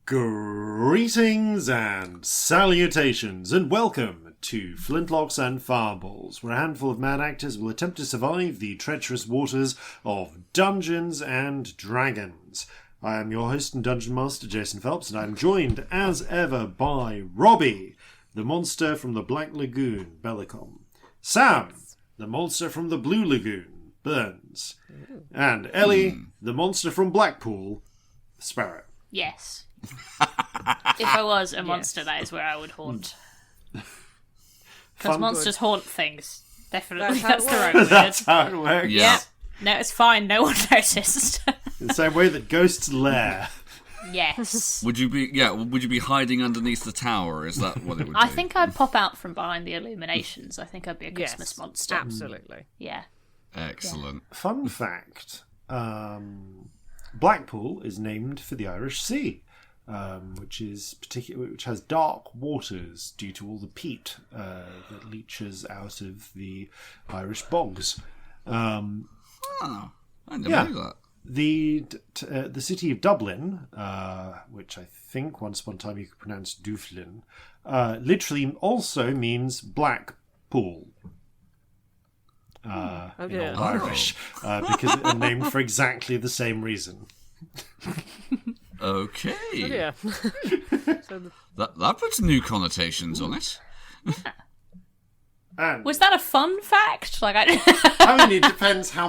Greetings and salutations, and welcome to Flintlocks and Fireballs, where a handful of mad actors will attempt to survive the treacherous waters of Dungeons and Dragons. I am your host and Dungeon Master Jason Phelps, and I am joined, as ever, by Robbie, the monster from the Black Lagoon, Bellekom, Sam, the monster from the Blue Lagoon, Burns, and Ellie, the monster from Blackpool, Sparrow. Yes. If I was a monster, that is where I would haunt. Because monsters haunt things. Definitely, that's the right word. That's how it works. Yeah. No, it's fine. No one noticed. In the same way that ghosts lair. Yes. Would you be hiding underneath the tower? Is that what it would be? I think I'd pop out from behind the illuminations. I think I'd be a Christmas monster. Absolutely. Yeah. Excellent. Fun fact. Blackpool is named for the Irish Sea. Which has dark waters due to all the peat that leaches out of the Irish bogs. I never knew that. The city of Dublin, which I think once upon a time you could pronounce Duflin, literally also means black pool. In Old Irish, because it was named for exactly the same reason. Okay. Oh, yeah. That puts new connotations on it. And Was that a fun fact? I mean, it depends how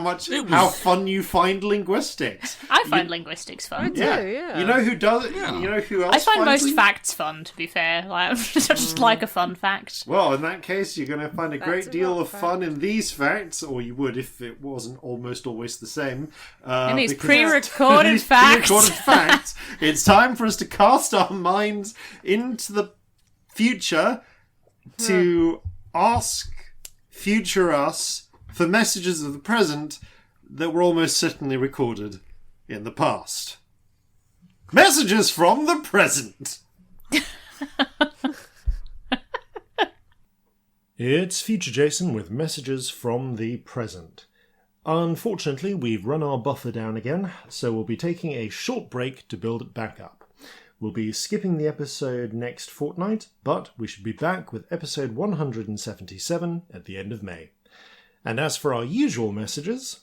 fun you find linguistics. I find linguistics fun. Yeah. You know who does it? Yeah. You know who else? I find finds most facts fun, to be fair. I just like a fun fact. Well, in that case, you're going to find a great a deal lot of fun in these facts, or you would if it wasn't almost always the same. In these because pre-recorded these facts. pre-recorded facts, it's time for us to cast our minds into the future to ask future us for messages of the present that were almost certainly recorded in the past. Messages from the present! It's Future Jason with messages from the present. Unfortunately, we've run our buffer down again, so we'll be taking a short break to build it back up. We'll be skipping the episode next fortnight, but we should be back with episode 177 at the end of May. And as for our usual messages,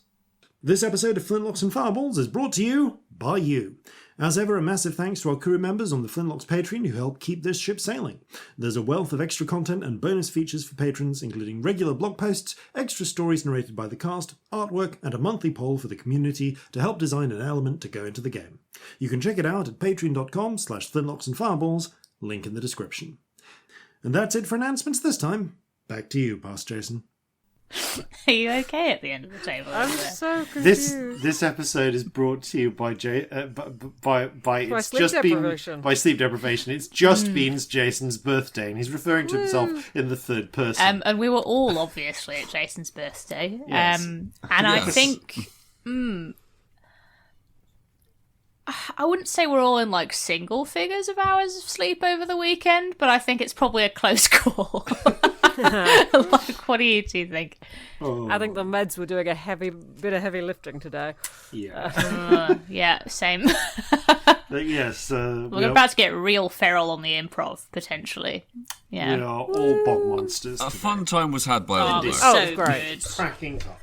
this episode of Flintlocks and Fireballs is brought to you by you. As ever, a massive thanks to our crew members on the Flintlocks Patreon who help keep this ship sailing. There's a wealth of extra content and bonus features for patrons, including regular blog posts, extra stories narrated by the cast, artwork, and a monthly poll for the community to help design an element to go into the game. You can check it out at patreon.com/Flintlocks and Fireballs, link in the description. And that's it for announcements this time. Back to you, Past Jason. Are you okay at the end of the table? I'm so confused. This episode is brought to you by sleep deprivation. By sleep deprivation. It's just been Jason's birthday, and he's referring to himself in the third person. And we were all obviously at Jason's birthday. Yes. And I think I wouldn't say we're all in like single figures of hours of sleep over the weekend, but I think it's probably a close call. Like, what do you two think? I think the meds were doing a bit of heavy lifting today. Yeah. Yeah, same. Yes. We're about to get real feral on the improv, potentially. Yeah. We are all bog monsters. A fun time was had by all It's though. so it's great. good. Cracking time.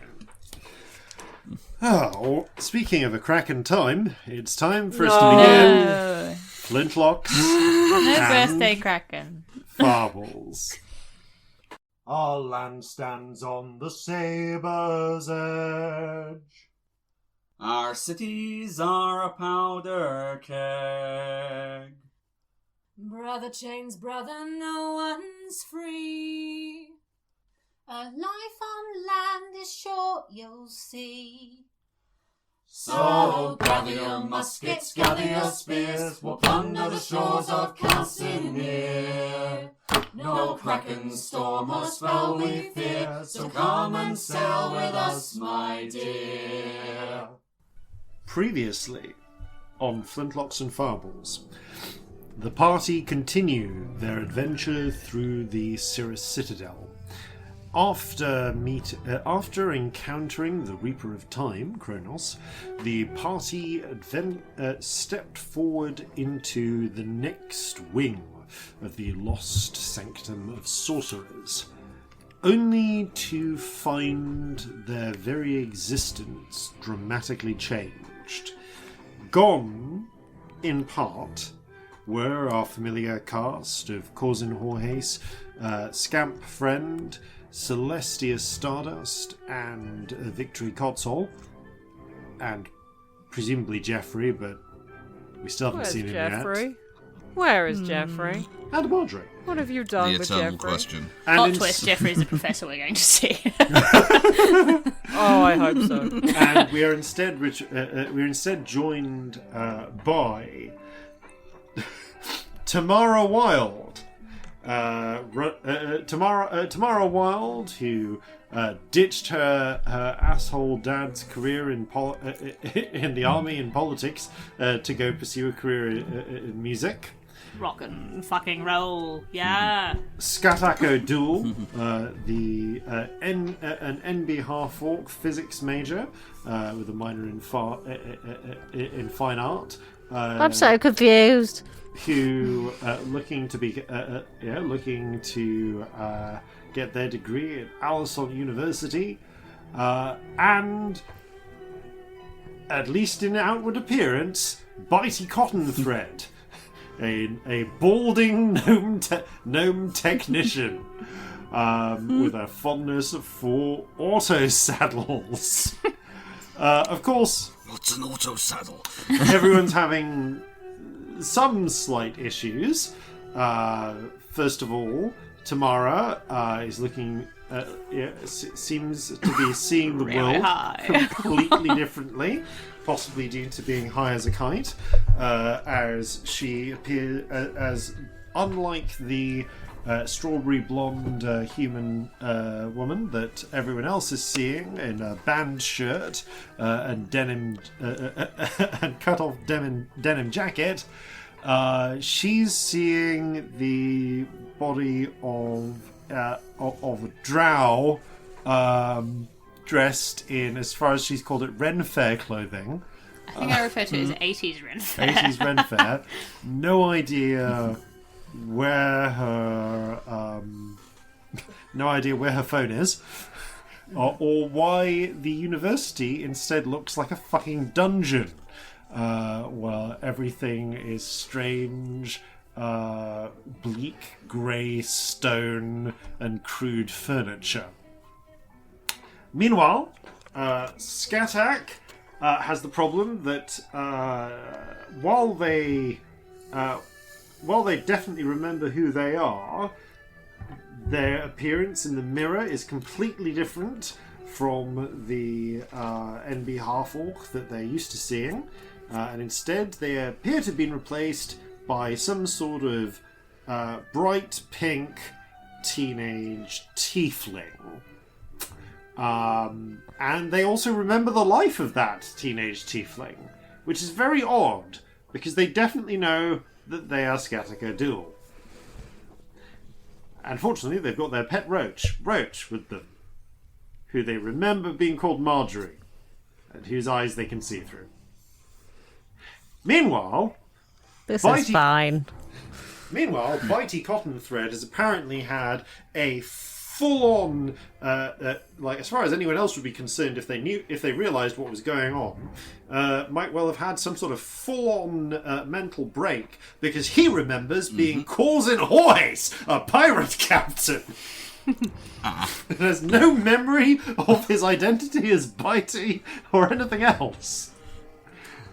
Oh, speaking of a cracking time, it's time for us to begin No, Flintlocks no and birthday kraken. Fireballs. Our land stands on the sabre's edge. Our cities are a powder keg. Brother chains, brother, no one's free. A life on land is short, you'll see. So gather your muskets, gather your spears, we'll plunder the shores of Calcinea. No kraken, storm or spell we fear, so come and sail with us, my dear. Previously on Flintlocks and Fireballs, the party continue their adventure through the Cirrus Citadel. After encountering the Reaper of Time, Kronos, the party then stepped forward into the next wing of the Lost Sanctum of Sorcerers, only to find their very existence dramatically changed. Gone, in part, were our familiar cast of Corzin Horhace, Scamp Friend, Celestia Stardust, and Victory Kotzol, and presumably Jeffrey, but we still haven't seen him Jeffrey? yet. Where is Jeffrey? And Marjorie. What have you done The with eternal Jeffrey? question. And Plot twist, Jeffrey's a professor we're going to see. Oh, I hope so. And we are instead joined by Tamara Wilde. Tamara Wilde, who ditched her asshole dad's career in the army and politics to go pursue a career in music. Rock and fucking roll, yeah. Skatako Duel, an NB half-orc physics major with a minor in fine art. I'm so confused. Who looking to get their degree at Allison University, and at least in outward appearance, Bitey Cotton Thread. A balding gnome technician with a fondness for auto saddles. Of course, What's an auto saddle? everyone's having some slight issues. First of all, Tamara is looking, seems to be seeing the Really world high. completely differently. Possibly due to being high as a kite, as she appears as unlike the strawberry blonde human woman that everyone else is seeing in a band shirt and denim and cut off denim jacket. She's seeing the body of a drow. Dressed in, as far as she's called it, Ren Fair clothing. I think I refer to it as 80s Ren Fair. 80s Ren Fair. No idea where her phone is, or why the university instead looks like a fucking dungeon, where everything is strange, bleak grey stone and crude furniture. Meanwhile, Skatak has the problem that while they definitely remember who they are, their appearance in the mirror is completely different from the NB half-orc that they're used to seeing, and instead they appear to have been replaced by some sort of bright pink teenage tiefling. And they also remember the life of that teenage tiefling, which is very odd, because they definitely know that they are Skataka Duel. Unfortunately, they've got their pet Roach with them, who they remember being called Marjorie, and whose eyes they can see through. Meanwhile, This is fine. Meanwhile, Bitey Cotton Thread has apparently had a full-on, like, as far as anyone else would be concerned, if they realised what was going on, might well have had some sort of full-on mental break, because he remembers being Corzin Horhace, a pirate captain. There's no memory of his identity as Bitey or anything else.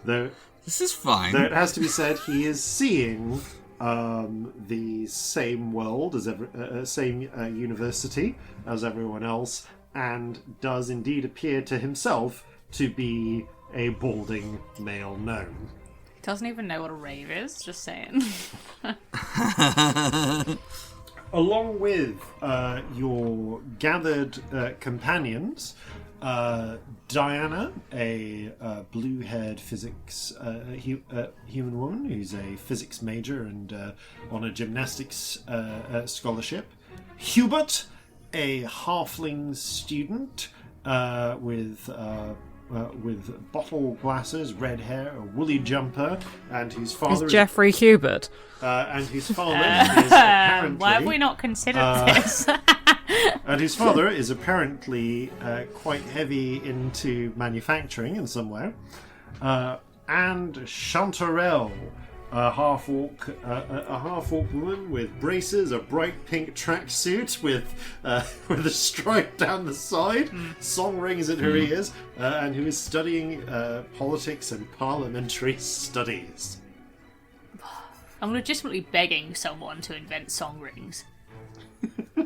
Though This is fine. it has to be said, he is seeing the same world as same university as everyone else, and does indeed appear to himself to be a balding male gnome. Doesn't even know what a rave is, just saying. Along with your gathered companions, Diana, a blue-haired physics human woman who's a physics major and on a gymnastics scholarship. Hubert, a halfling student with bottle glasses, red hair, a woolly jumper, and whose father Is Jeffrey Hubert. And whose father is apparently... Why have we not considered this? And his father is apparently quite heavy into manufacturing in some way. And Chanterelle, a half-orc woman with braces, a bright pink tracksuit with a stripe down the side, song rings in her ears, and who is studying politics and parliamentary studies. I'm legitimately begging someone to invent song rings.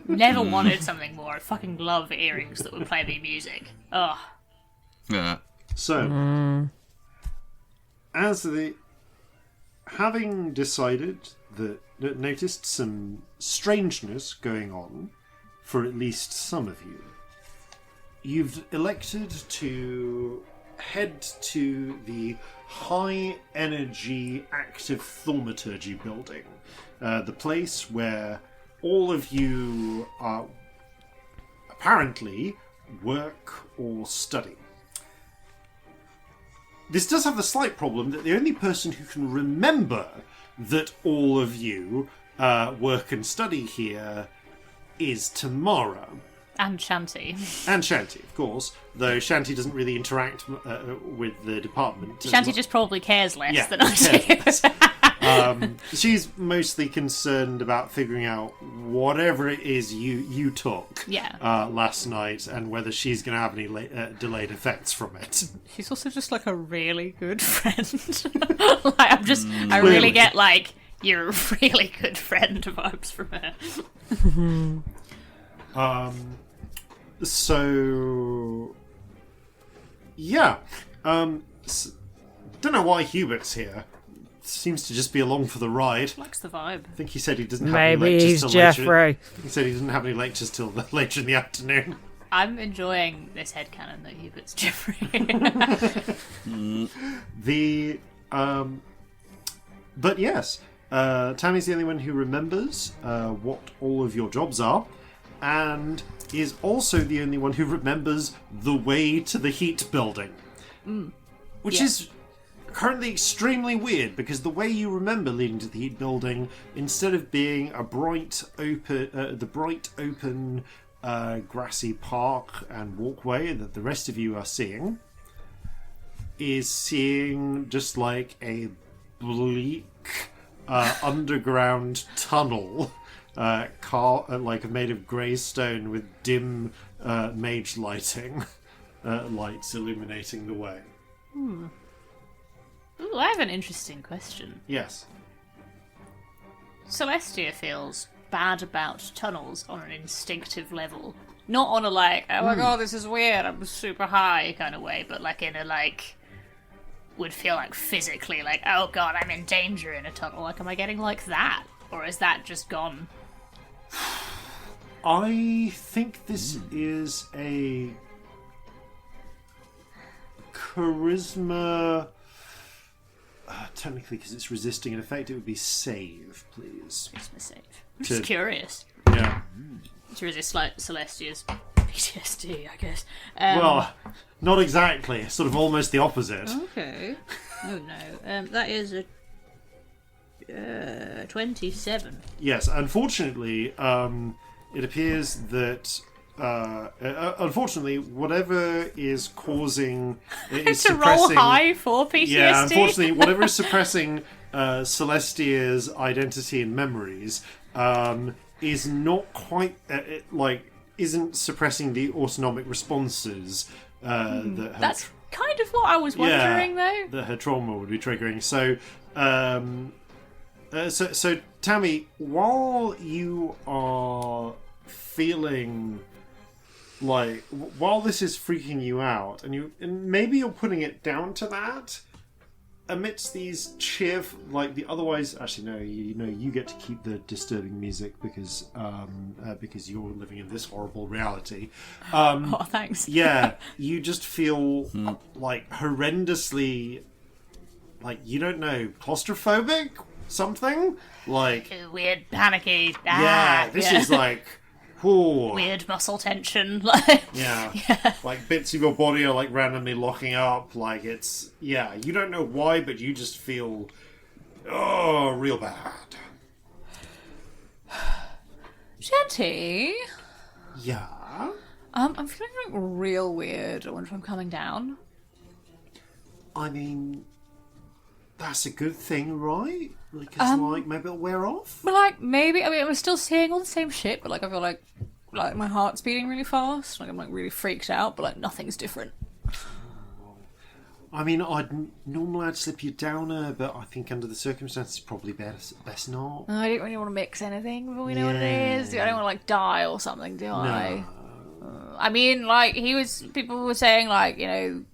Never wanted something more. I fucking love earrings that would play me music. Ugh. Yeah. So, having decided that noticed some strangeness going on for at least some of you, you've elected to head to the high energy active thaumaturgy building, the place where all of you apparently work or study. This does have the slight problem that the only person who can remember that all of you work and study here is Tamara. And Shanti. And Shanti, of course, though Shanti doesn't really interact with the department. Shanti just probably cares less than I do. She's mostly concerned about figuring out whatever it is you took last night and whether she's going to have any delayed effects from it. She's also just like a really good friend. I really get like, you're a really good friend vibes from her. So, yeah. Don't know why Hubert's here. Seems to just be along for the ride. Likes the vibe. I think he said he doesn't have Maybe any lectures he's till Jeffrey. later. He said he doesn't have any lectures till later in the afternoon. I'm enjoying this headcanon that Hubert's Jeffrey. But yes, Tammy's the only one who remembers what all of your jobs are, and is also the only one who remembers the way to the heat building. Which is currently extremely weird, because the way you remember leading to the heat building, instead of being a bright open grassy park and walkway that the rest of you are seeing, is seeing just like a bleak underground tunnel, like made of grey stone with dim mage lighting, lights illuminating the way. Ooh, I have an interesting question. Yes. Celestia feels bad about tunnels on an instinctive level. Not on a like, oh my god, this is weird, I'm super high kind of way, but like in a like, would feel like physically like, oh god, I'm in danger in a tunnel. Like, am I getting like that? Or is that just gone? I think this is a charisma... technically, because it's resisting an effect, it would be save, please. Charisma save. I'm just curious. Yeah. To resist like Celestia's PTSD, I guess. Well, not exactly. Sort of almost the opposite. Okay. Oh no. That is a 27. Yes, unfortunately, it appears that unfortunately, whatever is causing is to roll high for PTSD. Yeah, unfortunately, whatever is suppressing Celestia's identity and memories is not quite isn't suppressing the autonomic responses that that's kind of what I was wondering, though. That her trauma would be triggering. So, so Tammy, while you are feeling like, while this is freaking you out, and maybe you're putting it down to that, amidst these cheerful, like the otherwise, actually no, you get to keep the disturbing music because you're living in this horrible reality. Oh, thanks. Yeah, you just feel like horrendously, like, you don't know, claustrophobic, something like weird, panicky. this is like weird muscle tension. Like, yeah. Like bits of your body are like randomly locking up. Like it's you don't know why, but you just feel real bad. Shanty. Yeah. I'm feeling like real weird. I wonder if I'm coming down. I mean, that's a good thing, right? Because like maybe it'll wear off. But like maybe I'm still seeing all the same shit, but like I feel like my heart's beating really fast. Like I'm like really freaked out, but like nothing's different. I mean, I'd slip you down, but I think under the circumstances, probably best not. I don't really want to mix anything before we know what it is. I don't want to like die or something, do I? I mean, like people were saying like, you know,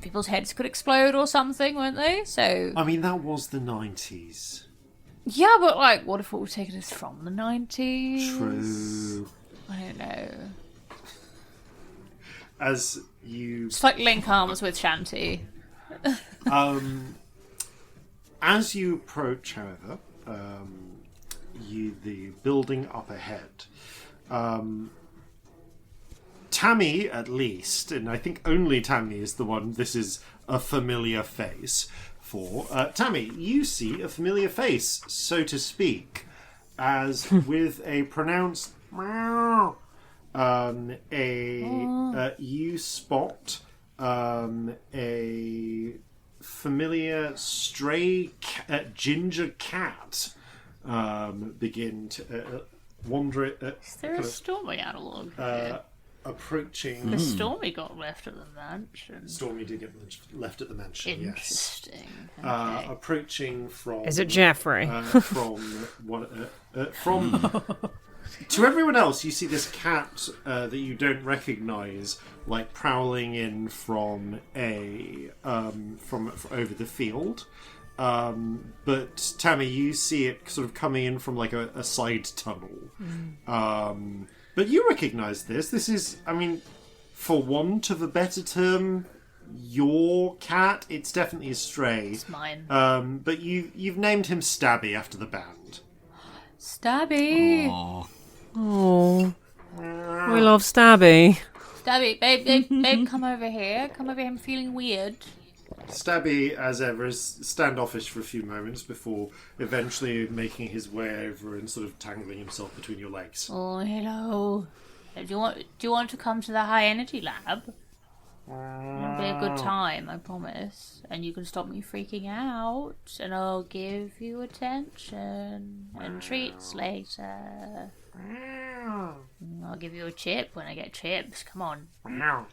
people's heads could explode or something, weren't they? So I mean, that was the 90s. Yeah, but like, what if what we're taking is from the 90s? True. I don't know. As you... It's like link arms with Shanty. As you approach, however, the building up ahead, Tammy, at least, and I think only Tammy is the one this is a familiar face for. Tammy, you see a familiar face, so to speak, as with a pronounced meow, you spot a familiar stray ginger cat begin to wander. Is there a Stormy analogue here? Approaching. The Stormy got left at the mansion. Stormy did get left at the mansion. Interesting. Yes. Okay. Approaching from. Is it Jeffrey? From one. From. To everyone else, you see this cat that you don't recognise, like prowling in from from over the field. But Tammy, you see it sort of coming in from like a side tunnel. But you recognise this. This is, I mean, for want of a better term, your cat. It's definitely a stray. It's mine. But you've named him Stabby after the band. Stabby. Oh, we love Stabby. Stabby, babe, come over here. Come over here. I'm feeling weird. Stabby, as ever, is standoffish for a few moments before eventually making his way over and sort of tangling himself between your legs. Oh, hello. Do you want to come to the high energy lab? It'll be a good time, I promise. And you can stop me freaking out, and I'll give you attention and treats later. I'll give you a chip when I get chips. Come on. Yeah.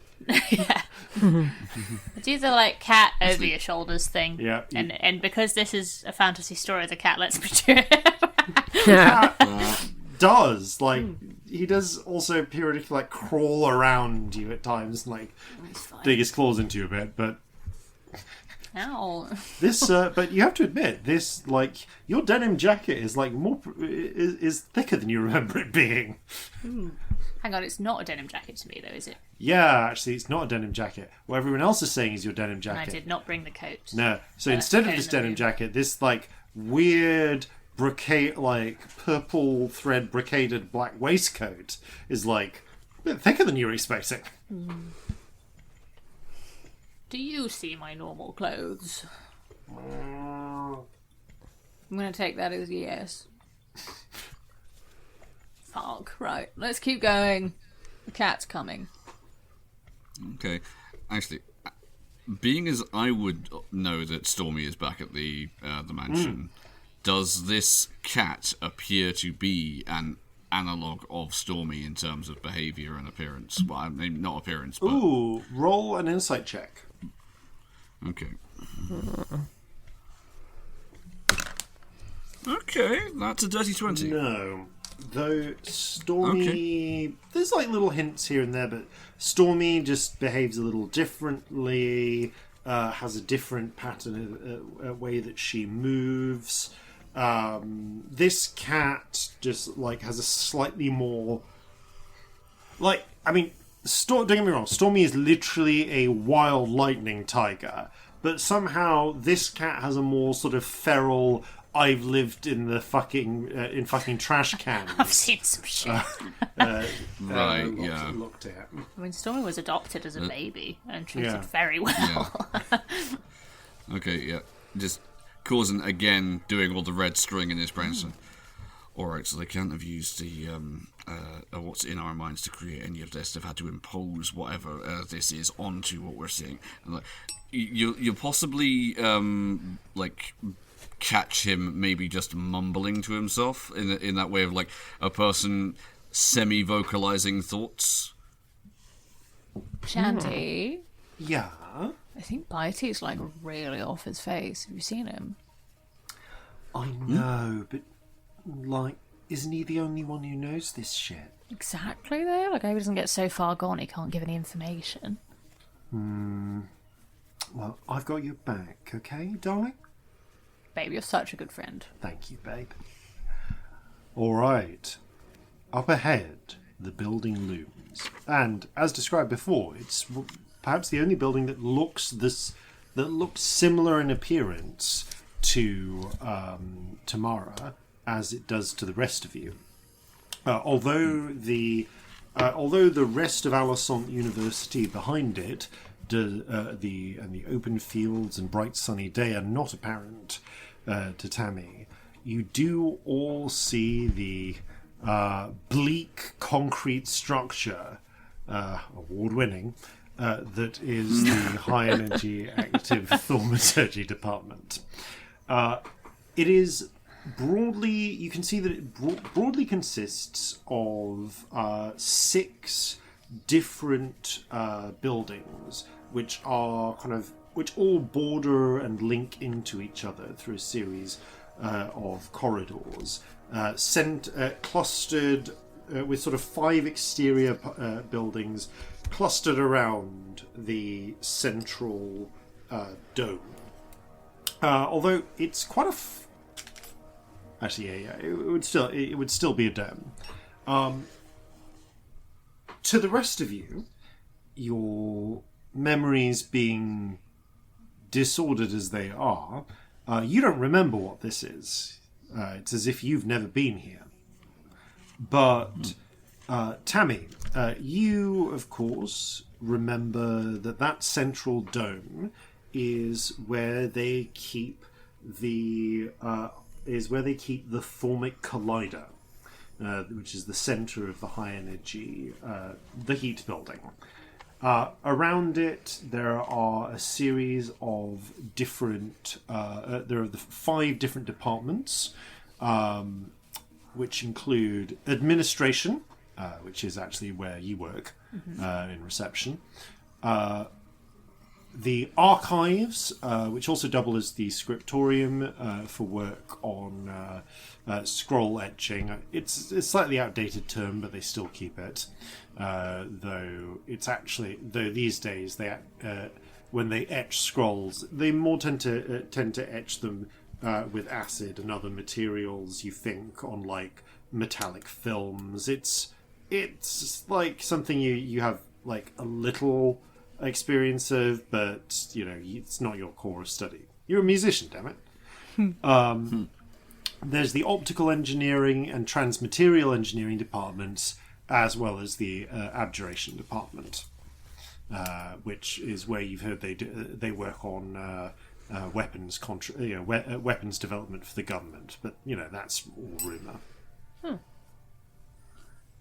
Do the like cat over your shoulders thing. Yeah. And because this is a fantasy story, the cat lets me do it. Does like he does also periodically like crawl around you at times and like dig his claws into you a bit, but Ow. this but you have to admit this, like, your denim jacket is like is thicker than you remember it being. Hang on, it's not a denim jacket to me though, is it? Yeah, actually it's not a denim jacket. What everyone else is saying is your denim jacket. I did not bring the coat. No, so instead of this denim jacket, this like weird brocade, like purple thread brocaded black waistcoat is like a bit thicker than you were expecting. Do you see my normal clothes? I'm gonna take that as a yes. Fuck, right. Let's keep going. The cat's coming. Okay. Actually, being as I would know that Stormy is back at the mansion, does this cat appear to be an analogue of Stormy in terms of behaviour and appearance? Well, I mean, not appearance, but... Ooh, roll an insight check. Okay. Okay, that's a dirty 20. No. Though Stormy... There's like little hints here and there, but Stormy just behaves a little differently, has a different pattern, a way that she moves. This cat just like has a slightly more... Like, I mean, don't get me wrong, Stormy is literally a wild lightning tiger, but somehow this cat has a more sort of feral, I've lived in the fucking trash cans. I've seen some shit. Right, yeah. Looked at. I mean, Stormy was adopted as a baby and treated Yeah. very well. Okay, yeah. Just Corzin again doing all the red string in his brain. So, alright, so they can't have used the what's in our minds to create any of this. They've had to impose whatever this is onto what we're seeing. And like, you'll possibly like catch him maybe just mumbling to himself in that way of like a person semi-vocalizing thoughts. Shanty, Yeah. I think Bitey's like really off his face. Have you seen him? I know, but like, isn't he the only one who knows this shit? Exactly though. Like, I hope he doesn't get so far gone he can't give any information. Well, I've got your back, okay, darling? Babe, you're such a good friend. Thank you, babe. All right. Up ahead, the building looms, and as described before, it's perhaps the only building that looks similar in appearance to Tamara as it does to the rest of you. Although the rest of Alisant University behind it, the open fields and bright sunny day are not apparent to Tammy, you do all see the bleak concrete structure, award-winning, that is the high energy active thaumaturgy department. It is broadly, you can see that it broadly consists of 6 different buildings, which all border and link into each other through a series of corridors, clustered with sort of 5 exterior buildings clustered around the central dome. Although it's quite a it would still be a dome. To the rest of you, your memories being disordered as they are, you don't remember what this is. It's as if you've never been here. But Tammy, you of course remember that central dome is where they keep the Thaumic Collider, which is the center of the high energy, the heat building. Around it, there are a series of different. There are the 5 different departments, which include administration, which is actually where you work in reception. The archives, which also double as the scriptorium for work on scroll etching. It's a slightly outdated term, but they still keep it. Though these days they when they etch scrolls, they more tend to etch them with acid and other materials. You think on like metallic films. It's like something you have like a little experience of, but it's not your core of study. You're a musician, damn it. There's the optical engineering and transmaterial engineering departments, as well as the abjuration department, which is where you've heard they work on weapons weapons development for the government. But that's all rumor.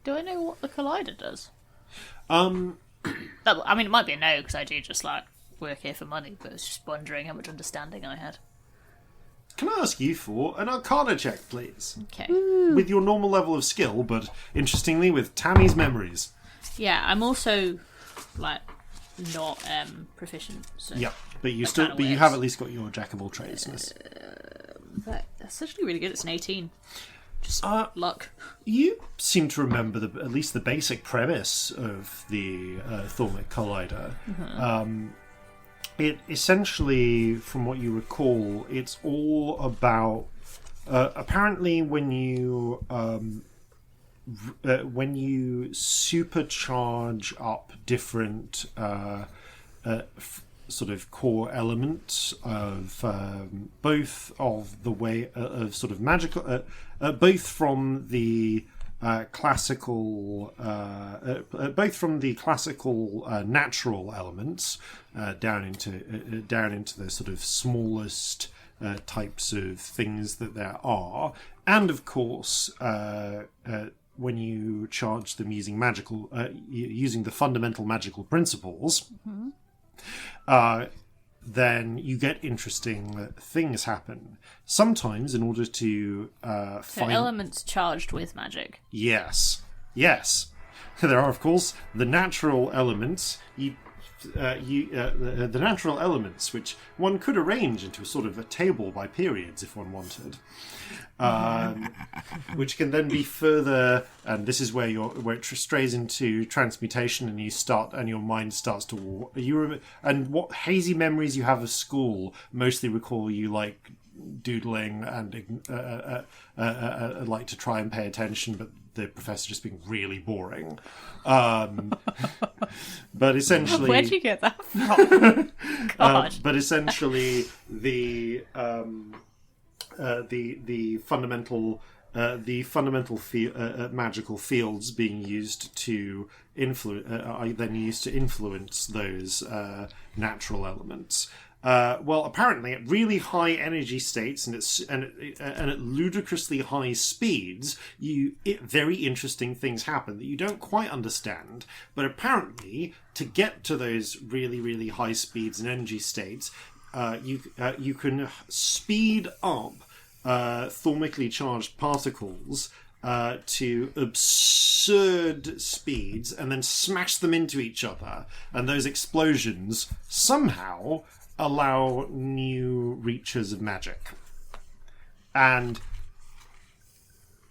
Do I know what the Collider does? I mean, it might be a no, because I do just work here for money, but I was just wondering how much understanding I had. Can I ask you for an Arcana check, please? Okay. With your normal level of skill, but interestingly, with Tammy's memories. Yeah, I'm also not proficient. So Yeah, but you works. have at least got your jack of all trades. That's actually really good. It's an 18. Just luck. You seem to remember at least the basic premise of the Thaumic Collider. It essentially, from what you recall, it's all about apparently when you supercharge up different sort of core element of both of the way of sort of magical, both from the classical natural elements down into the sort of smallest types of things that there are, and of course when you charge them using using the fundamental magical principles, then you get interesting things happen. Sometimes, in order to find elements charged with magic. Yes. There are, of course, the natural elements. The natural elements, which one could arrange into a sort of a table by periods if one wanted, which can then be further. And this is where it strays into transmutation, and your mind starts to and what hazy memories you have of school mostly recall you like doodling and like to try and pay attention, but the professor just being really boring. But essentially, where'd you get that from? God. But essentially, the fundamental magical fields being used to are then used to influence those natural elements. Well, apparently at really high energy states and at ludicrously high speeds, very interesting things happen that you don't quite understand. But apparently, to get to those really, really high speeds and energy states, you can speed up thormically charged particles to absurd speeds and then smash them into each other. And those explosions somehow allow new reaches of magic. And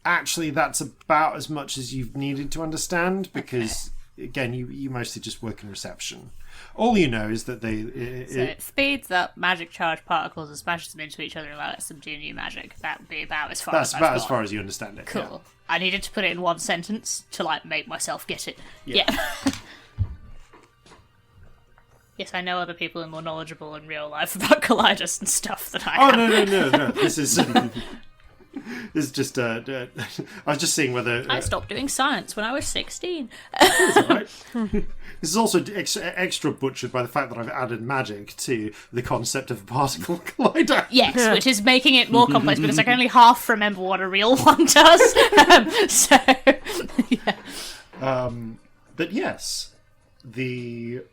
actually that's about as much as you've needed to understand, because again you mostly just work in reception. All you know is that it speeds up magic charged particles and smashes them into each other and lets them do new magic. That would be about as far as I've got. As far as you understand it. Cool. Yeah. I needed to put it in one sentence to make myself get it. Yeah. Yes, I know other people are more knowledgeable in real life about Collidus and stuff than I am. No. This is this is just. I was just seeing whether I stopped doing science when I was 16. It's all right. This is also extra butchered by the fact that I've added magic to the concept of a particle collider. Yes, which is making it more complex because I can only half remember what a real one does. But yes, the.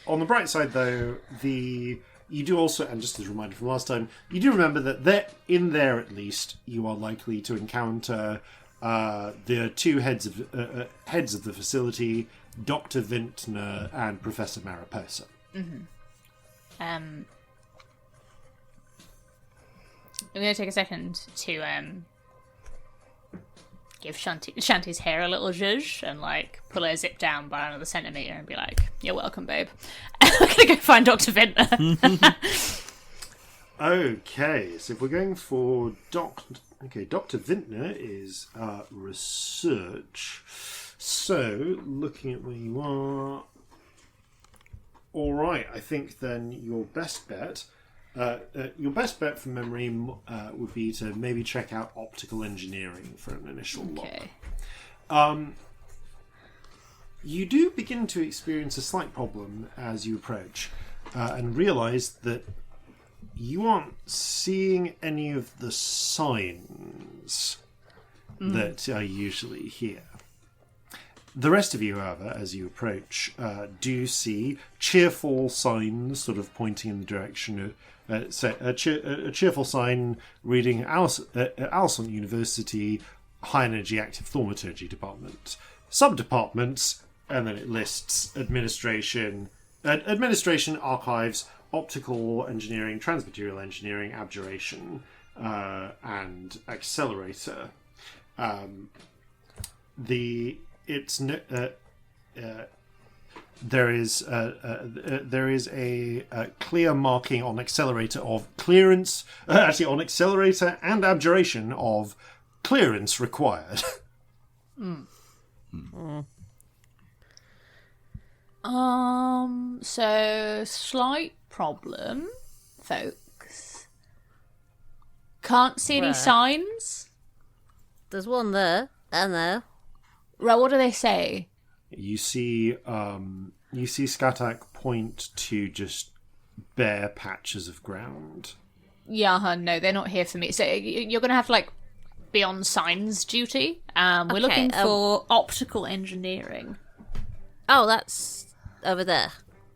On the bright side, though, you do also, and just as a reminder from last time, you do remember that in there at least, you are likely to encounter the two heads of the facility, Dr. Vintner and Professor Mariposa. Mm-hmm. I'm going to take a second to give Shanti's hair a little zhuzh and pull her zip down by another centimetre and be like, "You're welcome, babe." I'm going to go find Dr. Vintner. Okay, so if we're going for Dr. Vintner is research. So, looking at where you are, all right. I think then your best bet from memory would be to maybe check out optical engineering for an initial look. You do begin to experience a slight problem as you approach, and realise that you aren't seeing any of the signs that are usually here. The rest of you, however, as you approach, do see cheerful signs sort of pointing in the direction of a cheerful sign reading Alson University High Energy Active Thaumaturgy Department. Sub-departments, and then it lists administration, archives, optical engineering, transmaterial engineering, abjuration, and accelerator. There is a clear marking on accelerator of clearance. On accelerator and abjuration of clearance required. So slight problem, folks. Can't see any Where? signs. There's one there, and there. Right, what do they say? You see Skatak point to just bare patches of ground. Yeah, no, they're not here for me. So you're going to have to, like, be on signs duty. We're Okay, looking for optical engineering. Oh, that's over there.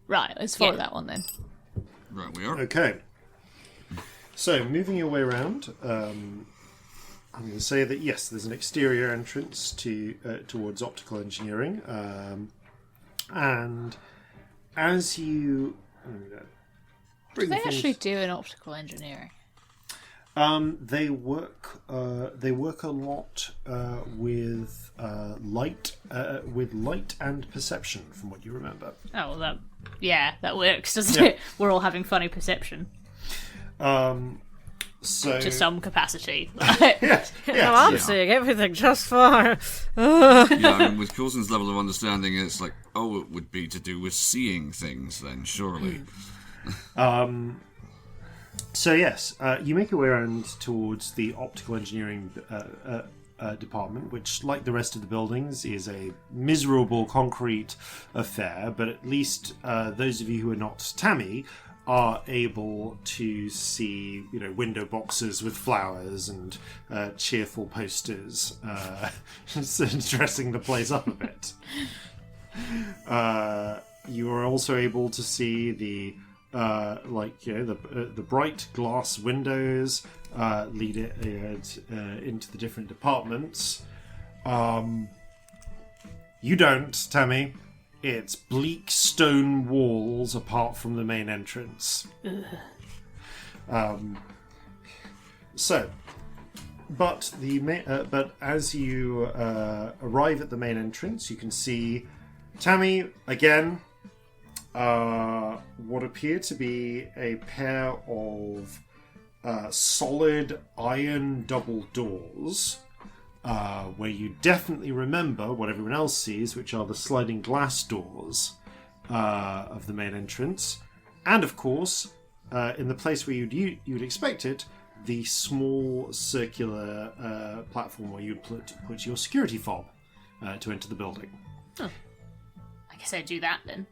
Right, let's follow Yeah. that one then. Right, we are. Okay. So, moving your way around, I'm going to say that yes, there's an exterior entrance towards optical engineering, and as you Do they actually do an optical engineering? they work a lot with light and perception, from what you remember. Oh, well, that works, doesn't it? We're all having funny perception So to some capacity. yes, No, I'm Yeah. seeing everything just fine. Yeah, I mean, with Corzin's level of understanding, it's like, oh, it would be to do with seeing things then, surely. So yes, you make your way around towards the optical engineering department, which, like the rest of the buildings, is a miserable concrete affair. But at least those of you who are not Tammy are able to see, window boxes with flowers and cheerful posters, dressing the place up a bit. You are also able to see the bright glass windows lead it into the different departments. You don't, Tammy. It's bleak stone walls apart from the main entrance. But as you arrive at the main entrance, you can see Tammy again. What appear to be a pair of solid iron double doors, where you definitely remember what everyone else sees, which are the sliding glass doors of the main entrance, and of course, in the place where you'd expect it, the small circular platform where you'd put your security fob to enter the building. I guess I do that then.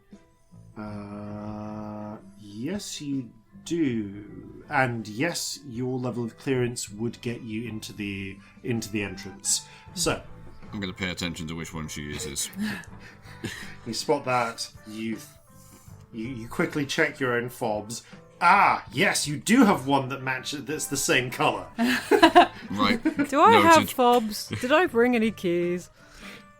Yes, you do, and yes, your level of clearance would get you into the entrance. So, I'm going to pay attention to which one she uses. you spot that. You quickly check your own fobs. Ah, yes, you do have one that matches. That's the same color. Right. Do I have Noted. fobs? Did I bring any keys?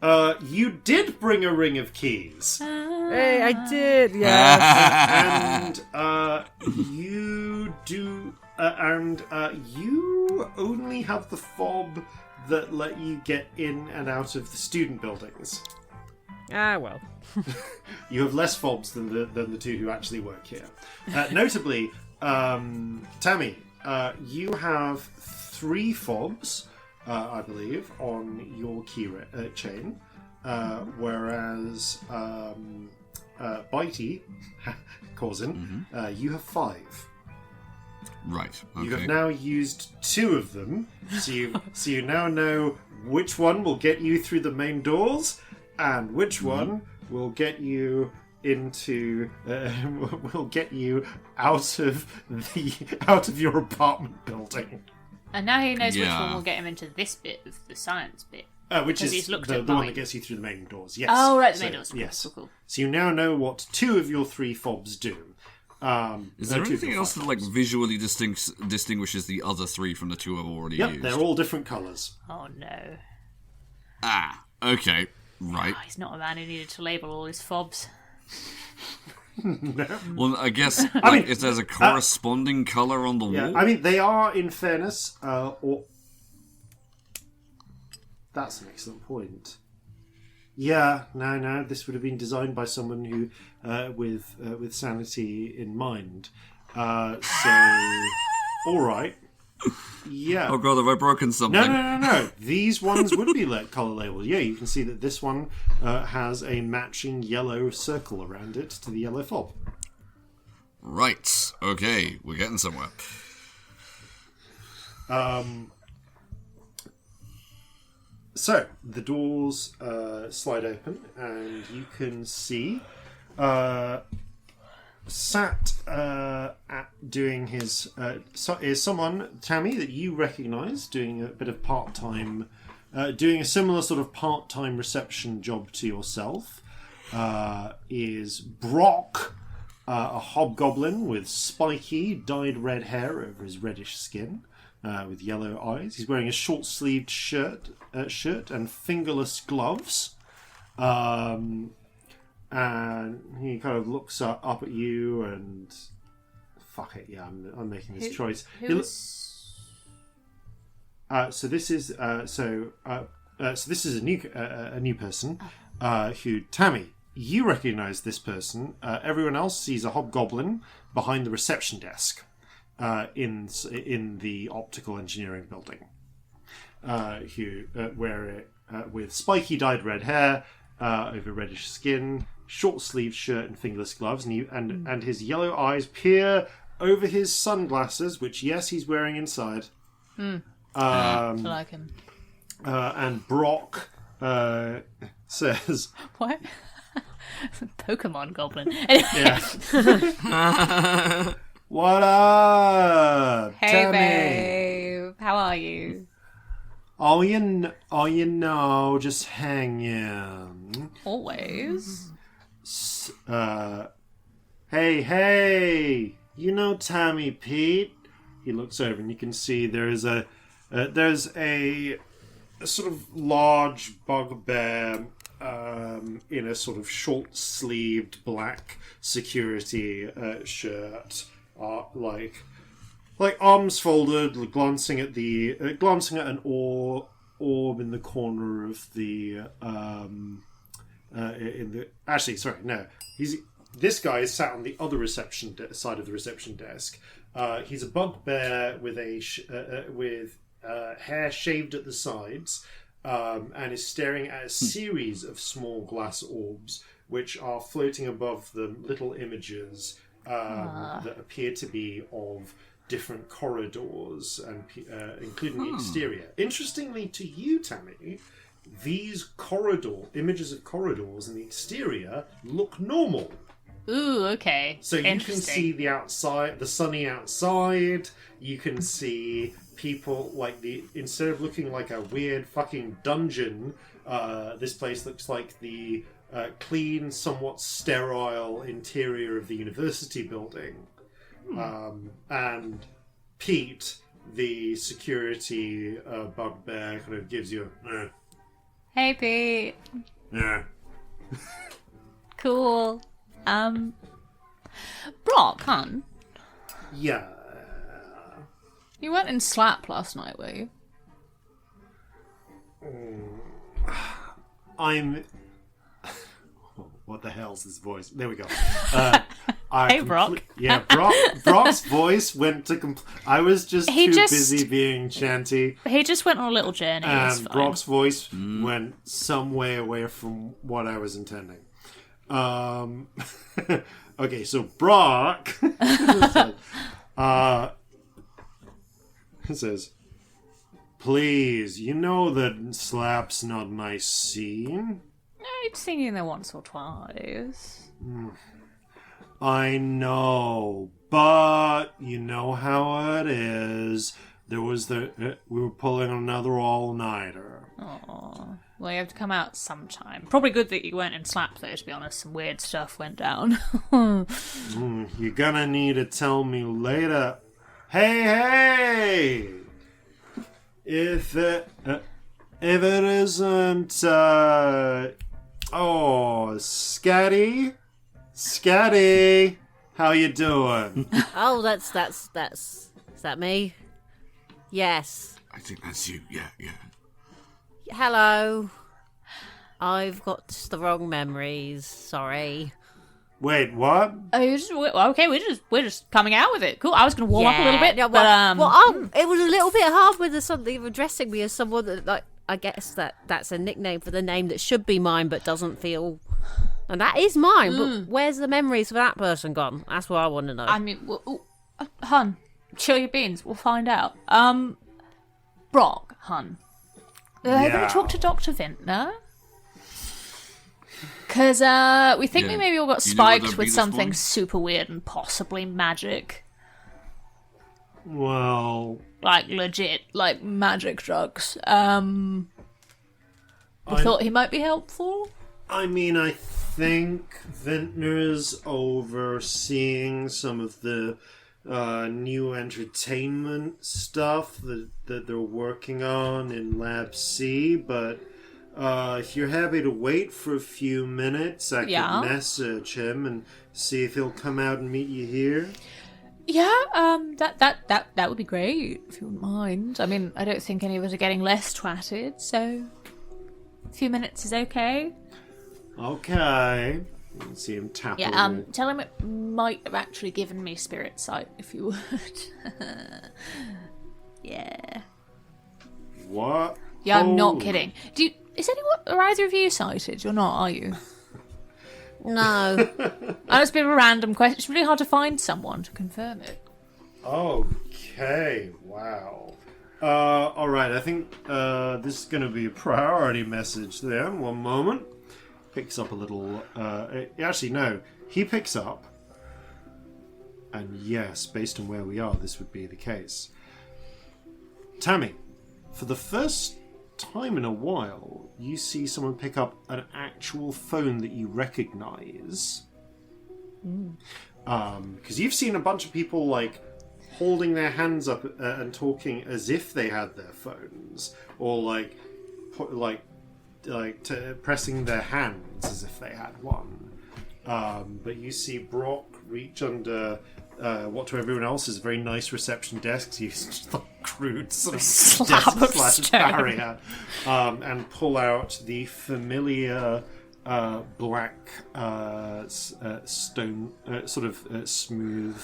You did bring a ring of keys. Hey, I did, yeah. And you do, you only have the fob that let you get in and out of the student buildings. Ah, well. You have less fobs than the two who actually work here. Notably, Tammy, you have 3 fobs, I believe, on your key chain, whereas Bitey, Corzin, you have 5. Right. Okay. You have now used 2 of them, so you now know which one will get you through the main doors, and which one will get you into will get you out of your apartment building. And now he knows which Yeah. one will get him into this bit of the science bit. Which Because is he's looked the at one mine. that gets you through the main doors. Yes. Oh, right, the So, main doors. Cool, Yes. cool. So you now know what 2 of your 3 fobs do. Is there 2 of anything your else 5 that like fobs. visually distinguishes the other 3 from the 2 I've already Yep, used? they're all different colours. Oh no. Ah, okay, right. Oh, he's not a man who needed to label all his fobs. Well, I guess mean, if there's a corresponding color on the Yeah, wall. I mean they are, in fairness, or that's an excellent point. Yeah, no, this would have been designed by someone who, with sanity in mind. So, all right, Yeah. Oh god, have I broken something? No. These ones would be colour labeled. Yeah, you can see that this one has a matching yellow circle around it to the yellow fob. Right. Okay, we're getting somewhere. So the doors slide open, and you can see sat at doing his is someone, Tammy, that you recognise, doing a bit of part-time, doing a similar sort of part-time reception job to yourself. Is Brock, a hobgoblin with spiky dyed red hair over his reddish skin, with yellow eyes. He's wearing a short-sleeved shirt and fingerless gloves. And he kind of looks up at you and... Fuck it, yeah, I'm making this choice. So this is a new person who, Tammy, you recognise this person. Everyone else sees a hobgoblin behind the reception desk in the optical engineering building. With spiky dyed red hair over reddish skin, short-sleeved shirt and fingerless gloves, and his yellow eyes peer over his sunglasses, which, yes, he's wearing inside. I like him. And Brock says... What? Pokemon goblin. Yeah. What up, Hey, Tammy? babe. How are you? Oh, you know, just hanging. Always. Hey, you know Tammy Pete? He looks over and you can see there's a sort of large bugbear in a sort of short-sleeved black security shirt, like arms folded, glancing at an orb in the corner of the this guy is sat on the other side of the reception desk. He's a bugbear with hair shaved at the sides, and is staring at a series of small glass orbs which are floating above them, little images that appear to be of different corridors, and including the exterior. Interestingly to you, Tammy, these images of corridors and the exterior look normal. Ooh, okay. So you can see the outside, the sunny outside. You can see people instead of looking like a weird fucking dungeon, this place looks like the clean, somewhat sterile interior of the university building. And Pete, the security bugbear, kind of gives you a... Hey, Pete. Yeah. Cool. Brock, hun. Yeah. You weren't in Slap last night, were you? I'm... What the hell's his voice? There we go. Hey, Brock. Yeah, Brock's voice went to... I was just busy being chanty. He just went on a little journey. And Brock's voice went some way away from what I was intending. Okay, so Brock says, please, you know that Slap's not my scene. I'd seen you there once or twice. I know, but you know how it is. There was we were pulling another all-nighter. Aww. Well, you have to come out sometime. Probably good that you weren't in Slap, though, to be honest. Some weird stuff went down. You're gonna need to tell me later. Hey! If it isn't, Scatty, how you doing? Oh, that's is that me? Yes. I think that's you. Yeah. Hello. I've got the wrong memories. Sorry. Wait, what? We're just coming out with it. Cool. I was going to warm up a little bit, Yeah, it was a little bit hard with something of addressing me as someone that, like, I guess that's a nickname for the name that should be mine but doesn't feel. And that is mine, but where's the memories for that person gone? That's what I want to know. I mean, hun, chill your beans. We'll find out. Brock, hun. Have you talked to Dr. Vintner? Because we think we maybe all got spiked with something super weird and possibly magic. Well... Like, legit, like, magic drugs. We thought he might be helpful. I mean, I think Vintner's overseeing some of the new entertainment stuff that they're working on in Lab C, but if you're happy to wait for a few minutes, I could message him and see if he'll come out and meet you here. Yeah, that would be great, if you wouldn't mind. I mean, I don't think any of us are getting less twatted, so a few minutes is okay. Okay. Let's see him tap. Yeah, tell him it might have actually given me spirit sight, if you would. Yeah. What? Yeah, I'm not kidding. Are either of you sighted? You're not, are you? No. I know it's a bit of a random question. It's really hard to find someone to confirm it. Okay, wow. Alright, I think this is going to be a priority message then. One moment. Picks up a little... actually, no. He picks up. And yes, based on where we are, this would be the case. Tammy, for the first time in a while, you see someone pick up an actual phone that you recognize. Because you've seen a bunch of people, like, holding their hands up and talking as if they had their phones. Or, pressing their hands as if they had one. But you see Brock reach under what to everyone else is a very nice reception desk. So you just crude sort of desk / barrier, and pull out the familiar black stone, smooth,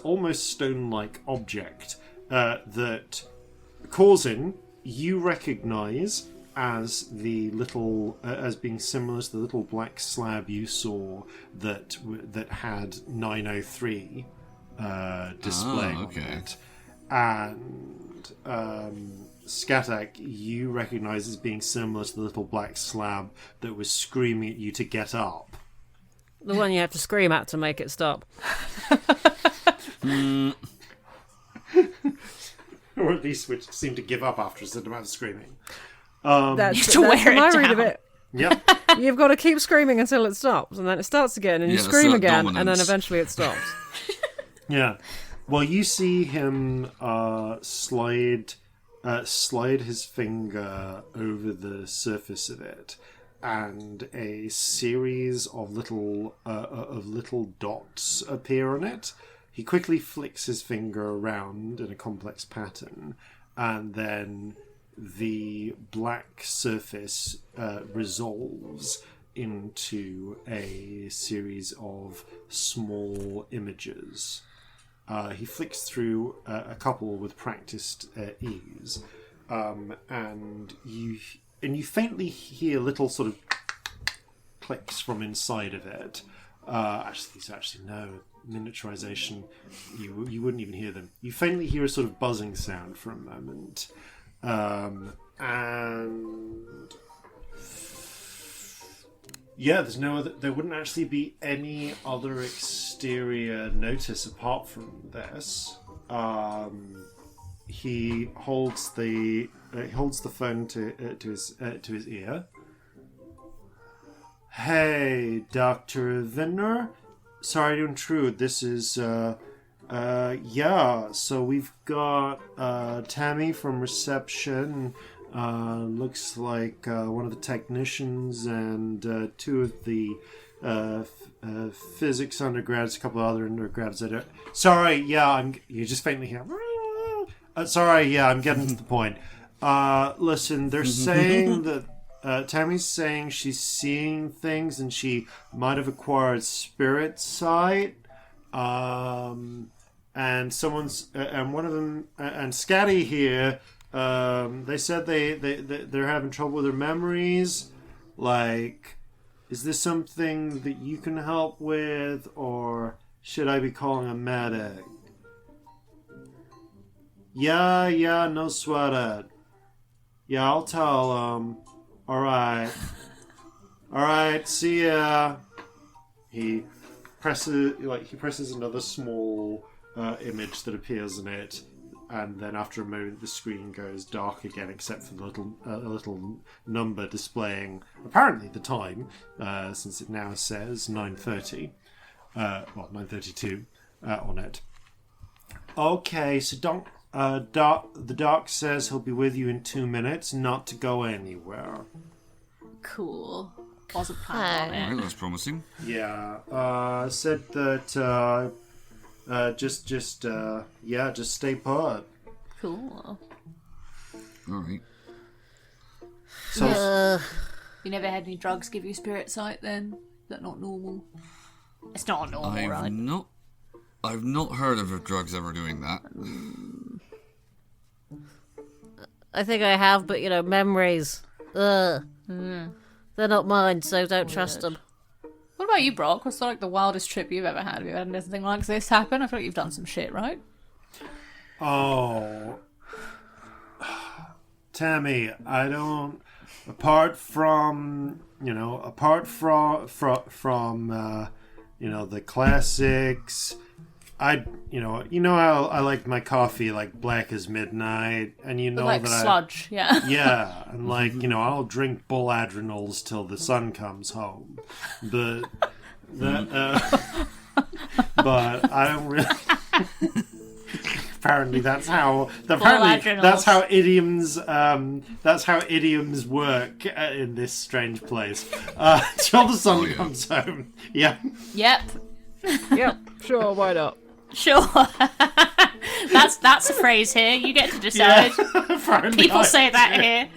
almost stone-like object that Corzin you recognise as the little, as being similar to the little black slab you saw that had 903 displaying on it, and Skatak you recognise as being similar to the little black slab that was screaming at you to get up. The one you have to scream at to make it stop. Or at least which seemed to give up after a certain amount of screaming. That's my read of it. Yep. You've got to keep screaming until it stops, and then it starts again, and you scream again, and then eventually it stops. Yeah. Well, you see him slide his finger over the surface of it, and a series of little dots appear on it. He quickly flicks his finger around in a complex pattern, and then the black surface resolves into a series of small images. He flicks through a couple with practiced ease, and you faintly hear little sort of clicks from inside of it. Actually, no miniaturization. You wouldn't even hear them. You faintly hear a sort of buzzing sound for a moment. And yeah, there wouldn't actually be any other exterior notice apart from this. He holds the phone to his ear. Hey, Dr. Vintner. Sorry to intrude. This is so we've got Tammy from reception. Looks like one of the technicians and two of the physics undergrads, a couple of other undergrads. Sorry, yeah, you just faintly hear. Sorry, yeah, I'm getting to the point. Listen, they're saying that Tammy's saying she's seeing things and she might have acquired spirit sight. And someone's and one of them and Scatty here. They said they're having trouble with their memories. Like, is this something that you can help with, or should I be calling a medic? Yeah, no sweat it. Yeah, I'll tell them. Alright, see ya. He presses another small image that appears in it, and then after a moment the screen goes dark again, except for the little number displaying apparently the time, since it now says 9:30. 9:32 on it. Okay, so the doc says he'll be with you in 2 minutes, not to go anywhere. Cool. Wasn't planning on it. Alright, that's promising. Yeah, said that just stay put. Cool. Alright. So You never had any drugs give you spirit sight then? Is that not normal? It's not normal, right? I've not heard of drugs ever doing that. I think I have, but memories. Ugh. They're not mine, so don't trust them. What about you, Brock? What's like the wildest trip you've ever had? Have you had anything like this happen? I feel like you've done some shit, right? Oh, Tammy, I don't. Apart from the classics. I like my coffee like black as midnight, and like that sludge, yeah. Yeah, and I'll drink bull adrenals till the sun comes home, but but I don't really. Apparently that's how idioms work in this strange place. Till the sun comes home. Yeah. Yep. Yep. Sure. Why not? Sure. That's a phrase here. You get to decide. Yeah, people say that here.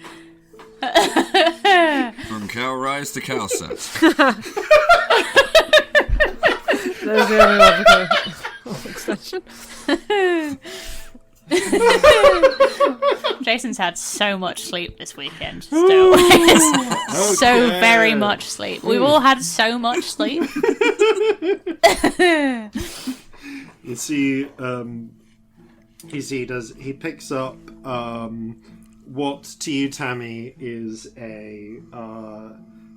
From cow rise to cow set. There's the only logical extension. Jason's had so much sleep this weekend. Still. So very much sleep. We've all had so much sleep. You see, he picks up what to you, Tammy, is a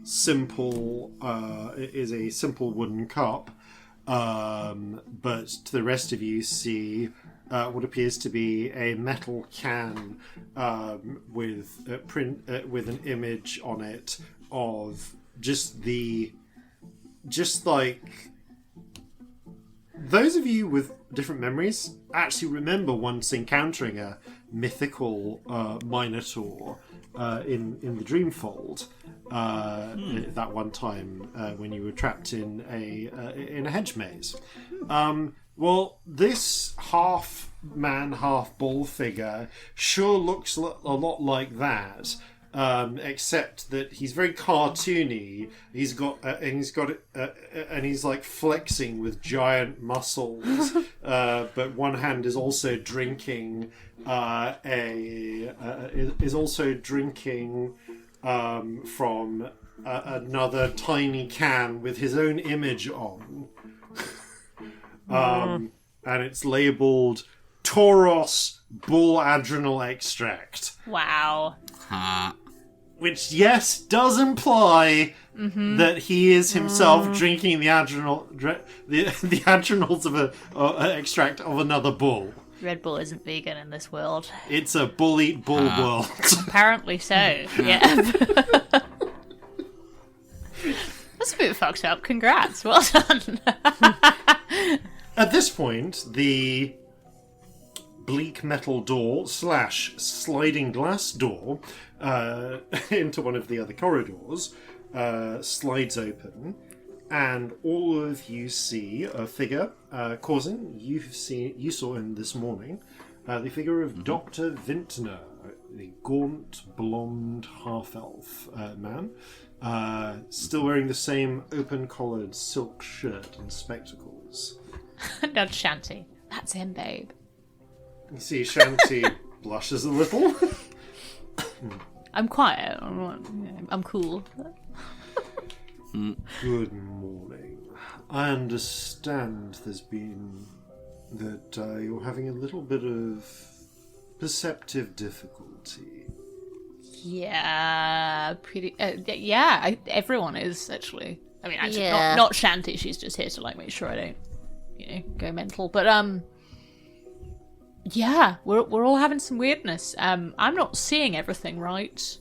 simple wooden cup, but to the rest of you see what appears to be a metal can with an image on it of those of you with different memories actually remember once encountering a mythical Minotaur in the Dreamfold that one time when you were trapped in a hedge maze. Well, this half man, half bull figure sure looks a lot like that. Except that he's very cartoony. He's like flexing with giant muscles. But one hand is also drinking from another tiny can with his own image on. And it's labeled Tauros Bull Adrenal Extract. Wow. Which, yes, does imply that he is himself drinking the adrenals of an extract of another bull. Red Bull isn't vegan in this world. It's a bull eat bull world. Apparently so. Yeah. That's a bit fucked up. Congrats. Well done. At this point, the bleak metal door / sliding glass door into one of the other corridors slides open, and all of you see a figure. Corzin, you saw him this morning. The figure of Dr. Vintner, the gaunt, blonde, half-elf man, still wearing the same open-collared silk shirt and spectacles. Nudge Shanty. That's him, babe. You see Shanty blushes a little. I'm quiet. I'm cool. Good morning. I understand that you're having a little bit of perceptive difficulty. Yeah, pretty. Yeah, everyone is actually. I mean, actually, Yeah. not Shanty. She's just here to make sure I don't, go mental. But yeah, we're all having some weirdness. I'm not seeing everything right.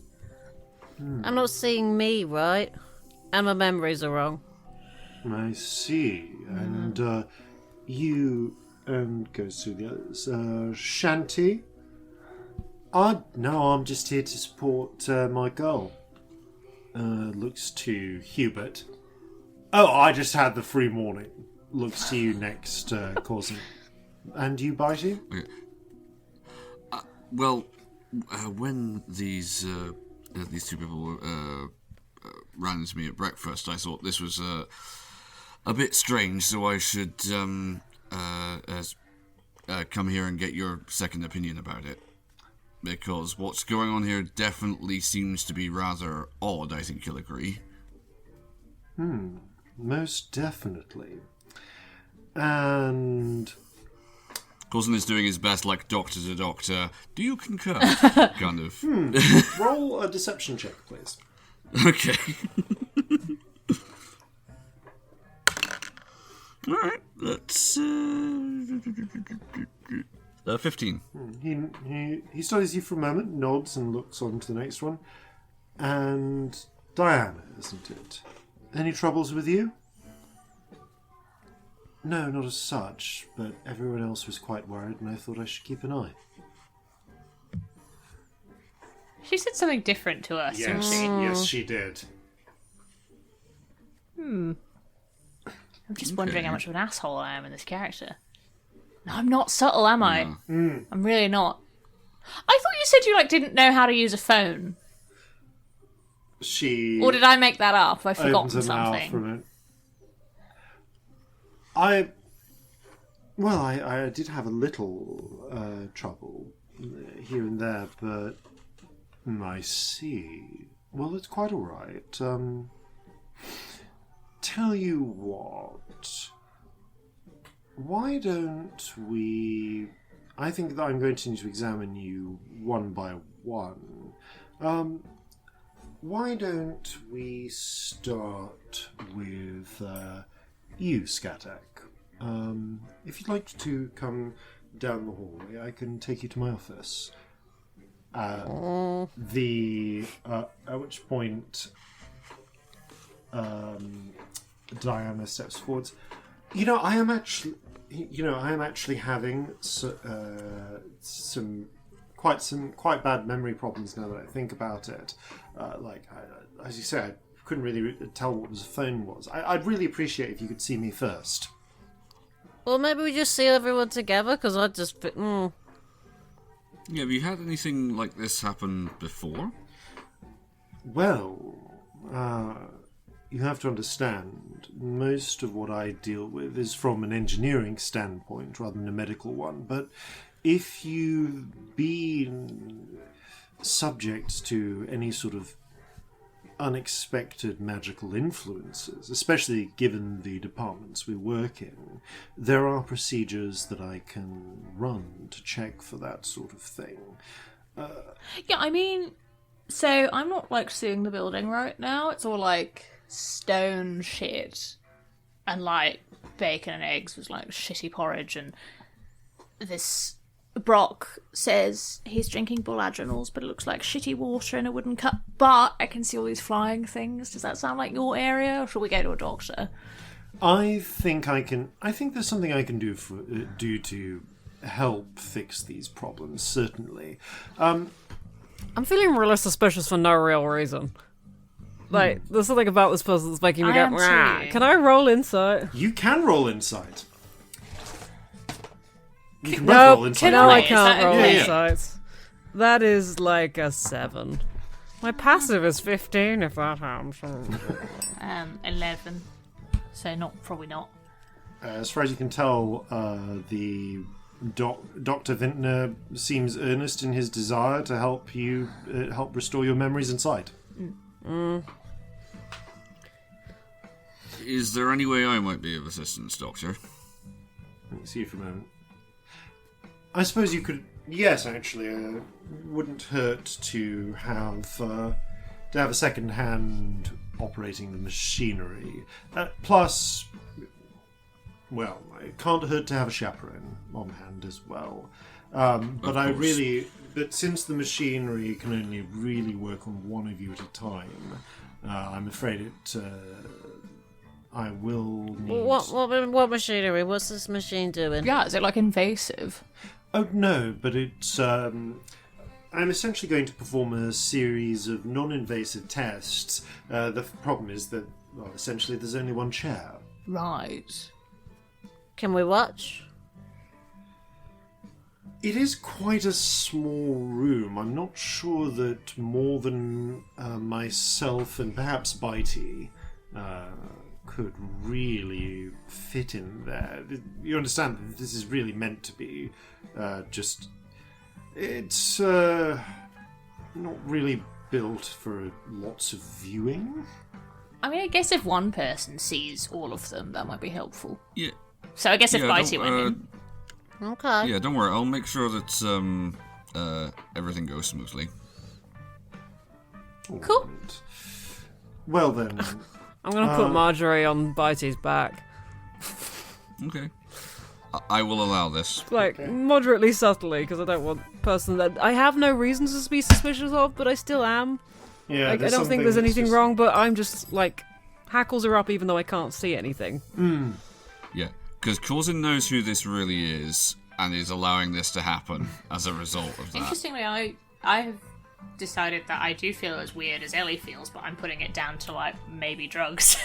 I'm not seeing me right, and my memories are wrong. I see. And you, and goes through the others. Shanty? No, I'm just here to support my girl. Looks to Hubert. Oh, I just had the free morning. Looks to you next, Corzin. And you, Bitey? Well, when these two people ran into me at breakfast, I thought this was a bit strange, so I should come here and get your second opinion about it. Because what's going on here definitely seems to be rather odd, I think you'll agree. Most definitely. And... Corzin is doing his best, like doctor to doctor. Do you concur? Kind of. roll a deception check, please. Okay. Alright, that's 15. He studies you for a moment, nods and looks on to the next one. And Diana, isn't it? Any troubles with you? No, not as such, but everyone else was quite worried and I thought I should keep an eye. She said something different to us, didn't she? Yes, she did. I'm just wondering how much of an asshole I am in this character. No, I'm not subtle, am I? I'm really not. I thought you said you didn't know how to use a phone. She... Or did I make that up? Have I forgotten opens her mouth something? from it. I did have a little trouble here and there, but I see. Well, it's quite all right. Tell you what. Why don't we... I think that I'm going to need to examine you one by one. Why don't we start with you, Skatak? If you'd like to come down the hallway, I can take you to my office. At which point Diana steps forwards. I am actually having some quite bad memory problems now that I think about it. As you said, I couldn't really tell what the phone was. I'd really appreciate if you could see me first. Well, maybe we just see everyone together, because I just... Yeah, have you had anything like this happen before? Well, you have to understand, most of what I deal with is from an engineering standpoint rather than a medical one. But if you've been subject to any sort of unexpected magical influences, especially given the departments we work in, there are procedures that I can run to check for that sort of thing. So I'm not seeing the building right now. It's all stone shit and bacon and eggs with shitty porridge, and this Brock says he's drinking bull adrenals, but it looks like shitty water in a wooden cup. But I can see all these flying things. Does that sound like your area, or should we go to a doctor? I think there's something I can do to help fix these problems. Certainly. I'm feeling really suspicious for no real reason. There's something about this person that's making me go, "Rah." Can I roll insight? You can roll insight. You can No, both roll insight. no, I Is can't that roll okay? insight. That is like a 7. My passive is 15, if that helps. 11. So probably not. As far as you can tell, the Dr. Vintner seems earnest in his desire to help you help restore your memories and sight. Is there any way I might be of assistance, Doctor? Let me see for a moment. I suppose you could. Yes, actually, wouldn't hurt to have a second hand operating the machinery. Plus, well, it can't hurt to have a chaperone on hand as well. But since the machinery can only really work on one of you at a time, I'm afraid I will need. What machinery? What's this machine doing? Yeah, is it like invasive? Oh no, but it's. I'm essentially going to perform a series of non-invasive tests. The problem is that, well, essentially there's only one chair. Right. Can we watch? It is quite a small room. I'm not sure that more than myself and perhaps Bitey could really fit in there. You understand that this is really meant to be it's not really built for lots of viewing. I mean, I guess if one person sees all of them, that might be helpful. Yeah. So I guess if Bitey went in. Okay. Yeah, don't worry. I'll make sure that everything goes smoothly. Cool. Right. Well then. I'm going to put Marjorie on Bitey's back. Okay. I will allow this. Moderately subtly, because I don't want person that I have no reasons to be suspicious of, but I still am. Yeah, I don't think there's anything wrong, but I'm just, hackles are up even though I can't see anything. Yeah, because Corzin knows who this really is, and is allowing this to happen as a result of that. Interestingly, I have decided that I do feel as weird as Ellie feels, but I'm putting it down to maybe drugs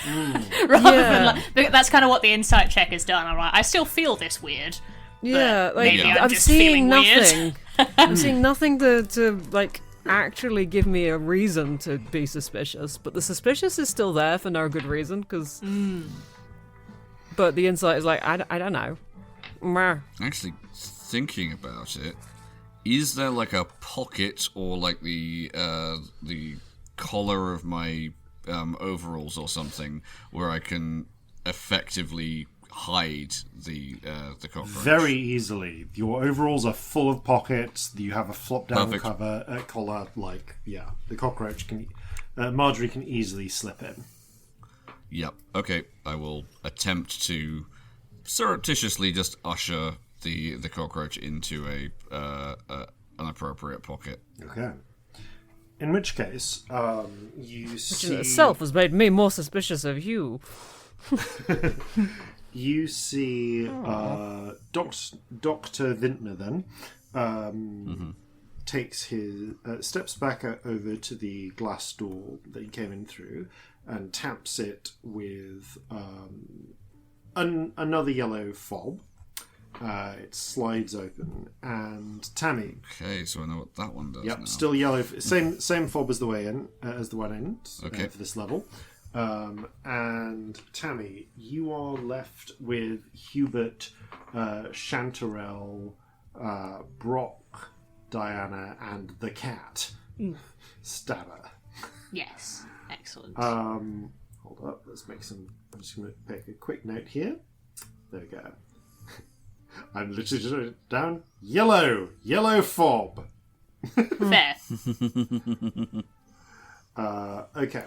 rather than that's kind of what the insight check has done. I'm I still feel this weird. Yeah, maybe I'm just seeing feeling nothing. I'm seeing nothing to actually give me a reason to be suspicious, but the suspicious is still there for no good reason. Because, but the insight is I don't know. Actually, thinking about it. Is there a pocket or the collar of my overalls or something where I can effectively hide the cockroach? Very easily. Your overalls are full of pockets. You have a flop down collar. The cockroach can. Marjorie can easily slip in. Yep. Okay. I will attempt to surreptitiously just usher the cockroach into an appropriate pocket. Okay. In which case, you see... Which in itself has made me more suspicious of you. You see Dr. Vintner then takes his... steps back over to the glass door that he came in through and taps it with another yellow fob. It slides open, and Tammy. Okay, so I know what that one does. Yep, now. still yellow. Same fob as the way in, as the one in. Okay. For this level, and Tammy, you are left with Hubert, Chanterelle, Brock, Diana, and the cat. Stabber. Yes, excellent. Hold up. Let's make some. I'm just going to make a quick note here. There we go. I'm literally just writing it down. Yellow fob. Fair. Okay.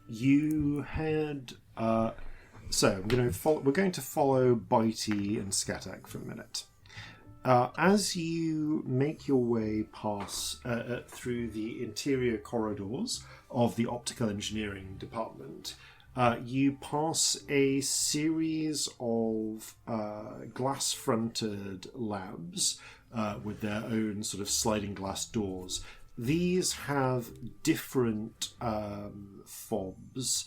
You had. So we're going to follow Bitey and Skatak for a minute. As you make your way past through the interior corridors of the optical engineering department. You pass a series of glass-fronted labs with their own sort of sliding glass doors. These have different fobs,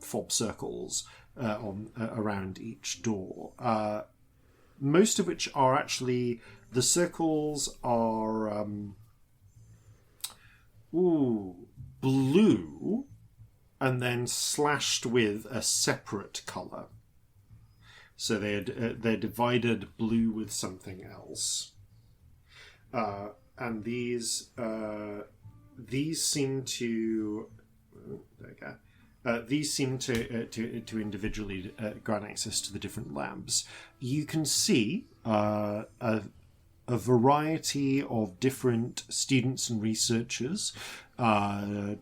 fob circles around each door. Most of which are actually the circles are blue, and then slashed with a separate colour. So they're divided blue with something else, and these seem to. There we go. These seem to individually grant access to the different labs. You can see a variety of different students and researchers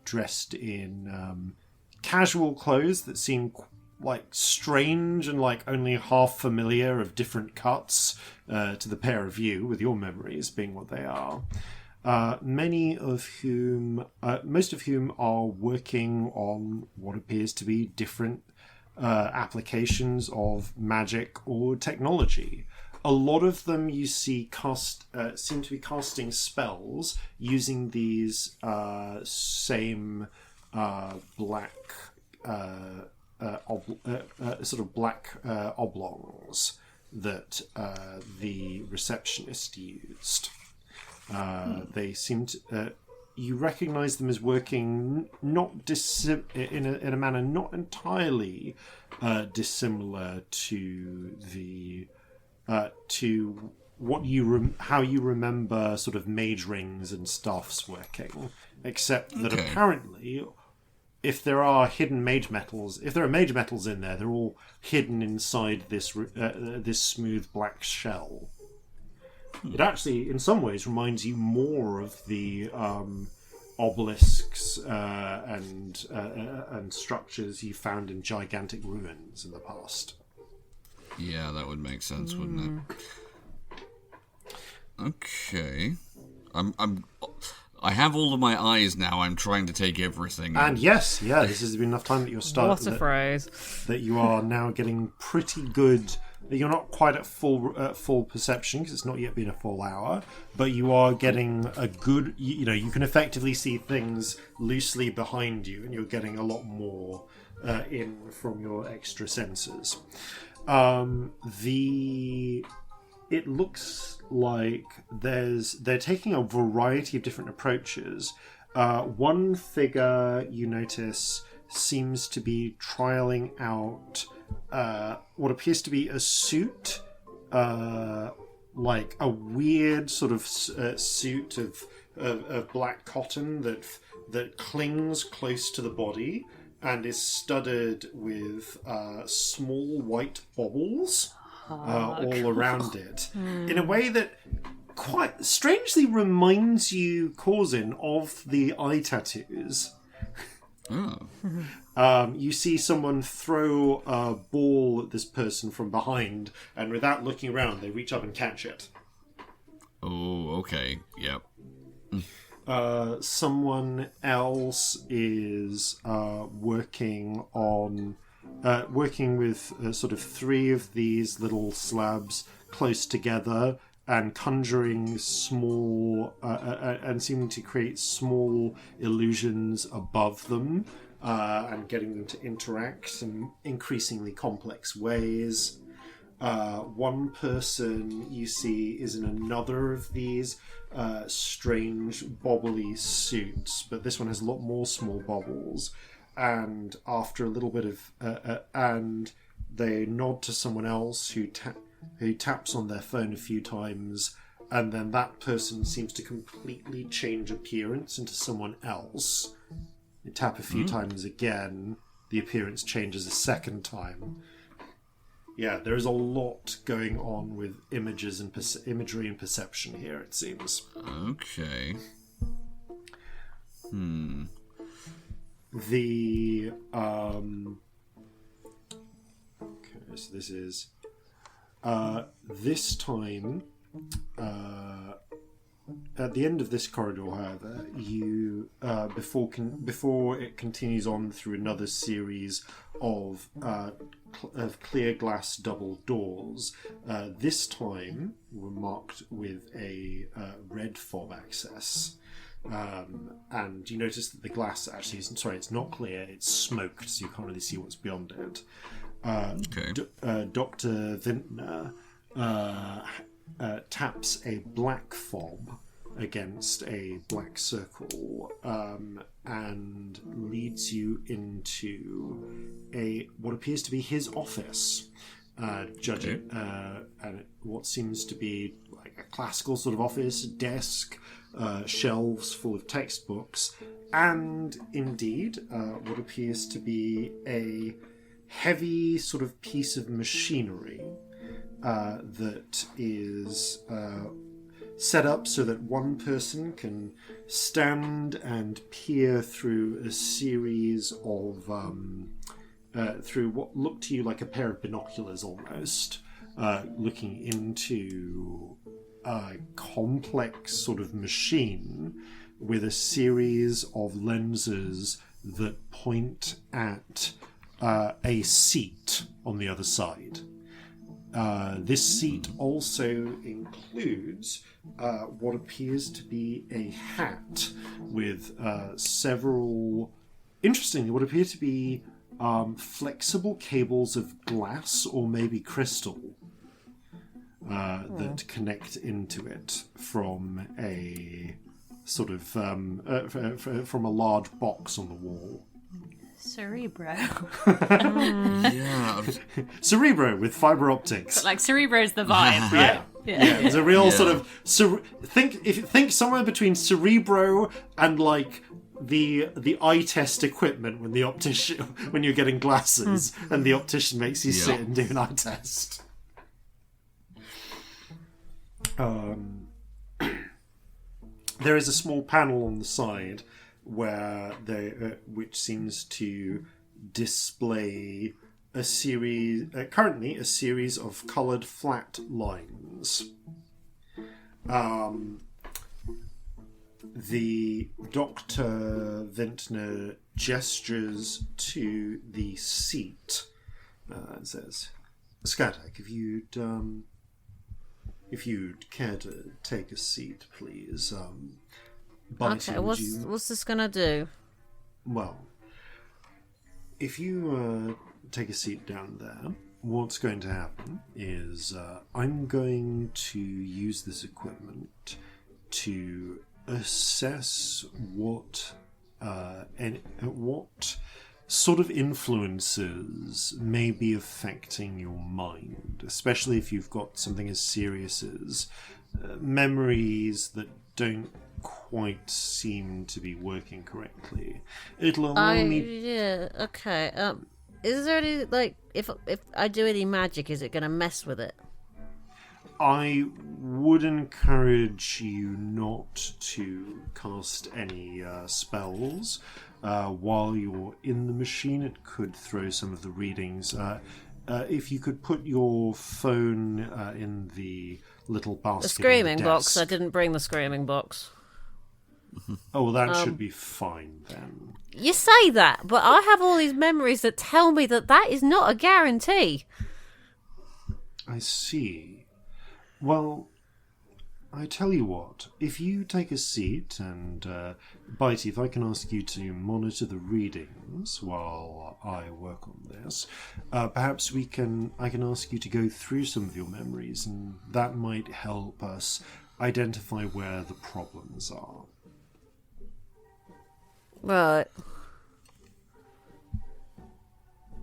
dressed in casual clothes that seem like strange and like only half familiar, of different cuts to the pair of you, with your memories being what they are. Most of whom are working on what appears to be different applications of magic or technology. A lot of them you see seem to be casting spells using these same black sort of black oblongs that the receptionist used. They seem to. You recognise them as working in a manner not entirely dissimilar to the to what how you remember sort of mage rings and stuffs working, except that apparently, if there are hidden mage metals, if there are mage metals in there, they're all hidden inside this this smooth black shell. It actually, in some ways, reminds you more of the obelisks and structures you found in gigantic ruins in the past. Yeah, that would make sense, wouldn't it? Okay, I have all of my eyes now. I'm trying to take everything. And yes, this has been enough time that you're starting. What a phrase! That you are now getting pretty good. You're not quite at full perception because it's not yet been a full hour, but you are getting a good. You can effectively see things loosely behind you, and you're getting a lot more in from your extra senses. It looks like they're taking a variety of different approaches. One figure you notice seems to be trialing out what appears to be a suit, like a weird sort of suit of black cotton that clings close to the body and is studded with small white baubles all around it, in a way that quite strangely reminds you, Corzin, of the eye tattoos. You see someone throw a ball at this person from behind, and without looking around, they reach up and catch it. Oh, okay. Yep. Someone else is working with sort of three of these little slabs close together and conjuring small and seeming to create small illusions above them and getting them to interact in increasingly complex ways. One person you see is in another of these strange bobbly suits, but this one has a lot more small bobbles. And after a little bit of and they nod to someone else who taps on their phone a few times, and then that person seems to completely change appearance into someone else. You tap a few times again, the appearance changes a second time. Yeah, there is a lot going on with images and imagery and perception here, it seems. Okay. The okay, so this is this time at the end of this corridor, however, you before it continues on through another series of clear glass double doors, this time were marked with a red fob access. And you notice that the glass actually isn't, sorry, it's not clear, it's smoked, so you can't really see what's beyond it. Okay. Dr. Vintner taps a black fob against a black circle and leads you into what appears to be his office. Judging and what seems to be like a classical sort of office, desk, shelves full of textbooks, and indeed what appears to be a heavy sort of piece of machinery that is set up so that one person can stand and peer through a series of through what looked to you like a pair of binoculars almost, looking into a complex sort of machine with a series of lenses that point at a seat on the other side. This seat also includes what appears to be a hat with several, interestingly, what appear to be flexible cables of glass or maybe crystal that connect into it from a sort of from a large box on the wall. Cerebro. Yeah. Cerebro with fiber optics. But like Cerebro's the vibe, right? Yeah, it's a real sort of think somewhere between Cerebro and like the eye test equipment when the optician when you're getting glasses and the optician makes you sit and do an eye test. There is a small panel on the side where which seems to display a series currently a series of coloured flat lines. The Dr. Vintner gestures to the seat and says, Skadak, if you'd care to take a seat, please. Okay, what's this gonna do? Well, if you take a seat down there, what's going to happen is I'm going to use this equipment to assess what sort of influences may be affecting your mind, especially if you've got something as serious as memories that don't quite seem to be working correctly. It'll allow me... Yeah, okay. Is there any, like, if I do any magic, is it going to mess with it? I would encourage you not to cast any spells while you're in the machine. It could throw some of the readings. If you could put your phone in the little basket. The screaming on the box. desk. I didn't bring the screaming box. Oh, well, that should be fine then. You say that, but I have all these memories that tell me that is not a guarantee. I see. Well, I tell you what, if you take a seat and, Bitey, if I can ask you to monitor the readings while I work on this, perhaps I can ask you to go through some of your memories, and that might help us identify where the problems are. Right.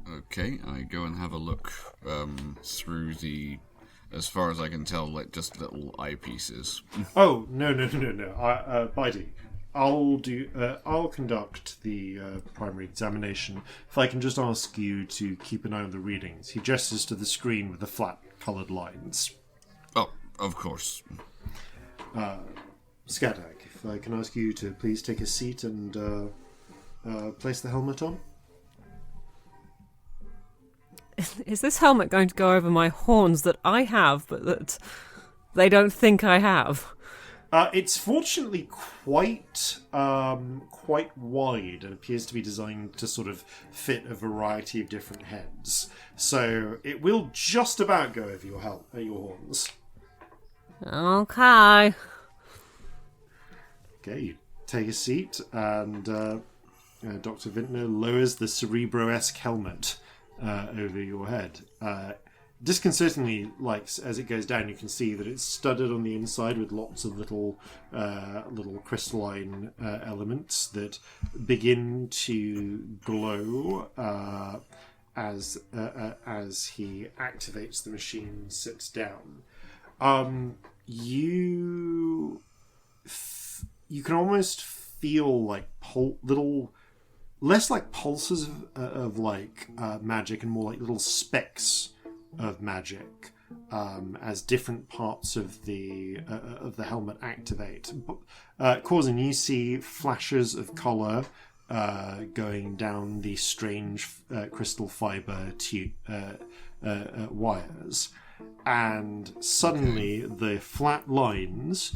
Okay, I go and have a look through the, as far as I can tell, like just little eyepieces. Oh, no. Bitey, I'll conduct the primary examination. If I can just ask you to keep an eye on the readings. He gestures to the screen with the flat coloured lines. Oh, of course. Skadak, if I can ask you to please take a seat and place the helmet on. Is this helmet going to go over my horns that I have, but that they don't think I have? It's fortunately quite wide and appears to be designed to sort of fit a variety of different heads. So it will just about go over your horns. Okay. Okay, you take a seat, and Dr. Vintner lowers the Cerebro-esque helmet over your head. disconcertingly, like as it goes down, you can see that it's studded on the inside with lots of little crystalline elements that begin to glow as he activates the machine, sits down. You can almost feel like little, less like pulses of like magic and more like little specks of magic as different parts of the helmet activate. Corzin, you see flashes of colour going down the strange crystal fibre wires, and suddenly the flat lines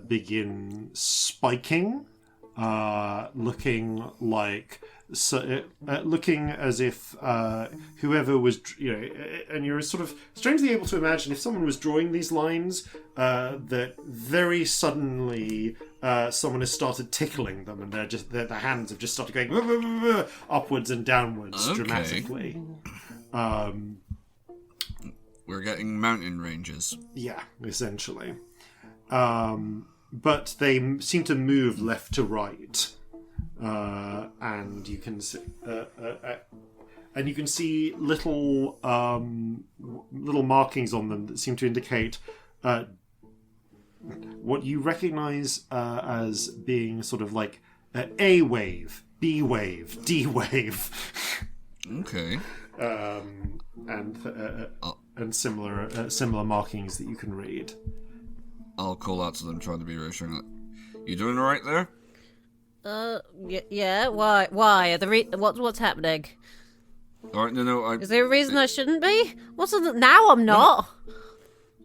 begin spiking, looking like looking as if whoever was, and you're sort of strangely able to imagine if someone was drawing these lines, that very suddenly someone has started tickling them, and their hands have just started going upwards and downwards dramatically. We're getting mountain ranges. Yeah, essentially. But they seem to move left to right. And you can see, little markings on them that seem to indicate what you recognise as being sort of like A wave, B wave, D wave. Okay. And similar markings that you can read. I'll call out to them, trying to be reassuring. You doing all right there? Yeah. Why? What's happening? All right, no. Is there a reason I shouldn't be? Now I'm not.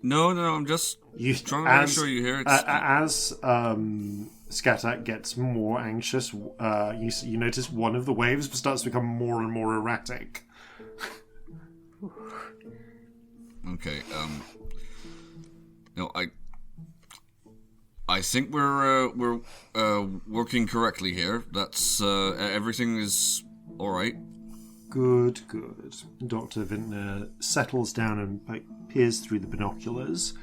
No, I'm just trying to make sure you hear it. As Skatak gets more anxious, you notice one of the waves starts to become more and more erratic. Okay. No, I think we're working correctly here. That's everything is all right. Good. Dr. Vintner settles down and peers through the binoculars,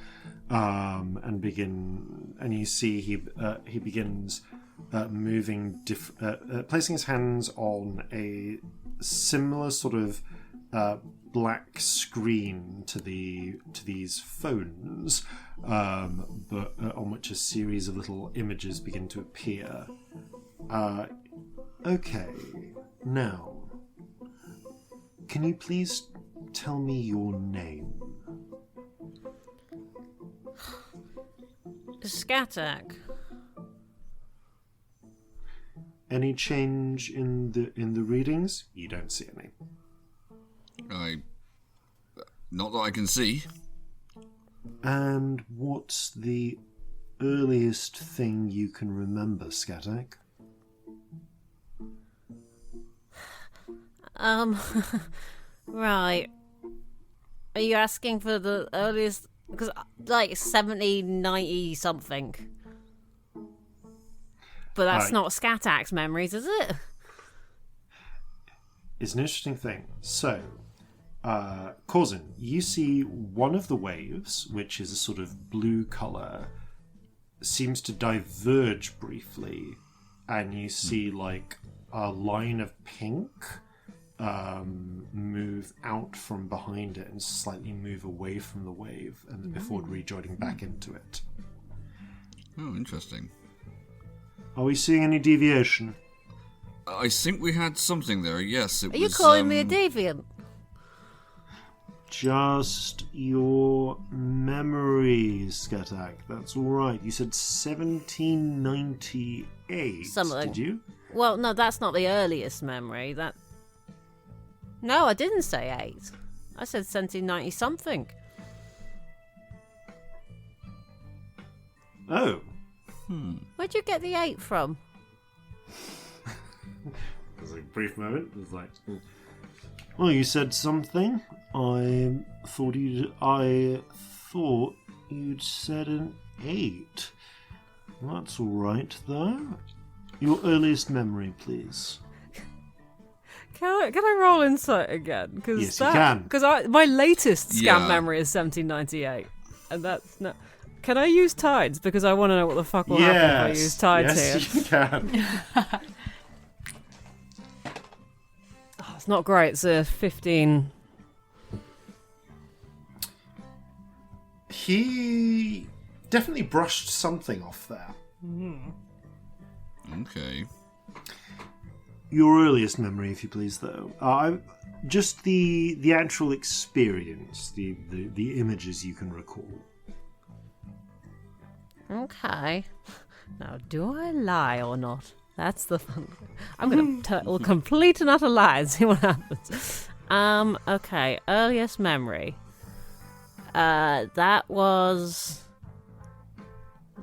and you see he begins moving, placing his hands on a similar sort of black screen to these phones, but on which a series of little images begin to appear. Okay, now, can you please tell me your name? Skatak. Any change in the readings? You don't see any. Not that I can see. And what's the earliest thing you can remember, Skatak? Right. Are you asking for the earliest? Because, 70, 90 something. But that's not Skatak's memories, is it? It's an interesting thing. So, Corzin, you see one of the waves, which is a sort of blue colour, seems to diverge briefly, and you see like a line of pink move out from behind it and slightly move away from the wave, and before rejoining back into it. Oh, interesting. Are we seeing any deviation? I think we had something there. Yes, Are you calling me a deviant? Just your memories, Skatak. That's all right. You said 1798. Something. Did you? Well, no, that's not the earliest memory. No, I didn't say 8. I said 1790 something. Oh. Where'd you get the 8 from? There's a brief moment. It was like, well, you said something. I thought you'd said an 8. That's all right, though. Your earliest memory, please. Can I roll insight again? Cause Yes, you can. Because my latest Scamp Yeah. memory is 1798, and that's not. Can I use tides? Because I want to know what the fuck will happen if I use tides here. Yes, you can. Oh, it's not great. It's a 15. He definitely brushed something off there. Okay. Your earliest memory, if you please, though. Just the actual experience, the images you can recall. Okay. Now, do I lie or not? That's the fun. I'm going to tell complete and utter lie and see what happens. Okay. Earliest memory. That was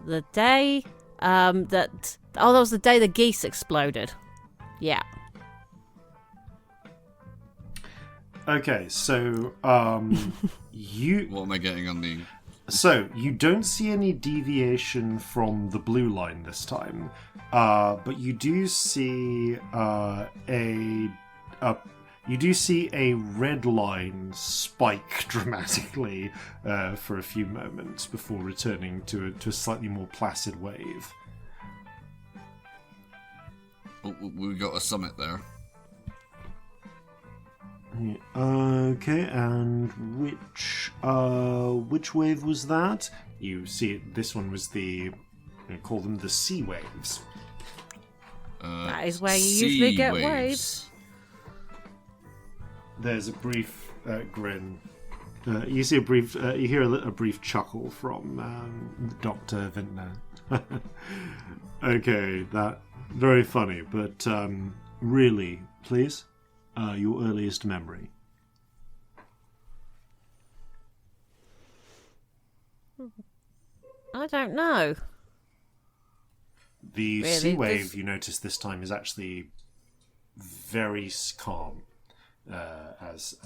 the day that was the day the geese exploded. Yeah. Okay, so you What am I getting on the... So, you don't see any deviation from the blue line this time, but you do see a red line spike dramatically for a few moments before returning to a slightly more placid wave. Oh, we got a summit there. Okay, and which wave was that? You see, this one was call them the sea waves. That is where you usually get waves. There's a brief grin. You see you hear a brief chuckle from Dr. Vintner. Okay, that very funny, but really, please. Your earliest memory. I don't know. The Really, sea wave, this- you notice this time, is actually very calm, as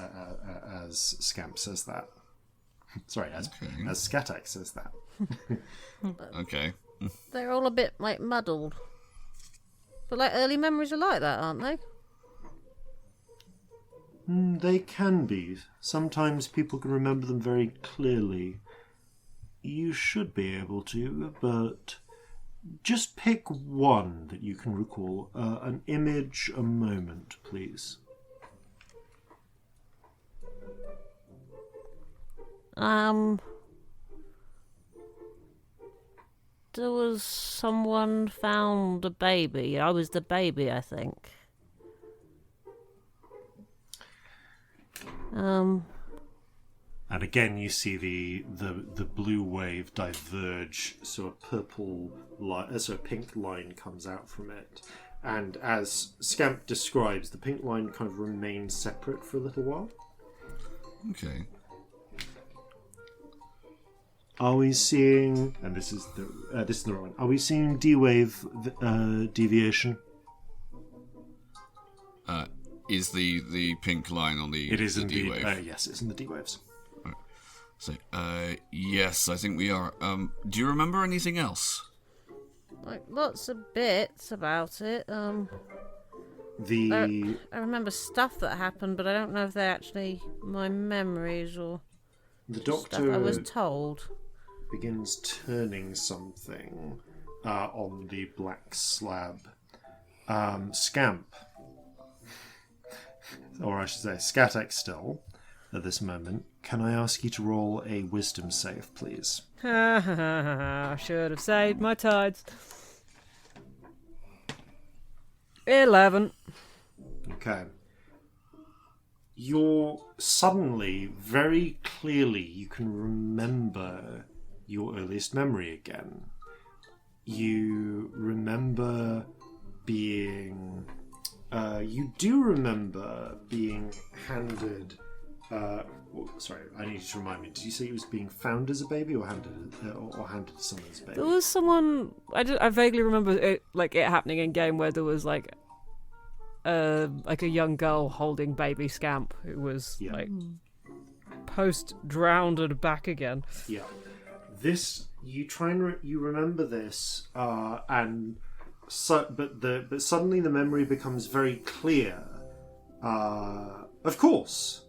Scamp says that. Sorry, as Skatak says that. Okay. They're all a bit like muddled. But like early memories are like that, aren't they? They can be. Sometimes people can remember them very clearly. You should be able to, but just pick one that you can recall. An image, a moment, please. There was someone found a baby. I was the baby, I think. And again, you see the blue wave diverge, so a purple line, so a pink line comes out from it. And as Scamp describes, the pink line kind of remains separate for a little while. Okay. Are we seeing? And this is the wrong one. Are we seeing D wave deviation? Is the pink line on the It is the indeed. D-wave? Yes, it's in the D waves. So, yes, I think we are. Do you remember anything else? Like lots of bits about it. I remember stuff that happened, but I don't know if they're actually my memories or The stuff doctor I was told. begins turning something on the black slab. Scamp, or I should say Skatek still, at this moment. Can I ask you to roll a wisdom save, please? I should have saved my tides. 11. Okay. You're suddenly, very clearly, you can remember your earliest memory again. You remember being... you do remember being handed... sorry, I need you to remind me. Did you say it was being found as a baby or handed to someone as a baby? There was someone... I vaguely remember it happening in game where there was like a young girl holding baby Scamp who was post-drowned and back again. Yeah. This, you try and you remember this, but suddenly the memory becomes very clear, Of course,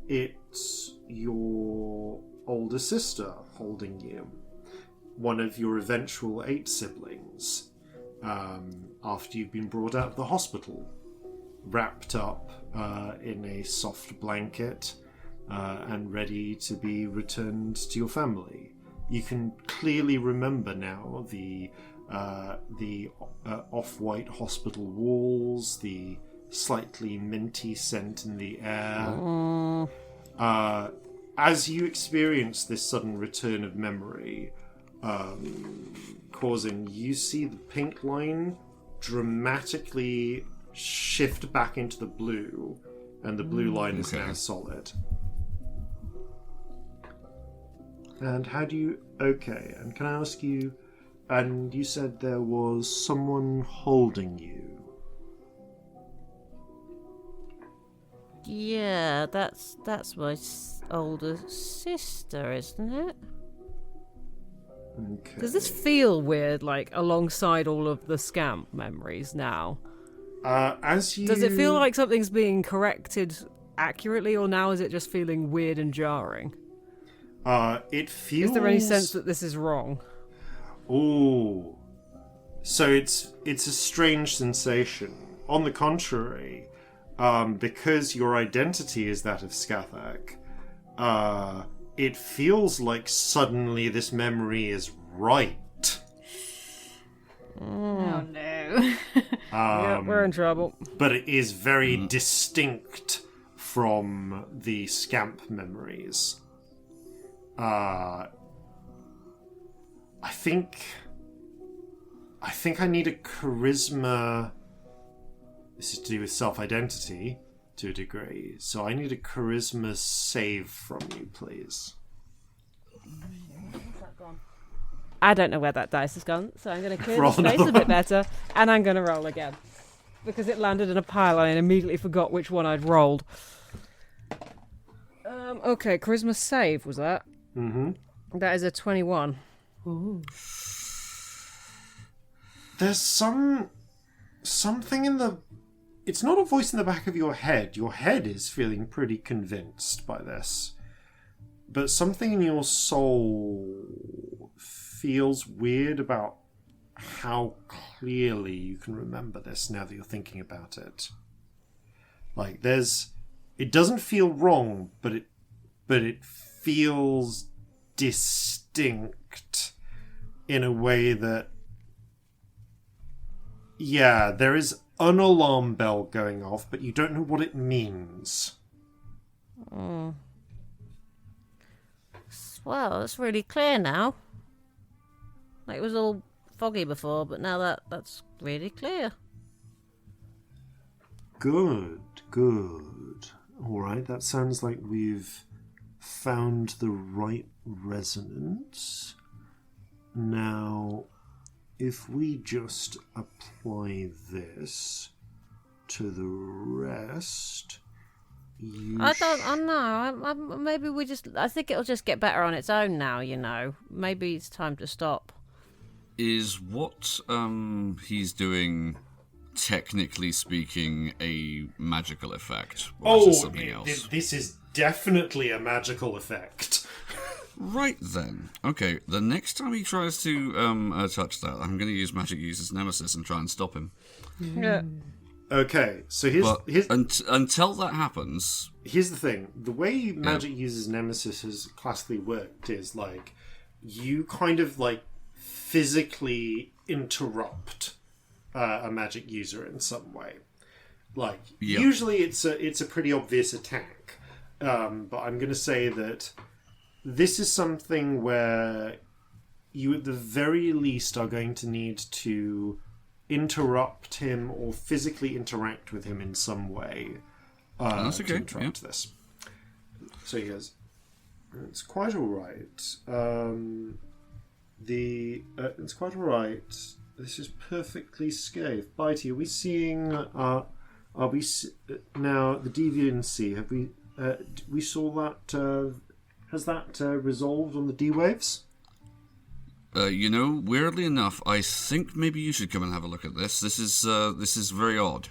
it's your older sister holding you. One of your eventual 8 siblings. After you've been brought out of the hospital. Wrapped up in a soft blanket and ready to be returned to your family. You can clearly remember now the off-white hospital walls, the slightly minty scent in the air. As you experience this sudden return of memory, Corzin, you see the pink line dramatically shift back into the blue, and the blue line is now solid. And how do you... Okay, and can I ask you... And you said there was someone holding you. Yeah, that's my older sister, isn't it? Okay. Does this feel weird, like, alongside all of the Scamp memories now? As you... Does it feel like something's being corrected accurately, or now is it just feeling weird and jarring? It feels... Is there any sense that this is wrong? Ooh. So it's a strange sensation. On the contrary, because your identity is that of Scathach, it feels like suddenly this memory is right. Oh no. Yeah, we're in trouble. But it is very distinct from the Scamp memories. I think I need a charisma. This is to do with self-identity to a degree, so I need a charisma save from you, please. I don't know where that dice has gone, so I'm going to clear Roll the space another a bit one. better, and I'm going to roll again. Because it landed in a pile and I immediately forgot which one I'd rolled. Okay, charisma save, was that? Mm-hmm. That is a 21. Ooh. There's something in the... It's not a voice in the back of your head. Your head is feeling pretty convinced by this. But something in your soul feels weird about how clearly you can remember this now that you're thinking about it. Like, it doesn't feel wrong, but it feels distinct in a way that, yeah, there is an alarm bell going off, but you don't know what it means. Well, it's really clear now. Like, it was all foggy before, but now that's really clear. Good. All right, that sounds like we've found the right resonance. Now, if we just apply this to the rest, I don't know. Maybe I think it'll just get better on its own now, you know. Maybe it's time to stop. Is what he's doing, technically speaking, a magical effect? Or is it something else? This is definitely a magical effect. Right then. Okay, the next time he tries to touch that, I'm going to use Magic User's Nemesis and try and stop him. Yeah. Okay, so until that happens... Here's the thing. The way Magic User's Nemesis has classically worked is, like, you kind of, like, physically interrupt a magic user in some way. Like, usually it's a pretty obvious attack. But I'm going to say that this is something where you at the very least are going to need to interrupt him or physically interact with him in some way that's okay. to interrupt this. So he goes, it's quite all right. It's quite all right. This is perfectly safe. Bitey, are we seeing? Now the deviancy? Have we? We saw that. Has that resolved on the D waves? Weirdly enough, I think maybe you should come and have a look at this. This is very odd.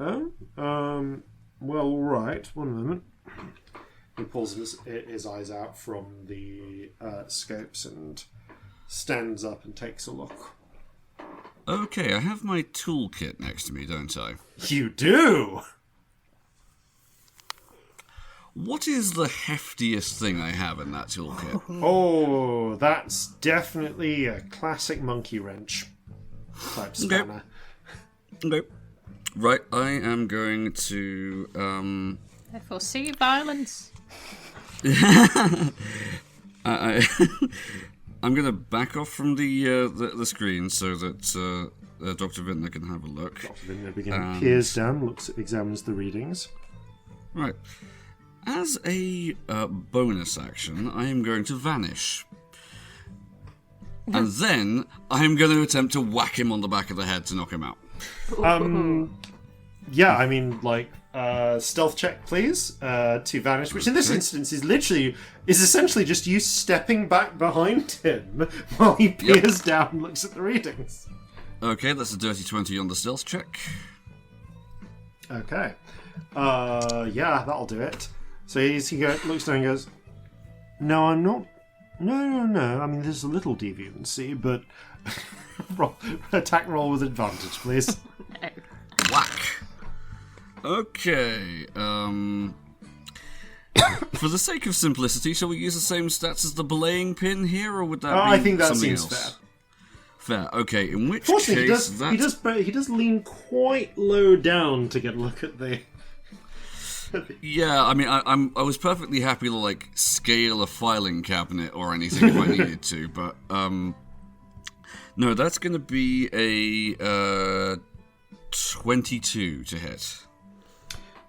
Oh, Well, all right. One moment. He pulls his eyes out from the scopes and stands up and takes a look. Okay, I have my toolkit next to me, don't I? You do! What is the heftiest thing I have in that toolkit? Oh, that's definitely a classic monkey wrench type spanner. Okay. Right, I am going to... I foresee violence. I'm going to back off from the screen so that Dr. Vintner can have a look. Dr. Vintner peers down, examines the readings. Right. As a bonus action, I am going to vanish. And then I'm going to attempt to whack him on the back of the head to knock him out. Yeah, I mean, like, stealth check, please, to vanish, which in this instance is essentially just you stepping back behind him while he peers down and looks at the readings. Okay, that's a dirty 20 on the stealth check. Okay. Yeah, that'll do it. So he looks down and goes, "No, I'm not. No. I mean, there's a little deviancy, but attack roll with advantage, please." Whack. Okay. For the sake of simplicity, shall we use the same stats as the belaying pin here, or would that be I think that something seems else? fair. Fair. Okay. In which Fortunately, case, he does lean quite low down to get a look at the. Yeah, I mean, I was perfectly happy to like scale a filing cabinet or anything if I needed to, but no, that's going to be a 22 to hit.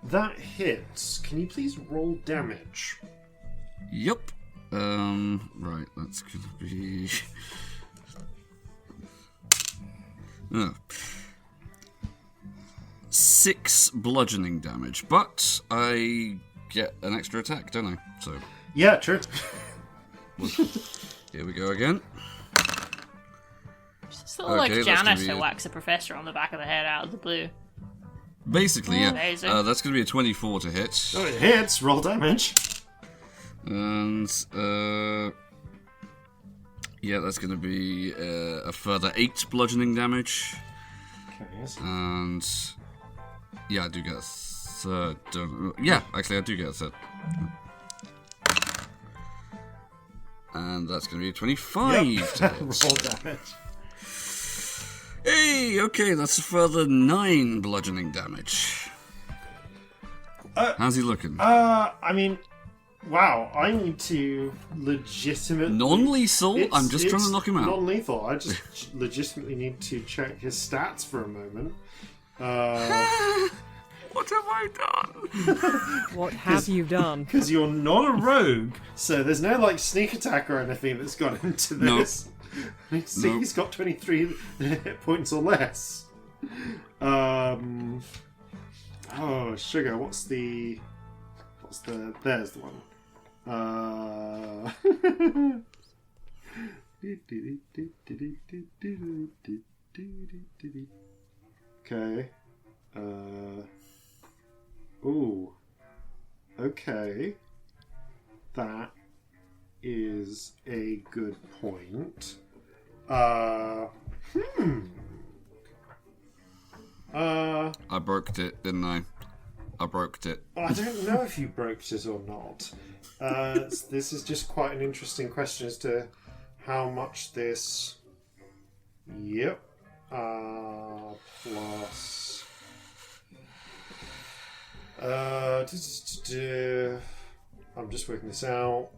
That hits. Can you please roll damage? Yep. Right, that's going to be. 6 bludgeoning damage, but I get an extra attack, don't I? So Yeah, true. here we go again. Just little like janitor whacks a professor on the back of the head out of the blue. Basically, yeah. Amazing. That's going to be a 24 to hit. Oh, it hits. Roll damage. And, yeah, that's going to be a further 8 bludgeoning damage. Okay, yes. And, yeah, I do get a third. Yeah, actually, I do get a third. And that's going to be a 25 to hit. Roll damage. Hey, okay, that's a further 9 bludgeoning damage. How's he looking? I mean, wow, I need to legitimately... Non-lethal? I'm just trying to knock him out. Non-lethal. I just legitimately need to check his stats for a moment. What have I done? What have you done? Because you're not a rogue, so there's no, like, sneak attack or anything that's gone into this. I need to see if he's got 23 hit points or less. Oh, sugar, there's the one. Okay. Ooh. Okay. That is a good point. I broke it, didn't I? I broke it. I don't know if you broke it or not. This is just quite an interesting question as to how much this... Yep. Plus... I'm just working this out.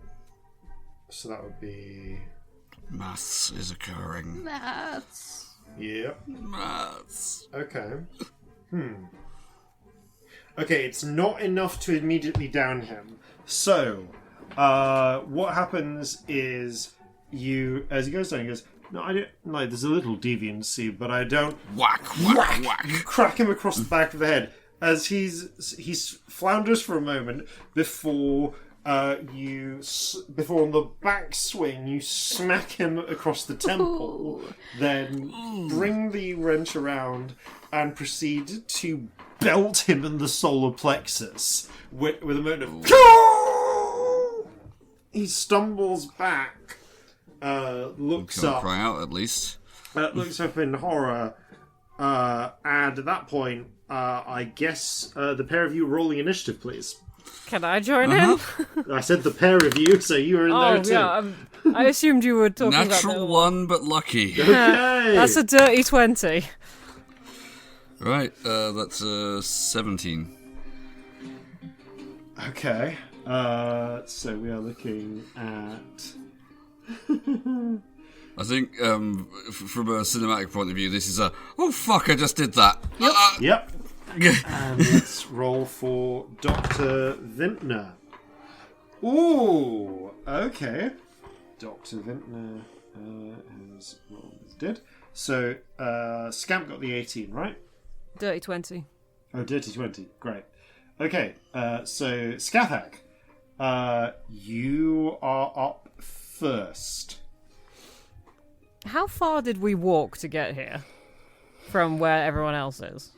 So that would be... Maths is occurring. Maths. Yep. Maths. Okay. Okay, it's not enough to immediately down him. So, what happens is as he goes down, he goes, "No, I don't. No, there's a little deviancy, but I don't." Whack, whack, whack. You crack him across the back of the head as he's flounders for a moment before. Before on the back swing, you smack him across the temple, then bring the wrench around and proceed to belt him in the solar plexus with a moment of. He stumbles back, looks Can't up, cry out at least. looks up in horror, and at that point, I guess the pair of you rolling initiative, please. Can I join in? I said the pair of you, so you were in there too. Yeah, I assumed you were talking about Natural one, but lucky. Okay. That's a dirty 20. Right, that's 17. Okay. So we are looking at. I think from a cinematic point of view, this is oh fuck, I just did that. Yep. And let's roll for Dr. Vintner. Ooh, okay. Dr. Vintner has rolled as did. So Scamp got the 18, right? Dirty 20. Oh, dirty 20. Great. Okay, so Skathak, you are up first. How far did we walk to get here? From where everyone else is?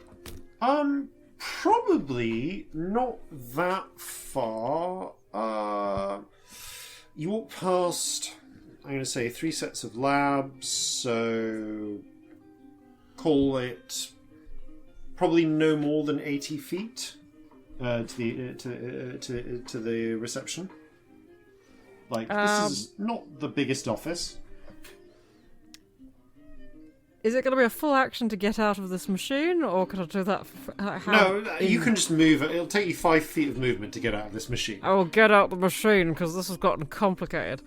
Probably not that far. You walk past, I'm going to say, 3 sets of labs, so call it probably no more than 80 feet to the reception. Like, this is not the biggest office. Is it going to be a full action to get out of this machine, or can I do that? You can just move it. It'll take you 5 feet of movement to get out of this machine. I will get out the machine because this has gotten complicated.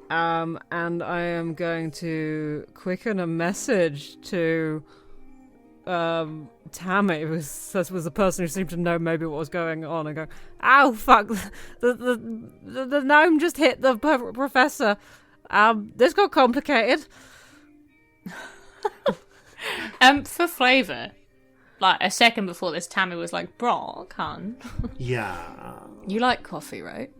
And I am going to quicken a message to Tammy, who was the person who seemed to know maybe what was going on, and go, "Ow, fuck! The gnome just hit the professor. This got complicated." For flavour, like a second before this, Tammy was like, "Brock, hun, Yeah. you like coffee, right?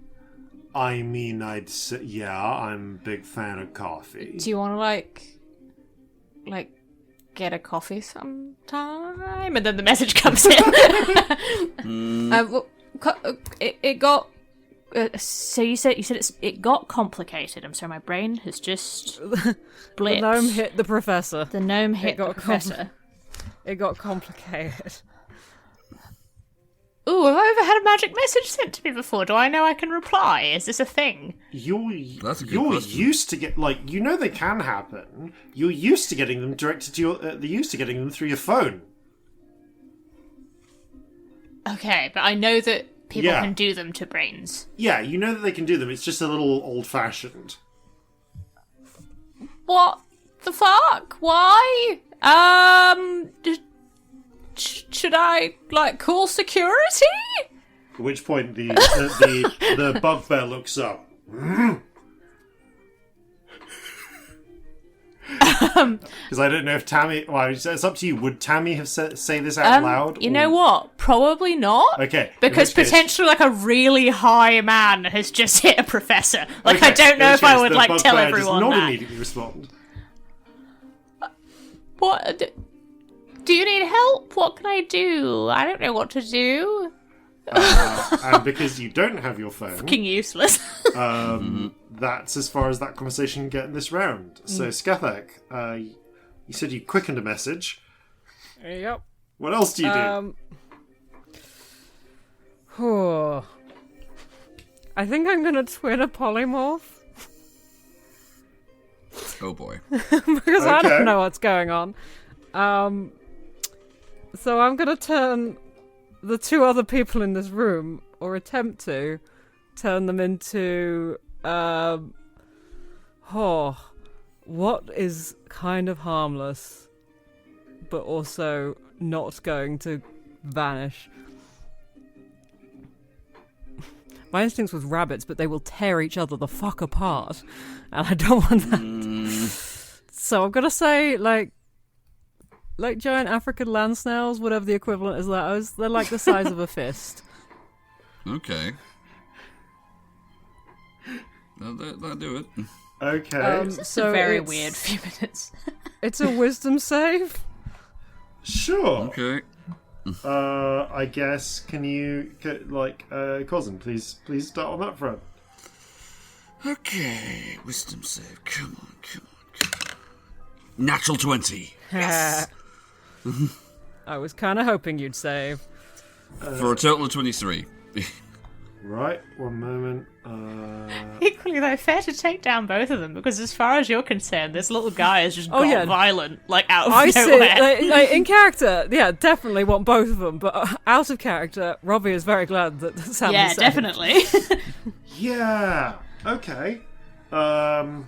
I mean, I'd say, yeah, I'm a big fan of coffee. Do you want to like get a coffee sometime?" And then the message comes in. It got. So you said it got complicated. I'm sorry, my brain has just blipped. The gnome hit the professor. The gnome hit the professor. It got complicated. Ooh, have I ever had a magic message sent to me before? Do I know I can reply? Is this a thing? That's a good You're question. used to get, like, you know they can happen. You're used to getting them directed to your. They're used to getting them through your phone. Okay, but I know that people Yeah. can do them to brains. Yeah, you know that they can do them. It's just a little old-fashioned. What the fuck? Why? Should I like call security? At which point the bugbear looks up. Because I don't know if Tammy. Well, it's up to you. Would Tammy have say this out loud? You know what? Probably not. Okay. Because potentially, like a really high man has just hit a professor. Like Okay, I don't know in if which I case would the like tell bugbear everyone does not that. immediately respond. What? Do you need help? What can I do? I don't know what to do. And because you don't have your phone, Fucking useless. that's as far as that conversation can get in this round. So, Skathak, you said you quickened a message. Yep. What else do you do? I think I'm gonna twin a polymorph Oh boy. because I Okay. don't know what's going on. So I'm gonna turn the 2 other people in this room, or attempt to turn them into what is kind of harmless but also not going to vanish. My instincts was rabbits, but they will tear each other the fuck apart, and I don't want that. So I'm gonna say like giant African land snails, whatever the equivalent is. They're like the size of a fist. Okay. That'll do it. Okay. It's So a very it's- weird few minutes. It's a wisdom save. Sure. Okay. I guess, Corzin, please start on that front. Okay, wisdom save. Come on. Natural 20. Yes. I was kind of hoping you'd save. For a total of 23. Right, one moment. Equally, though, fair to take down both of them, because as far as you're concerned, this little guy has just got violent, out of I nowhere. see. In character, yeah, definitely want both of them, but out of character, Robbie is very glad that Sam Yeah, is saved. definitely. Yeah, okay. Yeah,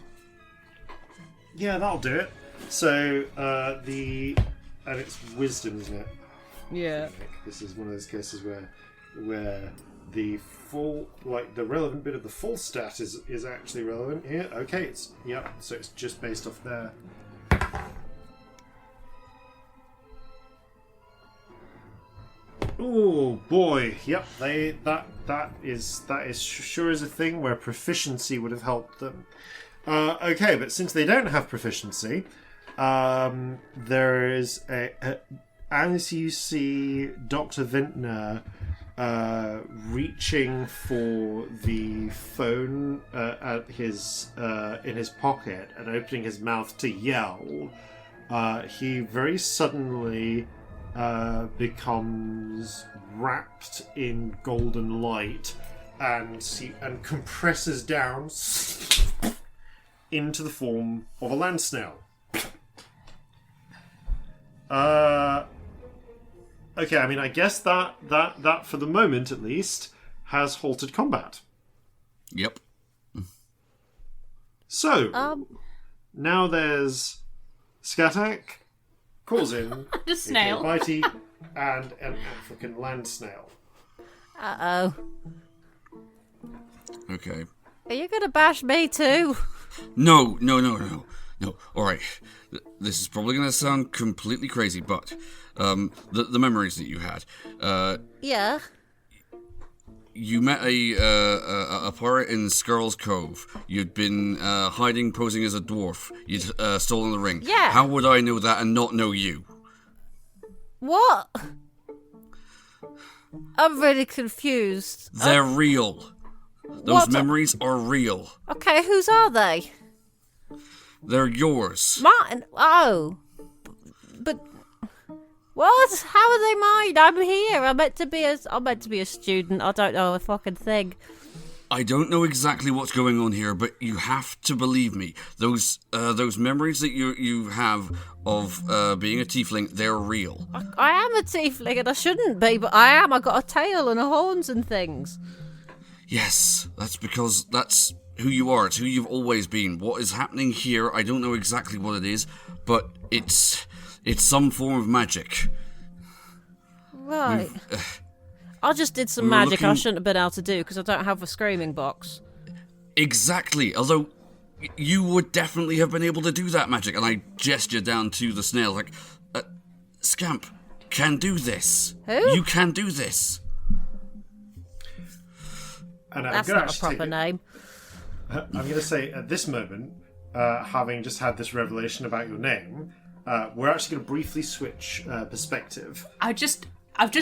that'll do it. So, and it's wisdom, isn't it? Yeah. This is one of those cases where the full, the relevant bit of the full stat is actually relevant here. Okay, so it's just based off there. Oh boy, yep. That is sure is a thing where proficiency would have helped them. Okay, but since they don't have proficiency, there is as you see Dr. Vintner reaching for the phone at his in his pocket and opening his mouth to yell, he very suddenly becomes wrapped in golden light and compresses down into the form of a land snail. Okay, I mean, I guess that for the moment at least has halted combat. Yep. So now there's Skatak, Corzin, The snail. Bitey, and an African land snail. Uh-oh. Okay. Are you going to bash me too? No. All right. This is probably going to sound completely crazy, but the memories that you had. Yeah. You met a pirate in Skrull's Cove. You'd been hiding, posing as a dwarf. You'd stolen the ring. Yeah. How would I know that and not know you? What? I'm really confused. They're real. Those What? memories are real. Okay, whose are they? They're yours. Mine? Oh. But... What? How are they mine? I'm here. I'm meant to be a student. I don't know a fucking thing. I don't know exactly what's going on here, but you have to believe me. Those memories that you have of being a tiefling, they're real. I am a tiefling and I shouldn't be, but I am. I got a tail and horns and things. Yes, that's because that's who you are. It's who you've always been. What is happening here, I don't know exactly what it is, but it's some form of magic. Right. I just did some we were magic I looking- shouldn't have been able to do because I don't have a screaming box. Exactly. Although you would definitely have been able to do that magic. And I gesture down to the snail like, Scamp can do this. Who? You can do this. And I'm That's gonna not a actually proper name. I'm going to say at this moment, having just had this revelation about your name, we're actually going to briefly switch perspective. I've just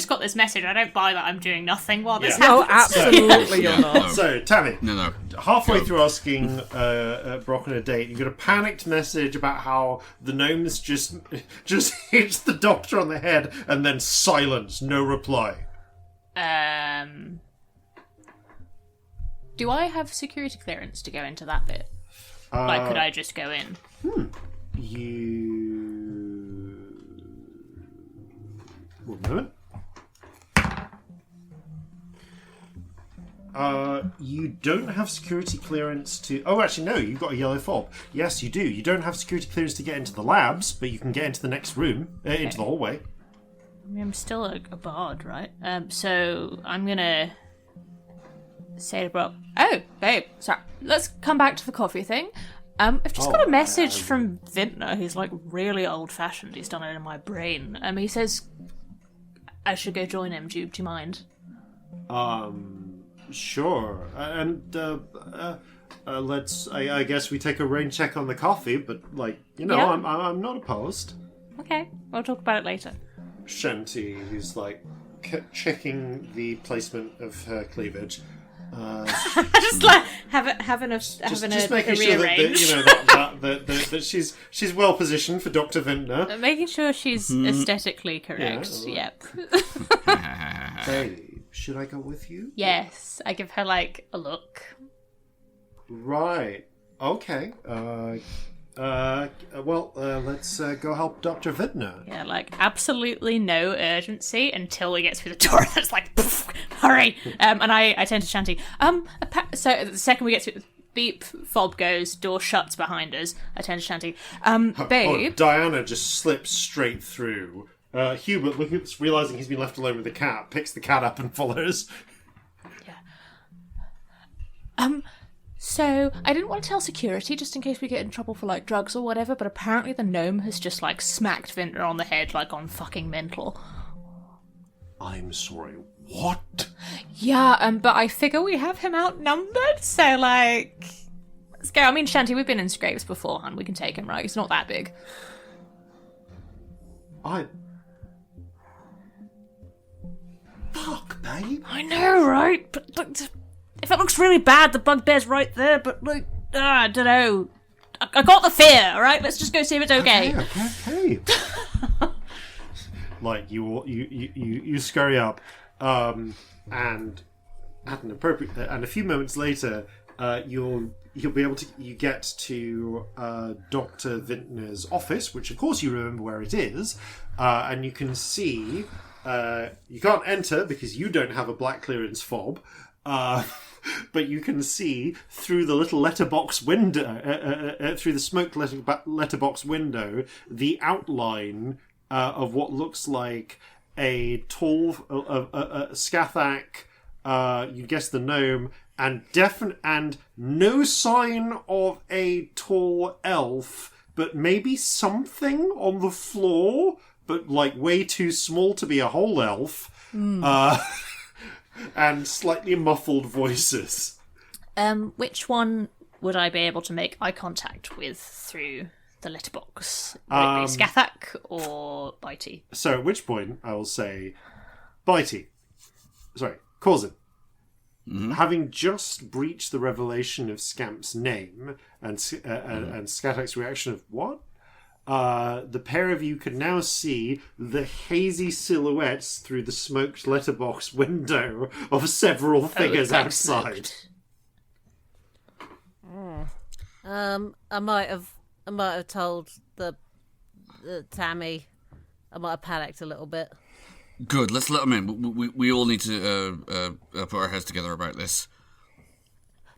got this message. I don't buy that I'm doing nothing while this Yeah. No, happens. absolutely you're Yeah, not. no. So, Tammy, No. halfway Go. through asking Brock on a date, you got a panicked message about how the gnomes just hit the doctor on the head and then silence, no reply. Do I have security clearance to go into that bit? Could I just go in? One moment. You don't have security clearance to... Oh, actually, no, you've got a yellow fob. Yes, you do. You don't have security clearance to get into the labs, but you can get into the next room, into the hallway. I mean, I'm still a bard, right? So I'm gonna say to Brock, "Oh, babe, sorry. Let's come back to the coffee thing. I've just got a message from Vintner. He's like really old-fashioned. He's done it in my brain. He says I should go join him. Do you mind?" Sure. And let's. I guess we take a rain check on the coffee, but Yeah. I'm not opposed. Okay, we'll talk about it later. Shanti, who's like checking the placement of her cleavage. Just like having a Just making sure rearrange. that she's well positioned for Dr. Vintner. Making sure she's aesthetically correct. Yeah, Yep. Babe, should I go with you? Yes, I give her like a look. Right. Okay. Let's go help Dr. Vintner. Yeah, like absolutely no urgency until we get through the door. That's like, poof, hurry. And I turn to Shanti. So the second we get through, beep, fob goes, door shuts behind us. I turn to Shanti. Babe. Diana just slips straight through. Hubert, realizing he's been left alone with the cat, picks the cat up and follows. So, I didn't want to tell security just in case we get in trouble for, like, drugs or whatever, but apparently the gnome has just, like, smacked Vintner on the head, like, on fucking mental. I'm sorry, what? Yeah, but I figure we have him outnumbered, so, like... Let's go. I mean, Shanti, we've been in scrapes beforehand. We can take him, right? He's not that big. Fuck, babe. I know, right? But, look, if it looks really bad, the bugbear's right there, but, like, I don't know. I got the fear, alright? Let's just go see if it's okay. Okay. Like, you scurry up, and at an appropriate... And a few moments later, you'll be able to... You get to Dr. Vintner's office, which, of course, you remember where it is, and you can see... you can't enter because you don't have a black clearance fob, but you can see through the little letterbox window, through the smoked letterbox window, the outline of what looks like a tall Scathach, you guess the gnome, and no sign of a tall elf, but maybe something on the floor, but like way too small to be a whole elf. And slightly muffled voices. Which one would I be able to make eye contact with through the letterbox? Would it be Scathach or Bitey? So at which point I will say, Bitey. Sorry, Corzin. Mm-hmm. Having just breached the revelation of Scamp's name and Scathach's reaction of, what? The pair of you can now see the hazy silhouettes through the smoked letterbox window of several figures outside. I might have told the Tammy. I might have panicked a little bit. Good, let's let them in. We all need to put our heads together about this.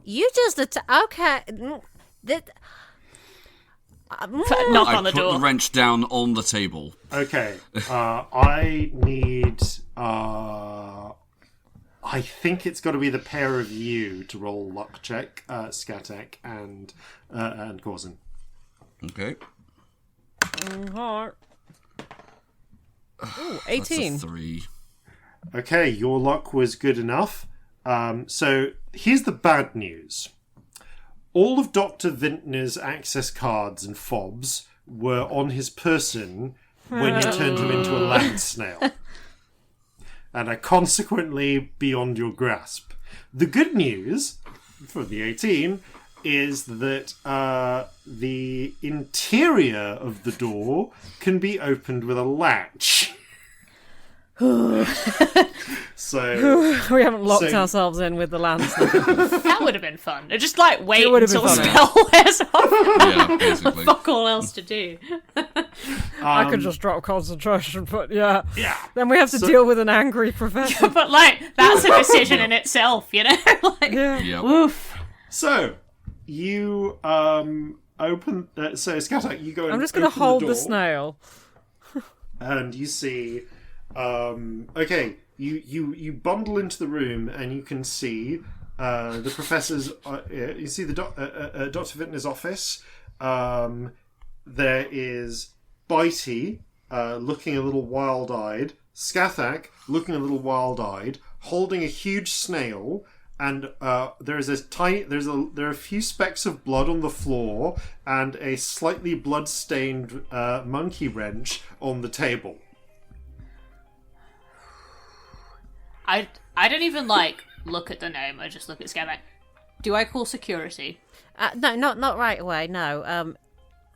You just okay. Knock on the door. I put the wrench down on the table. Okay, I need... I think it's got to be the pair of you to roll a luck check, Scathach and Corzin. Okay. Ooh, 18. That's a 3. Okay, your luck was good enough. So here's the bad news. All of Dr. Vintner's access cards and fobs were on his person when you turned him into a land snail. And are consequently beyond your grasp. The good news for the 18 is that the interior of the door can be opened with a latch. So We haven't locked ourselves in with the lance. That would have been fun. Just like wait It would have until been the funny. spell wears off. Yeah, basically. Fuck all else to do. I could just drop concentration, but yeah. Yeah. Then we have to deal with an angry professor. But like that's a decision in itself, you know? Like, Yeah. Yep. oof. So you open. So Scathach, you go. I'm and just going to open hold the the door, snail. and you see. Okay, you bundle into the room, and you can see the professor's. You see the Dr. Vintner's office. There is Bitey looking a little wild-eyed. Scathach looking a little wild-eyed, holding a huge snail. And there are a few specks of blood on the floor and a slightly blood-stained monkey wrench on the table. I don't even look at the gnome. I just look at Scamp. Do I call security? No, not right away. No.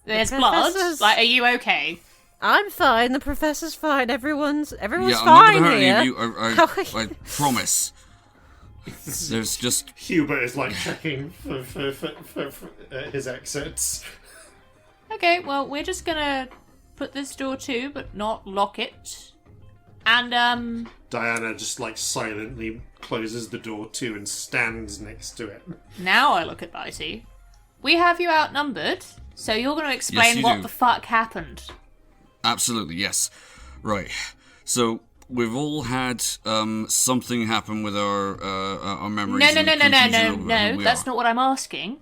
There's blood. Are you okay? I'm fine. The professor's fine. Everyone's Yeah, fine I'm not gonna hurt here. any of you. I promise. There's just Hubert is checking for his exits. Okay, well, we're just gonna put this door to, but not lock it. And, Diana just silently closes the door too and stands next to it. now I look at Bitey. We have you outnumbered, so you're gonna explain you what do. the fuck happened. absolutely yes. Right. So we've all had something happen with our memories. No, and confusion over who we that's are. not what I'm asking.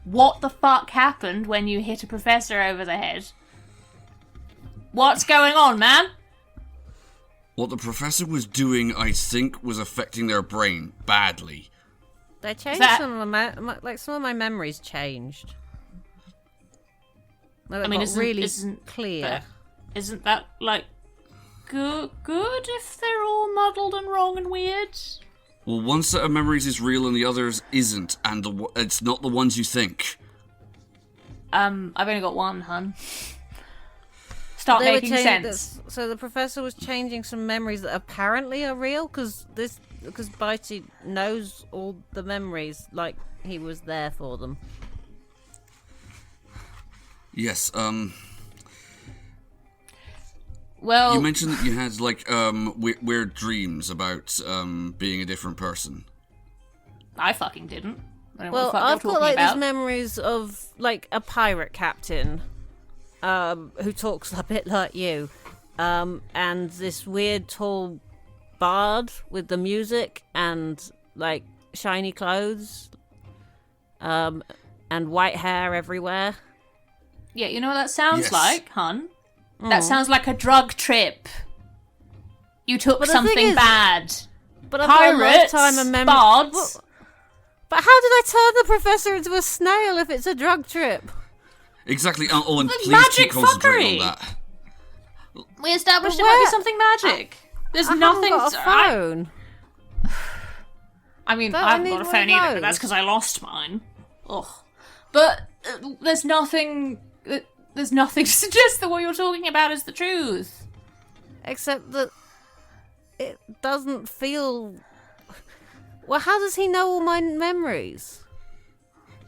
What the fuck happened when you hit a professor over the head? What's going on, man? What the professor was doing, I think, was affecting their brain badly. They changed that- some of my memories changed. I mean, really isn't clear. that- Isn't that good if they're all muddled and wrong and weird? Well, one set of memories is real and the others isn't, and it's not the ones you think. I've only got one, hun. Start They were making sense. So the professor was changing some memories that apparently are real because Bitey knows all the memories like he was there for them. Yes, Well, you mentioned that you had, weird dreams about, being a different person. I fucking didn't. I don't know Well, what the fuck I've you're got talking these about. memories of a pirate captain who talks a bit like you, and this weird tall bard with the music and shiny clothes, and white hair everywhere. Yeah, you know what that sounds Yes. like, hun? That sounds like a drug trip. You took But the thing something is- bad. But I've got a Pirates, lifetime of memory. bards. But how did I turn the professor into a snail if it's a drug trip? Exactly, oh, and The please magic keep concentrating fuckery. on that. We established But it might be where- something magic. There's I nothing. haven't got a phone. I mean, Don't I I haven't need got a one phone of either, but those? that's because I lost mine. Ugh. But there's nothing. There's nothing to suggest that what you're talking about is the truth. Except that it doesn't feel... Well, how does he know all my memories?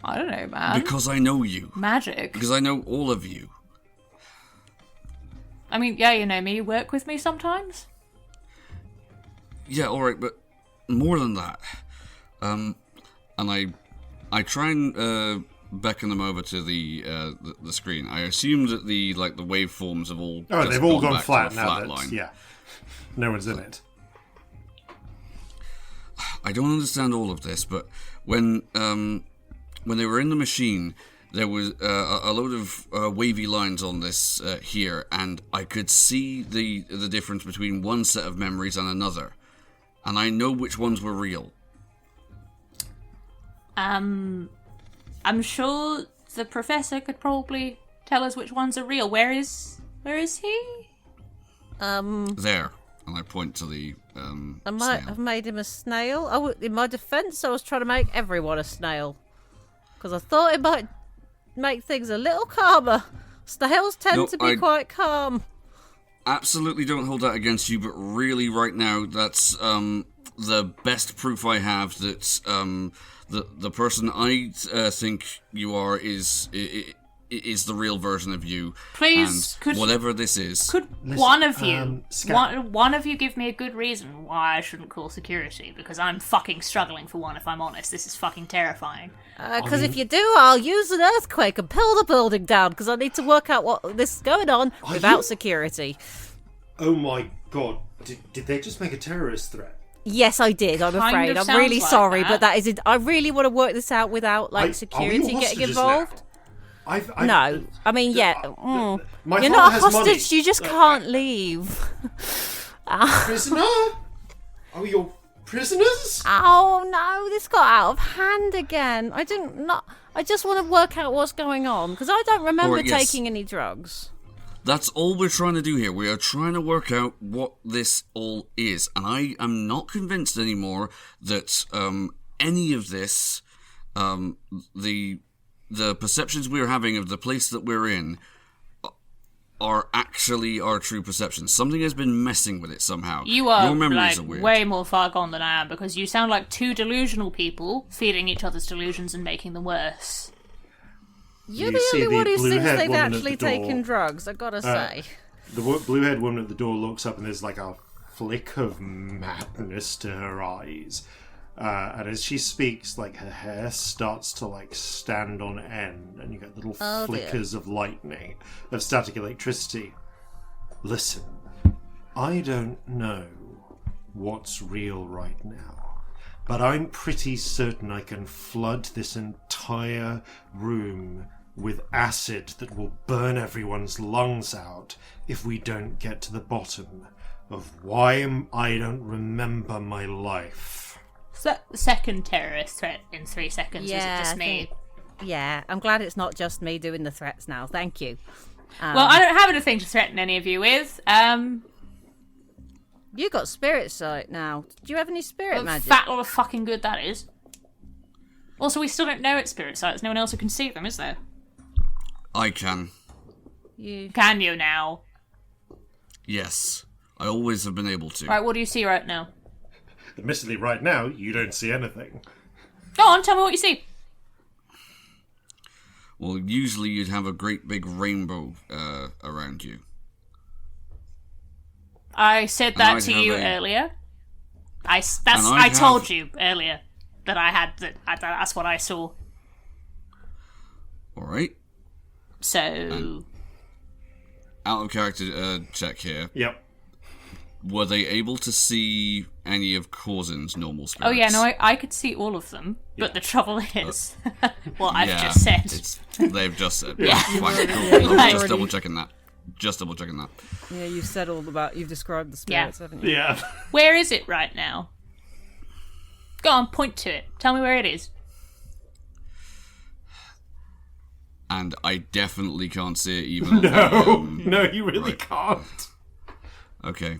I don't know, man. Because I know you. Magic. Because I know all of you. I mean, yeah, you know me. You work with me sometimes. Yeah, alright, but more than that. And I try and beckon them over to the screen. I assume that the waveforms have all Oh, just they've all gone back to flat a now. flat That, line. yeah, no one's in it. I don't understand all of this, but when they were in the machine, there was a load of wavy lines on this here, and I could see the difference between one set of memories and another, and I know which ones were real. I'm sure the professor could probably tell us which ones are real. Where is he? There, and I point to the I might snail. have made him a snail. In my defence, I was trying to make everyone a snail. Because I thought it might make things a little calmer. Snails tend No, to be quite calm. Absolutely don't hold that against you, but really right now, that's the best proof I have that the person I think you are is the real version of you. Please, and whatever this is. Could Listen, one of you, Scamp. one of you, give me a good reason why I shouldn't call security? Because I'm fucking struggling for one. If I'm honest, this is fucking terrifying. Because if you do, I'll use an earthquake and pull the building down. Because I need to work out what this is going on without you- security. Oh my god! Did they just make a terrorist threat? Yes, I did. I'm Kind afraid. of I'm really sounds like sorry, that. but that is. I really want to work this out without Are we security all getting hostages involved. now? I've, No, I mean, yeah. My You're father not a has hostage. money. You just can't leave. Prisoner? Oh, you're prisoners? Oh no, this got out of hand again. I just want to work out what's going on because I don't remember Or, yes. taking any drugs. That's all we're trying to do here. We are trying to work out what this all is. And I am not convinced anymore that any of this, the perceptions we're having of the place that we're in, are actually our true perceptions. Something has been messing with it somehow. You are, Your memories like, are weird. way more far gone than I am, because you sound like two delusional people feeding each other's delusions and making them worse. You're You the see only one the who thinks blue-haired they've woman at actually the door. taken drugs, I've got to say. The blue-haired woman at the door looks up and there's like a flick of madness to her eyes. And as she speaks, like, her hair starts to, like, stand on end, and you get little flickers of lightning, of static electricity. Listen, I don't know what's real right now, but I'm pretty certain I can flood this entire room with acid that will burn everyone's lungs out if we don't get to the bottom of why I don't remember my life. Second terrorist threat in 3 seconds. Yeah, Is it just I me? Yeah, I'm glad it's not just me doing the threats now. Thank you. Well, I don't have anything to threaten any of you with. You got spirit sight now. Do you have any spirit magic? Fat lot of fucking good that is. Also, we still don't know it's spirit sight. There's no one else who can see them, is there? I can. Can you now? Yes. I always have been able to. Right, what do you see right now? Admittedly, right now, you don't see anything. Go on, tell me what you see. Well, usually you'd have a great big rainbow around you. I said that I'd to you have a- earlier. I I'd told have- you earlier that I had that's what I saw. All right. So Out of character check here. Yep. Were they able to see any of Corzin's normal spirits? oh yeah, no, I could see all of them, but the trouble is, what I've Yeah, just said. They've just said. Yeah. Fine, cool. Yeah, No, Like- just double checking that. Just double checking that. Yeah, you've said all about. You've described the spirits, haven't you? Yeah. Where is it right now? Go on, point to it. Tell me where it is. And I definitely can't see it even. on the, No, you really right. can't. Okay.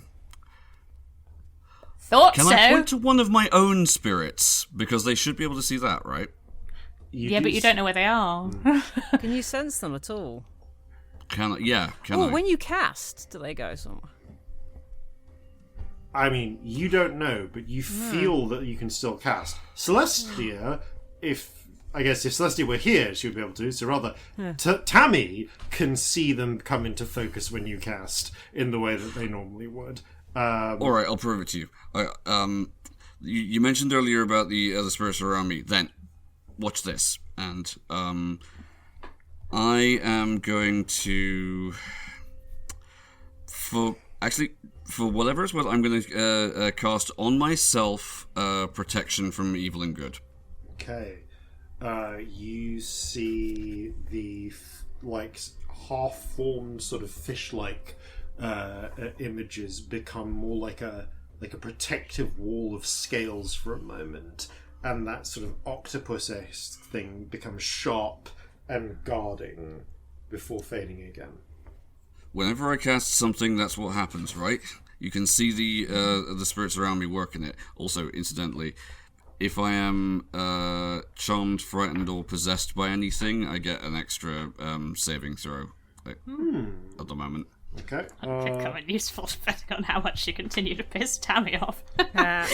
Thought Can so. I point to one of my own spirits? Because they should be able to see that, right? Yeah, but you don't know where they are. Can you sense them at all? Can I? Yeah, can Oh, I? when you cast, do they go somewhere? I mean, you don't know, but you feel that you can still cast. Celestia, if Celestia were here, she would be able to. So rather, Tammy can see them come into focus when you cast in the way that they normally would. All right, I'll prove it to you. You mentioned earlier about the spirits around me. Then, watch this. And I am going to, for whatever it's worth, I'm going to cast on myself protection from evil and good. Okay. You see the half-formed sort of fish-like images become more like a protective wall of scales for a moment, and that sort of octopus-esque thing becomes sharp and guarding before fading again. Whenever I cast something, that's what happens, right? You can see the spirits around me working it. Also, incidentally, if I am charmed, frightened, or possessed by anything, I get an extra saving throw at the moment. Okay. Becoming useful depending on how much you continue to piss Tammy off. Yeah.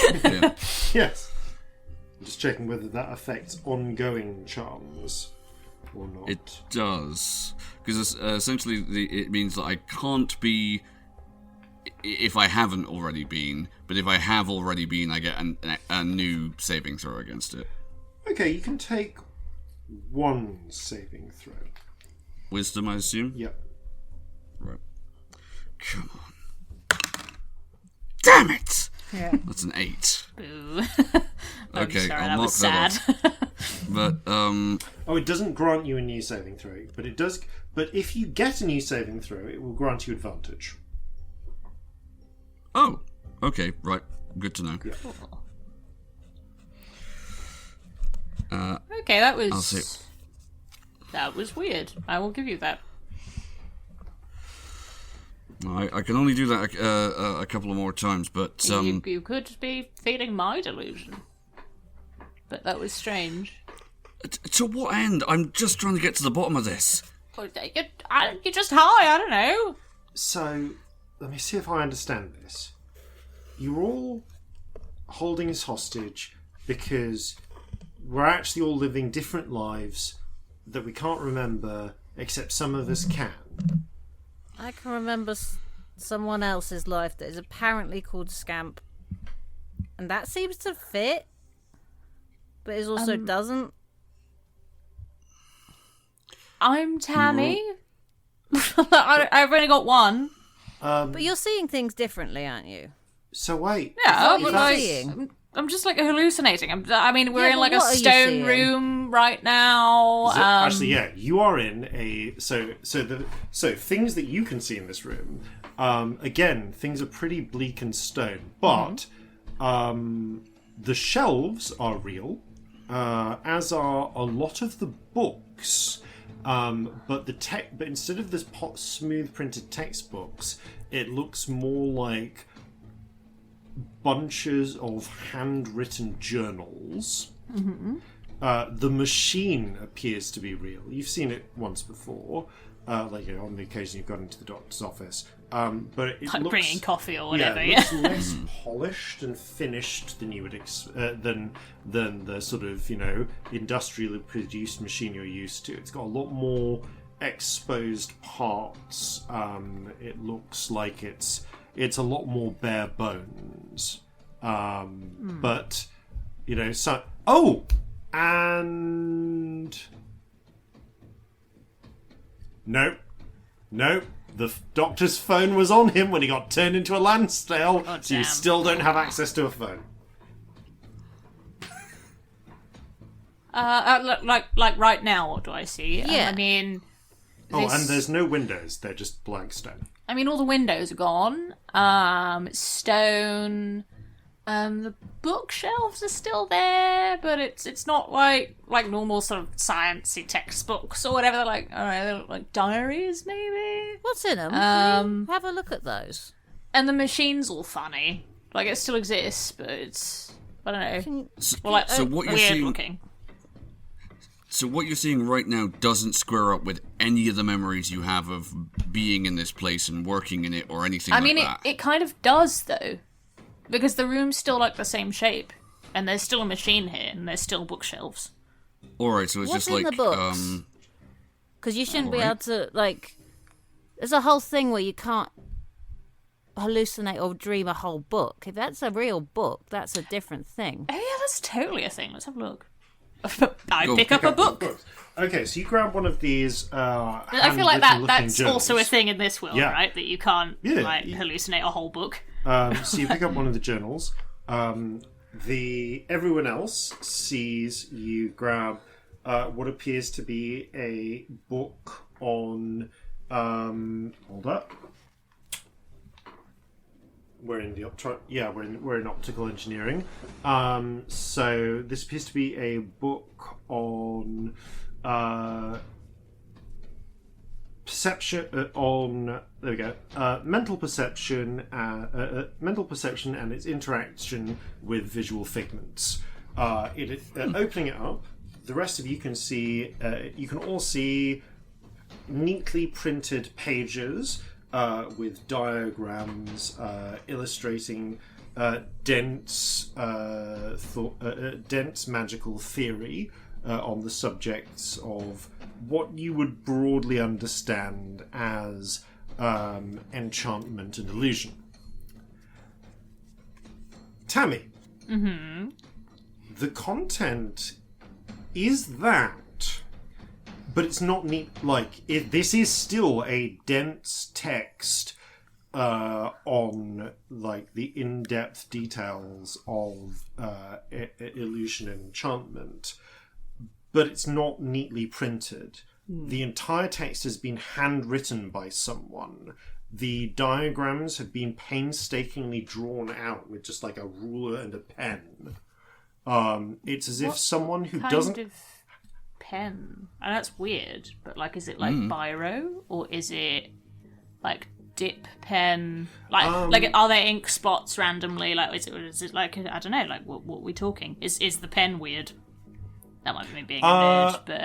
Yes. I'm just checking whether that affects ongoing charms or not. It does, because essentially it means that I can't be if I haven't already been, but if I have already been, I get a new saving throw against it. Okay, you can take one saving throw. Wisdom, I assume? Yep. Right. Come on. Damn it! Yeah. That's an 8. Boo. Okay, sorry, I'll that mark was that sad. But, Oh, it doesn't grant you a new saving throw, but it does. But if you get a new saving throw, it will grant you advantage. oh, okay, right. Good to know. Okay, that I'll was see. that was weird. I will give you that. I can only do that a couple of more times, but You could be feeling my delusion. But that was strange. To what end? I'm just trying to get to the bottom of this. You're just high, I don't know. So, let me see if I understand this. You're all holding us hostage because we're actually all living different lives that we can't remember, except some of us can. I can remember someone else's life that is apparently called Scamp. And that seems to fit. But it also doesn't. I'm Tammy. I've only got one. But you're seeing things differently, aren't you? So wait. Yeah, What but are you seeing? I'm just like hallucinating. We're in like a what are you stone seeing? room right now. Actually, yeah, you are in a so things that you can see in this room. Again, things are pretty bleak and stone, but the shelves are real, as are a lot of the books. But instead of this smooth printed textbooks, it looks more like bunches of handwritten journals. The machine appears to be real. You've seen it once before, on the occasion you've gone into the doctor's office. But it like looks, bringing coffee or whatever. Yeah, it looks less polished and finished than you would than the sort of industrially produced machine you're used to. It's got a lot more exposed parts. It looks like it's a lot more bare bones. But so and nope. The doctor's phone was on him when he got turned into a Lansdale, so you still don't have access to a phone. Like right now, what do I see? Yeah. And there's no windows; they're just blank stone. all the windows are gone. Stone. The bookshelves are still there, but it's not like normal sort of sciencey textbooks or whatever. They're like, I don't know, they look like diaries maybe. What's in them? Can you have a look at those. And the machine's all funny. Like it still exists, but it's I don't know. So what you're weird seeing, looking. So what you're seeing right now doesn't square up with any of the memories you have of being in this place and working in it or anything like that. It kind of does though. Because the room's still like the same shape, and there's still a machine here, and there's still bookshelves. Alright, so it's What's just in like the books? Because you shouldn't be able to there's a whole thing where you can't hallucinate or dream a whole book. If that's a real book, that's a different thing. Oh yeah, that's totally a thing. Let's have a look. I pick up a book. Okay, so you grab one of these. I feel like that's journals. also a thing in this world, right? That you can't hallucinate a whole book. So you pick up one of the journals. Everyone else sees you grab what appears to be a book on. Hold up. We're in the we're in optical engineering. So this appears to be a book on perception mental perception and its interaction with visual figments. Opening it up, the rest of you can see. You can all see neatly printed pages with diagrams illustrating dense magical theory on the subjects of what you would broadly understand as enchantment and illusion. Tammy, the content is that, but it's not neat. This is still a dense text on the in-depth details of illusion and enchantment, but it's not neatly printed. The entire text has been handwritten by someone. The diagrams have been painstakingly drawn out with just a ruler and a pen. It's as if someone who doesn't... Kind of pen? And that's weird, but is it biro? Or is it dip pen? Like are there ink spots randomly? Like, is it like, I don't know, like what are we talking? Is the pen weird? That might be me being a nerd, but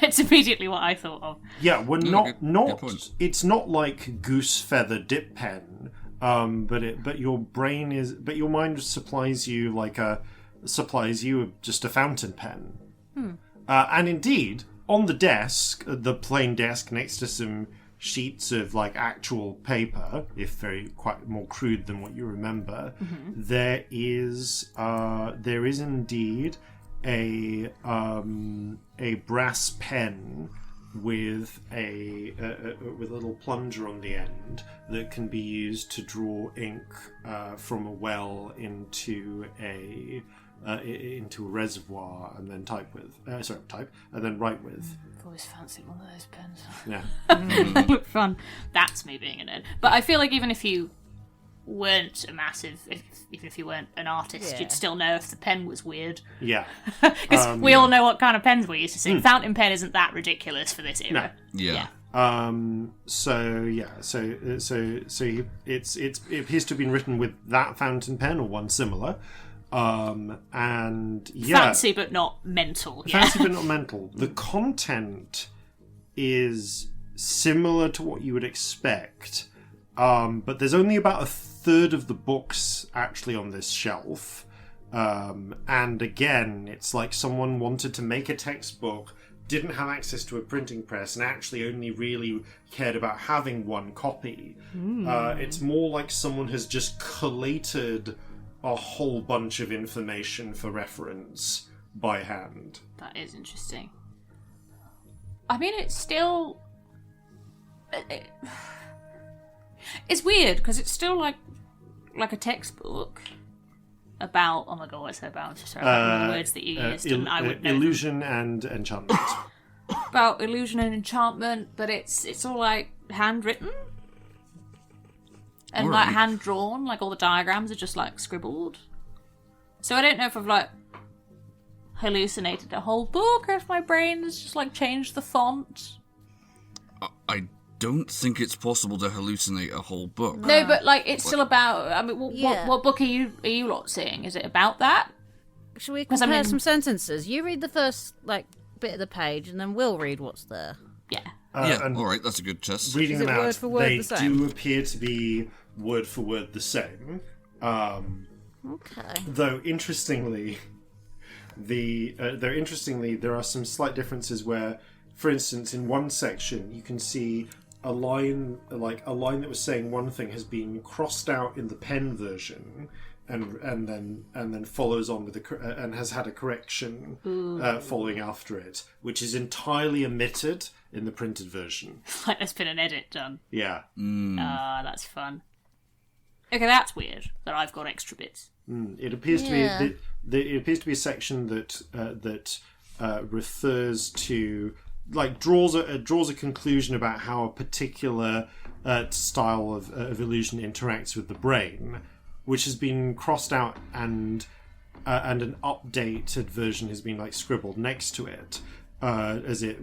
it's immediately what I thought of. Yeah, we're Good point. it's not like goose feather dip pen, but your mind supplies you just a fountain pen. And indeed, on the desk, the plain desk next to some sheets of like actual paper, if quite more crude than what you remember, there is indeed a brass pen with a little plunger on the end that can be used to draw ink from a well into a reservoir and then write with. I've always fancied one of those pens. Yeah. They look fun. That's me being a nerd. But I feel like even if you weren't a massive, even if you weren't an artist, you'd still know if the pen was weird. Yeah. Because we all know what kind of pens we're used to seeing. Fountain pen isn't that ridiculous for this era. No. Yeah. So it appears to have been written with that fountain pen or one similar. And yeah, fancy but not mental. Yeah. Fancy but not mental. The content is similar to what you would expect, but there's only about a third of the books actually on this shelf. And again, it's like someone wanted to make a textbook, didn't have access to a printing press, and actually only really cared about having one copy. It's more like someone has just collated a whole bunch of information for reference by hand. That is interesting. I mean, it's still... It's weird, because it's still like a textbook about... Oh my god, what's it about? Sorry, the words that you used, and I would know illusion and enchantment. About illusion and enchantment, but it's all like handwritten? And like hand drawn, like all the diagrams are just like scribbled. So I don't know if I've like hallucinated a whole book or if my brain has just like changed the font. I don't think it's possible to hallucinate a whole book. No, but like it's still about. I mean, what book are you lot seeing? Is it about that? Should we compare some sentences? You read the first like bit of the page, and then we'll read what's there. Yeah. And all right, that's a good test. Reading them word out, for word they the same? do appear to be word for word the same. Okay. Though interestingly, there are some slight differences where, for instance, in one section you can see a line that was saying one thing has been crossed out in the pen version, and then follows on with and has had a correction following after it, which is entirely omitted in the printed version. Like there's been an edit done. Yeah. That's fun. Okay, that's weird that I've got extra bits. It appears to be it appears to be a section that refers to, like, draws a conclusion about how a particular style of illusion interacts with the brain, which has been crossed out, and an updated version has been like scribbled next to it,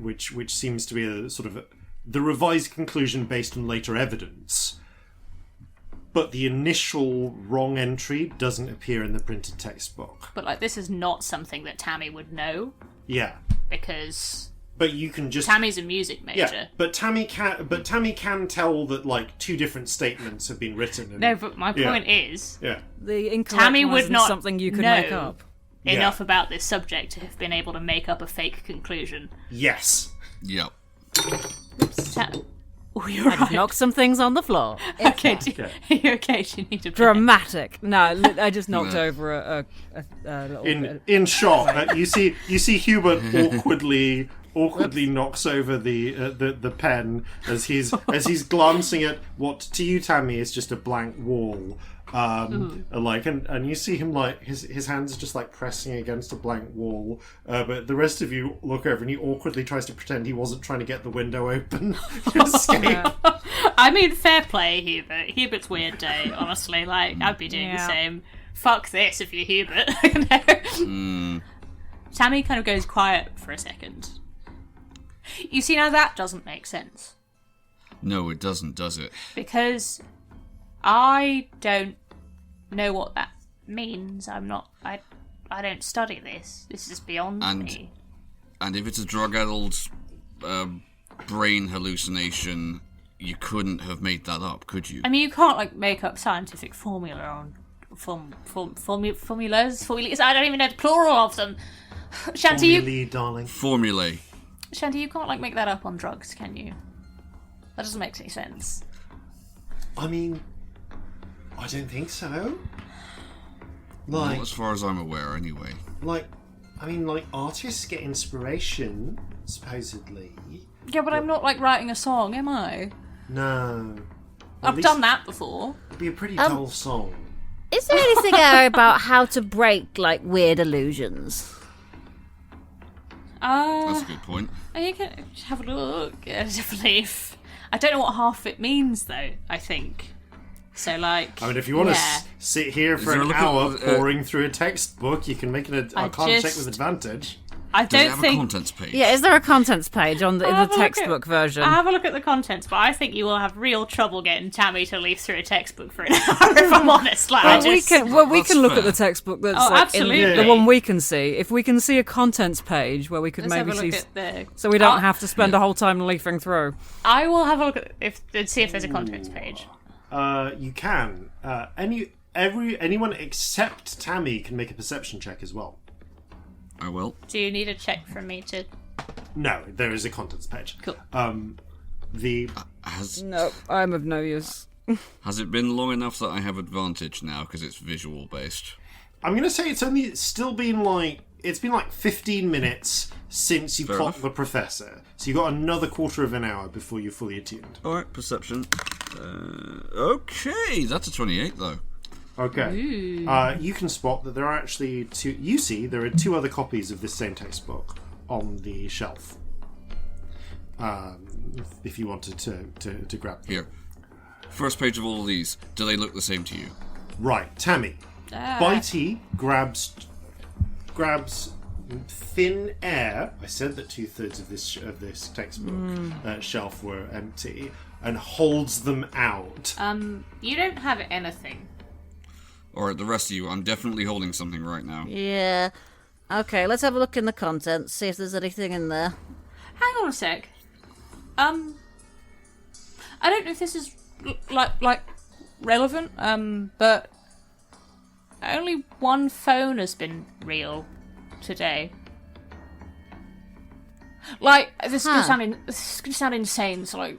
which seems to be a sort of the revised conclusion based on later evidence. But the initial wrong entry doesn't appear in the printed textbook. But like this is not something that Tammy would know. Yeah. Because But you can just Tammy's a music major. Yeah, but Tammy can tell that like two different statements have been written. And, No, but my point is The incorrect Tammy one would isn't not something you could know make up. enough about this subject to have been able to make up a fake conclusion. Yes. Yep. Oh, you're right. Knock some things on the floor. Okay, are you okay? Do you need a break? Dramatic. No, I just knocked over a little bit. In shot, you see Hubert awkwardly knocks over the pen as he's glancing at what to you, Tammy, is just a blank wall. And you see him like his hands are just like pressing against a blank wall, but the rest of you look over and he awkwardly tries to pretend he wasn't trying to get the window open to escape. I mean, fair play, Hubert. Hubert's weird day, honestly. Like, I'd be doing the same. Fuck this if you're Hubert. Tammy kind of goes quiet for a second. You see, now that doesn't make sense. No, it doesn't, does it? Because I don't know what that means. I don't study this. This is beyond me. And if it's a drug-addled brain hallucination, you couldn't have made that up, could you? I mean, you can't like make up scientific formula on formulas. I don't even know the plural of them. Shanty, Formulae, darling. Formulae. Shanty, you can't like make that up on drugs, can you? That doesn't make any sense. I mean, I don't think so. Not as far as I'm aware, anyway. Like, artists get inspiration, supposedly. Yeah, but I'm not like writing a song, am I? No. I've done that before. It'd be a pretty dull song. Is there anything there about how to break like weird illusions? That's a good point. You can have a look. I believe. I don't know what half it means, though, I think. So, like... I mean, if you want to sit here for an hour pouring through a textbook, you can make it a arcana check with advantage. I Does it don't have think... a contents page? Yeah, is there a contents page on in the textbook version? I'll have a look at the contents, but I think you will have real trouble getting Tammy to leaf through a textbook for an hour, if I'm honest. Like, we can look at the textbook that's absolutely. the one we can see. If we can see a contents page where we could Let's maybe have a see... look at so we don't have to spend a whole time leafing through. I will have a look at and see if there's a contents page. You can. Anyone except Tammy can make a perception check as well. I will. Do you need a check from me to... No, there is a contents page. Cool. No, I'm of no use. Has it been long enough that I have advantage now because it's visual based? I'm going to say it's been like 15 minutes since you caught the professor. So you got another quarter of an hour before you're fully attuned. All right, perception. Okay, that's a 28 though. Okay. You can spot that there are actually two. You see, there are two other copies of this same textbook on the shelf. If you wanted to grab them. Here. First page of all of these. Do they look the same to you? Right, Tammy. Bitey grabs thin air. I said that 2/3 of this textbook shelf were empty, and holds them out. You don't have anything. Alright, the rest of you, I'm definitely holding something right now. Yeah. Okay, let's have a look in the contents, see if there's anything in there. Hang on a sec. I don't know if this is like relevant, but only one phone has been real today. Like, this is gonna sound insane, so like,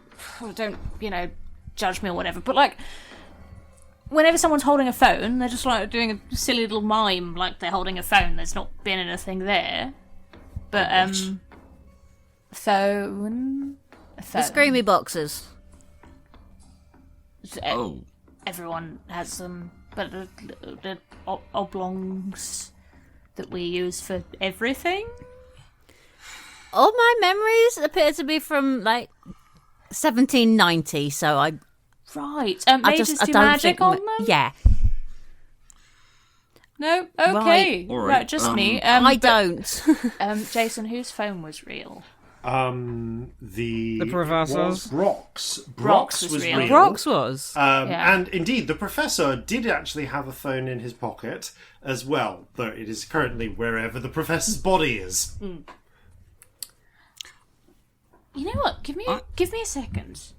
don't, judge me or whatever, but like, whenever someone's holding a phone, they're just like doing a silly little mime like they're holding a phone. There's not been anything there. But, phone. The screamy boxes. Oh. Everyone has them, but the oblongs that we use for everything. All my memories appear to be from like 1790, so I. Right. Mages do magic on them? Yeah. No? Okay. Right, just me. I don't. Jason, whose phone was real? The professor's. Brock's was real. Brock's was. And indeed, the professor did actually have a phone in his pocket as well, though it is currently wherever the professor's body is. You know what? Give me a second.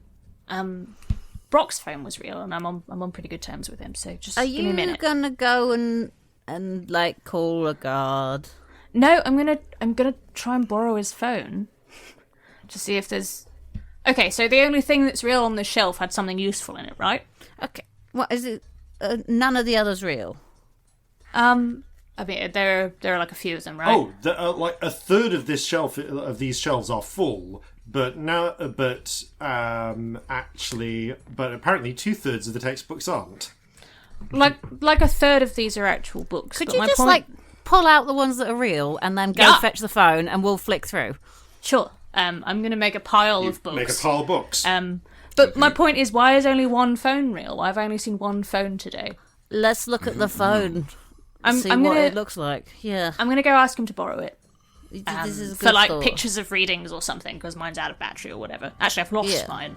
Brock's phone was real, and I'm on pretty good terms with him. So just give me a minute. Are you gonna go and like call a guard? No, I'm gonna try and borrow his phone to see if there's. Okay, so the only thing that's real on the shelf had something useful in it, right? Okay, what is it? None of the others real. I mean, there are like a few of them, right? Oh, like a third of these shelves are full, but apparently 2/3 of the textbooks aren't. Like a third of these are actual books. Could you just like pull out the ones that are real and then go fetch the phone and we'll flick through? Sure. I'm gonna make a pile of books. Make a pile of books. But my point is, why is only one phone real? I've only seen one phone today. Let's look at the phone. See what it looks like. Yeah. I'm gonna go ask him to borrow it. This is a good for like thought. pictures of readings or something, because mine's out of battery or whatever. Actually, I've lost mine.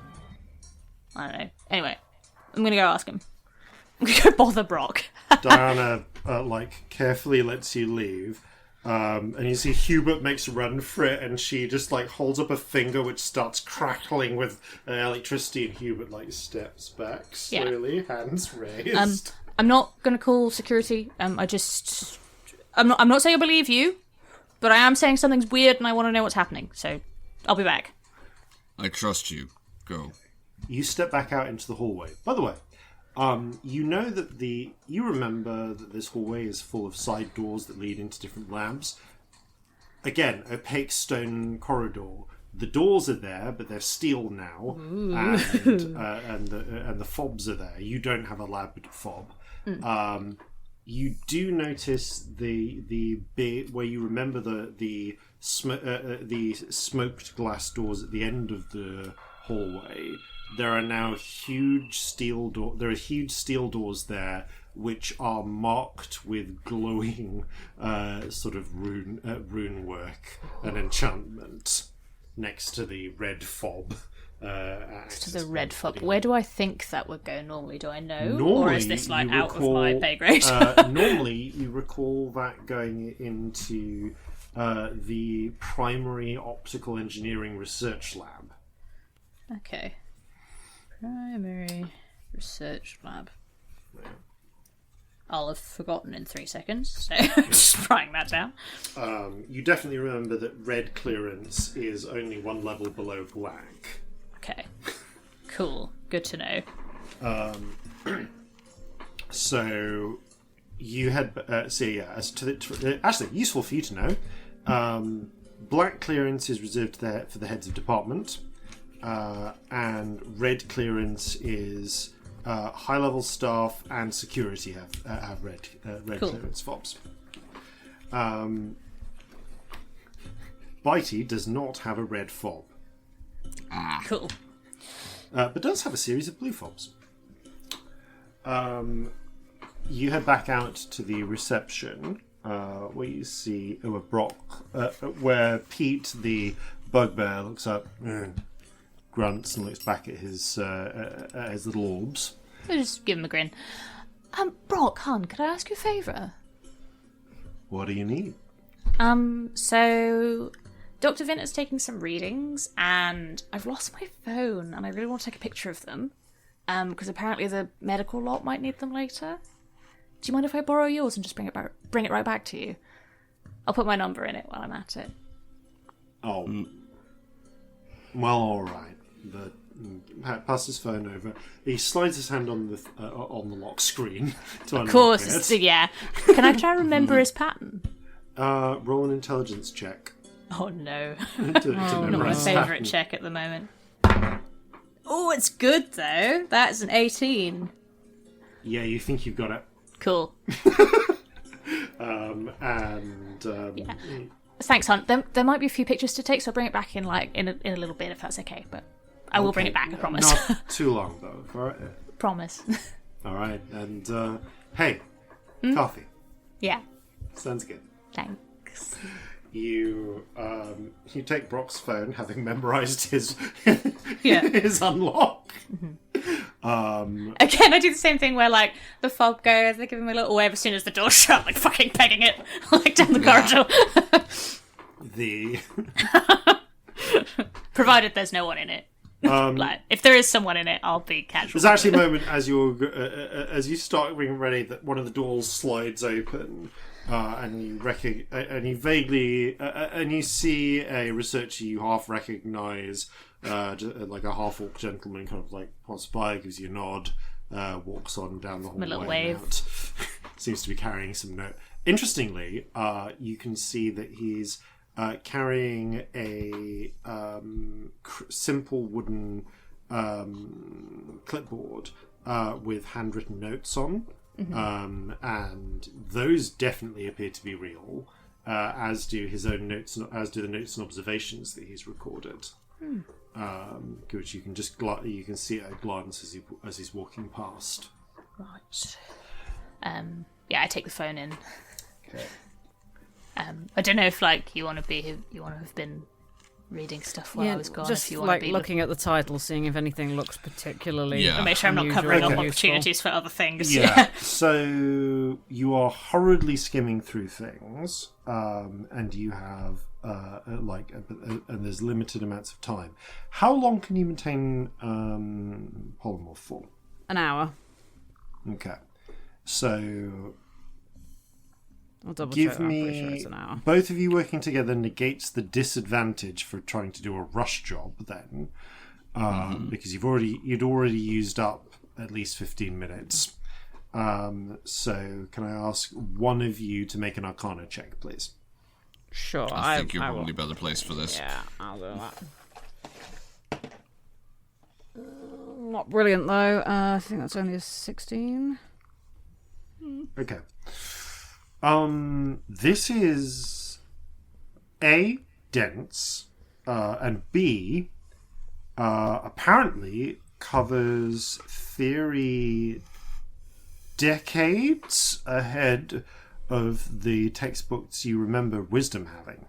I don't know. Anyway, I'm gonna go ask him. I'm gonna go bother Brock. Diana, carefully lets you leave. And you see Hubert makes a run for it, and she just, holds up a finger which starts crackling with electricity, and Hubert, steps back slowly, hands raised. I'm not gonna call security. I'm not saying I believe you, but I am saying something's weird and I want to know what's happening, so I'll be back. I trust you. Go. You step back out into the hallway. By the way, you know that you remember that this hallway is full of side doors that lead into different labs. Again, opaque stone corridor. The doors are there, but they're steel now, and the fobs are there. You don't have a lab fob. You do notice the bit where you remember the smoked glass doors at the end of the hallway. There are now huge steel doors there, which are marked with glowing sort of rune work and enchantment next to the red fob. To the red fob. Where do I think that would go normally? Do I know? Normally, or is this out of my pay grade? Normally, you recall that going into the primary optical engineering research lab. Okay. Primary research lab. Yeah. I'll have forgotten in 3 seconds, so just writing that down. You definitely remember that red clearance is only one level below black. Okay. Cool. Good to know. So you had as to the actually useful for you to know. Black clearance is reserved there for the heads of department, and red clearance is high-level staff and security have red Cool. clearance fobs. Bitey does not have a red fob. Cool. But does have a series of blue fobs. You head back out to the reception, where you see where Pete, the bugbear, looks up, grunts, and looks back at his little orbs. So just give him a grin. Brock, hon, could I ask you a favour? What do you need? So Dr. Vinter's taking some readings, and I've lost my phone, and I really want to take a picture of them, because apparently the medical lot might need them later. Do you mind if I borrow yours and just bring it right back to you? I'll put my number in it while I'm at it. Oh, well, all right. But pass his phone over. He slides his hand on the lock screen to unlock Of course, it. yeah. Can I try and remember his pattern? Roll an intelligence check. Oh no. to Not my memorize the favourite pattern. check at the moment. Oh, it's good though. That's an 18. Yeah, you think you've got it. Cool. Yeah. Thanks, Hunt. There might be a few pictures to take, so I'll bring it back in a little bit if that's okay. But I will bring it back, I promise. Not too long though. All right. Promise. All right. And hey, coffee. Yeah. Sounds good. Thanks. You take Brock's phone, having memorized his Yeah. his unlock. Again, I do the same thing where the fob goes, they give him a little wave as soon as the door's shut, fucking pegging it down the corridor. Provided there's no one in it. If there is someone in it, I'll be casual. There's actually a moment as you start getting ready that one of the doors slides open, and you see a researcher you half recognise, like a half orc gentleman, kind of pass by, gives you a nod, walks on down the hallway. A little wave. Out. Seems to be carrying some note. Interestingly, you can see that he's carrying a simple wooden clipboard with handwritten notes on, and those definitely appear to be real, as do his own notes, as do the notes and observations that he's recorded, which you can you can see at a glance as he's walking past. Right. Yeah, I take the phone in. Okay. I don't know if you want to have been reading stuff while I was gone. just if you want like to be looking at the title, seeing if anything looks particularly. Yeah. make sure I'm not unusual covering up or useful. opportunities for other things. Yeah. So you are hurriedly skimming through things, and you have and there's limited amounts of time. How long can you maintain polymorph for? An hour. Okay. So I'll double give check. I'm pretty sure me it's an hour. both of you working together negates the disadvantage for trying to do a rush job then, because you'd already used up at least 15 minutes. So can I ask one of you to make an Arcana check, please? Sure, I think you're I probably will. better placed for this. Yeah, I'll do that. Not brilliant though. I think that's only a 16. Okay. This is A, dense, and B, apparently covers theory decades ahead of the textbooks you remember Wisdom having.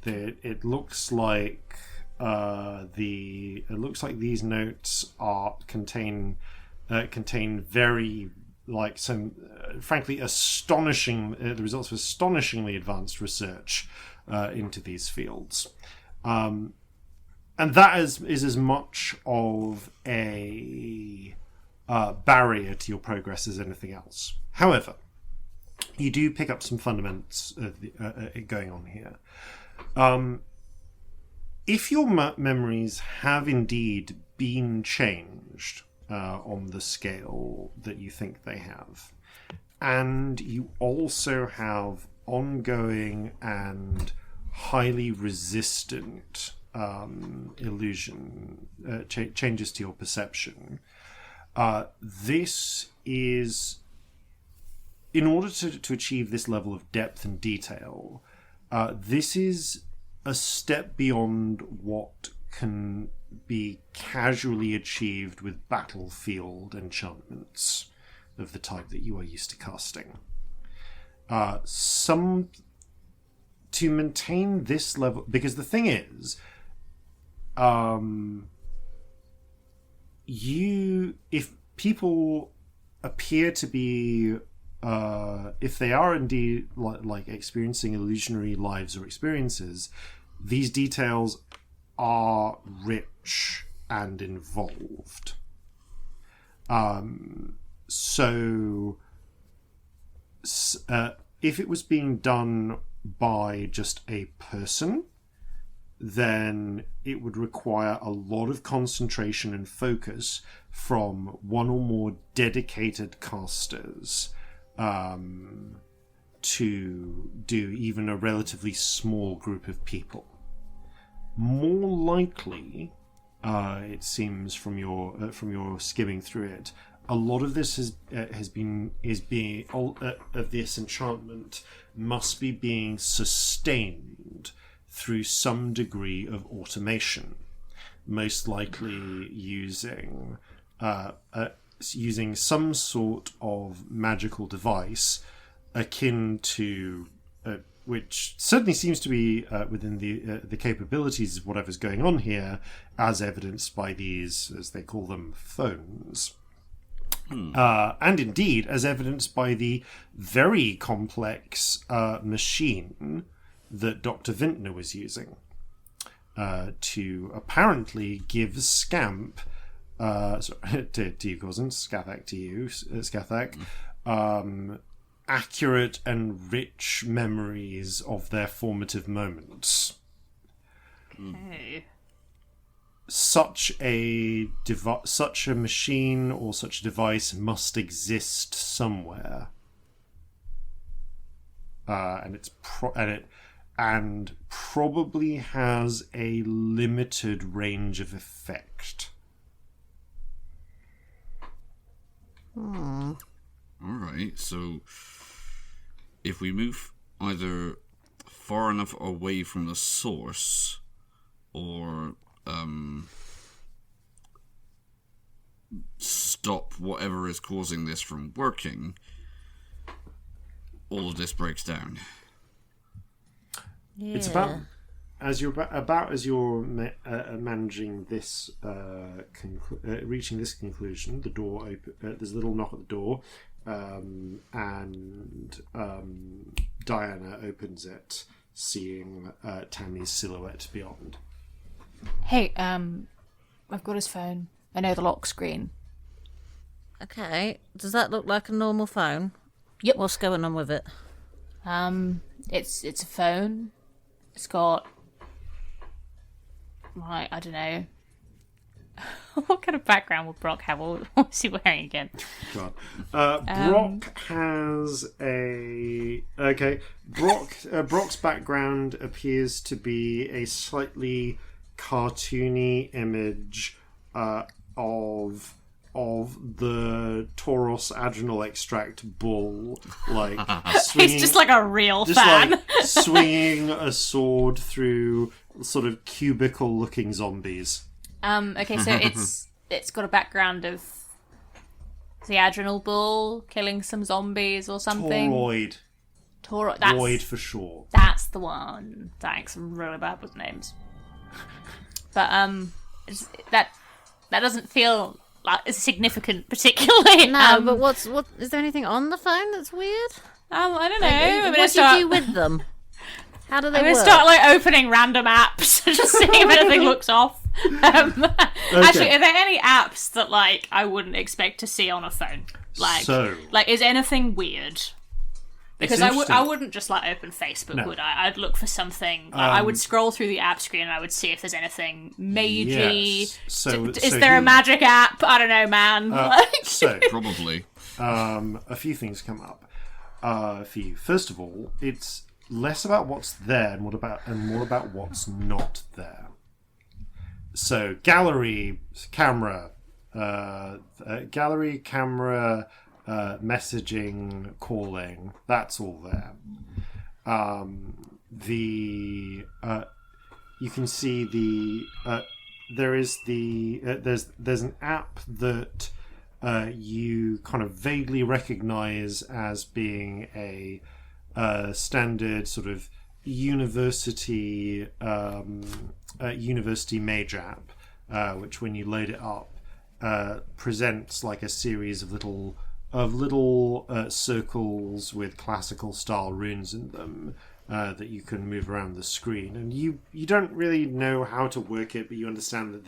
It looks like these notes contain very some frankly astonishing the results of astonishingly advanced research into these fields, and that is as much of a barrier to your progress as anything else. However, you do pick up some fundamentals going on here. If your memories have indeed been changed on the scale that you think they have, and you also have ongoing and highly resistant illusion changes to your perception, this is, in order to achieve this level of depth and detail, this is a step beyond what can be casually achieved with battlefield enchantments of the type that you are used to casting. To maintain this level, because the thing is, if people appear to be, if they are indeed like experiencing illusionary lives or experiences, these details are rich and involved. So if it was being done by just a person, then it would require a lot of concentration and focus from one or more dedicated casters to do even a relatively small group of people. More likely, it seems from your skimming through it, a lot of this of this enchantment must be being sustained through some degree of automation, most likely using some sort of magical device akin to which certainly seems to be within the capabilities of whatever's going on here, as evidenced by these, as they call them, phones. And indeed, as evidenced by the very complex machine that Dr. Vintner was using to apparently give Scamp, to you, Corzin, Scathak to you, Scathak, accurate and rich memories of their formative moments. Okay. Such a machine or such a device must exist somewhere, and probably has a limited range of effect. All right, so if we move either far enough away from the source, or stop whatever is causing this from working, all of this breaks down. Yeah. It's about as you're managing this, reaching this conclusion. The door open. There's a little knock at the door, and Diana opens it, seeing Tammy's silhouette beyond. Hey, I've got his phone. I know the lock screen. Okay. Does that look like a normal phone? Yep. What's going on with it? It's a phone. It's got, like, I don't know. What kind of background would Brock have? What's he wearing again? God. Brock has a... Okay. Brock's background appears to be a slightly cartoony image of the Tauros adrenal extract bull, like swinging, He's just like a real just fan. like swinging a sword through sort of cubicle-looking zombies. Okay, so it's got a background of the adrenal bull killing some zombies or something. Toroid. That's, Void for sure. that's the one. Thanks, I'm really bad with names. But that doesn't feel like it's significant particularly. No, but what is there anything on the phone that's weird? I don't know. What do you do with them? How do they I'm work? gonna start like opening random apps and just seeing if anything looks off. Actually, are there any apps that like I wouldn't expect to see on a phone? Like is anything weird? Because I wouldn't just like open Facebook, No. would I? I'd look for something. I would scroll through the app screen and I would see if there's anything magey. Yes. So Is there a magic app? I don't know, man. So Probably. a few things come up for you. First of all, it's less about what's there and more about what's not there. So gallery camera, messaging, calling, that's all there. You can see there's an app that you kind of vaguely recognize as being a standard sort of university mage app, which when you load it up presents like a series of little circles with classical style runes in them that you can move around the screen, and you don't really know how to work it, but you understand that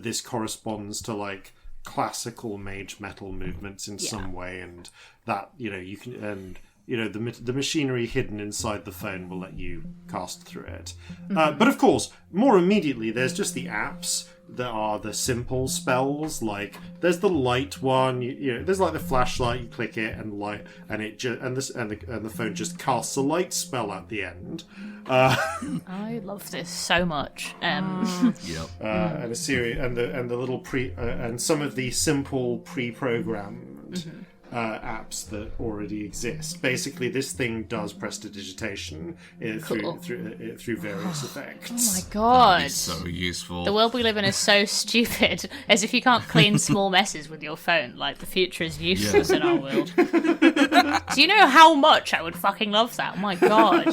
this corresponds to like classical mage metal movements in some way, and that you can, and the machinery hidden inside the phone will let you cast through it. But of course, more immediately, there's just the apps that are the simple spells. Like there's the light one. There's like the flashlight. You click it and light, and it and the phone just casts a light spell at the end. I love this so much. And a series, and the little and some of the simple pre-programmed apps that already exist. Basically, this thing does prestidigitation through various effects. Oh my god. It's so useful. The world we live in is so stupid. As if you can't clean small messes with your phone. Like, the future is useless in our world. Do you know how much I would fucking love that? Oh my god.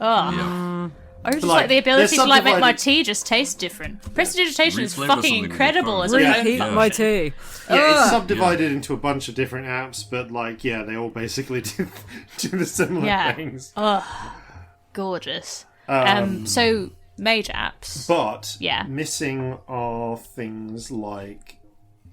Ugh. Yeah. I just like the ability to like make my subdivided- tea just taste different. Prestidigitation is Reflavor fucking something with incredible your as phone. a Yeah. phone Heat function. my tea. Yeah, it's subdivided into a bunch of different apps, but they all basically do the similar things. Ugh. Gorgeous. So, mage apps. But Yeah. missing are things like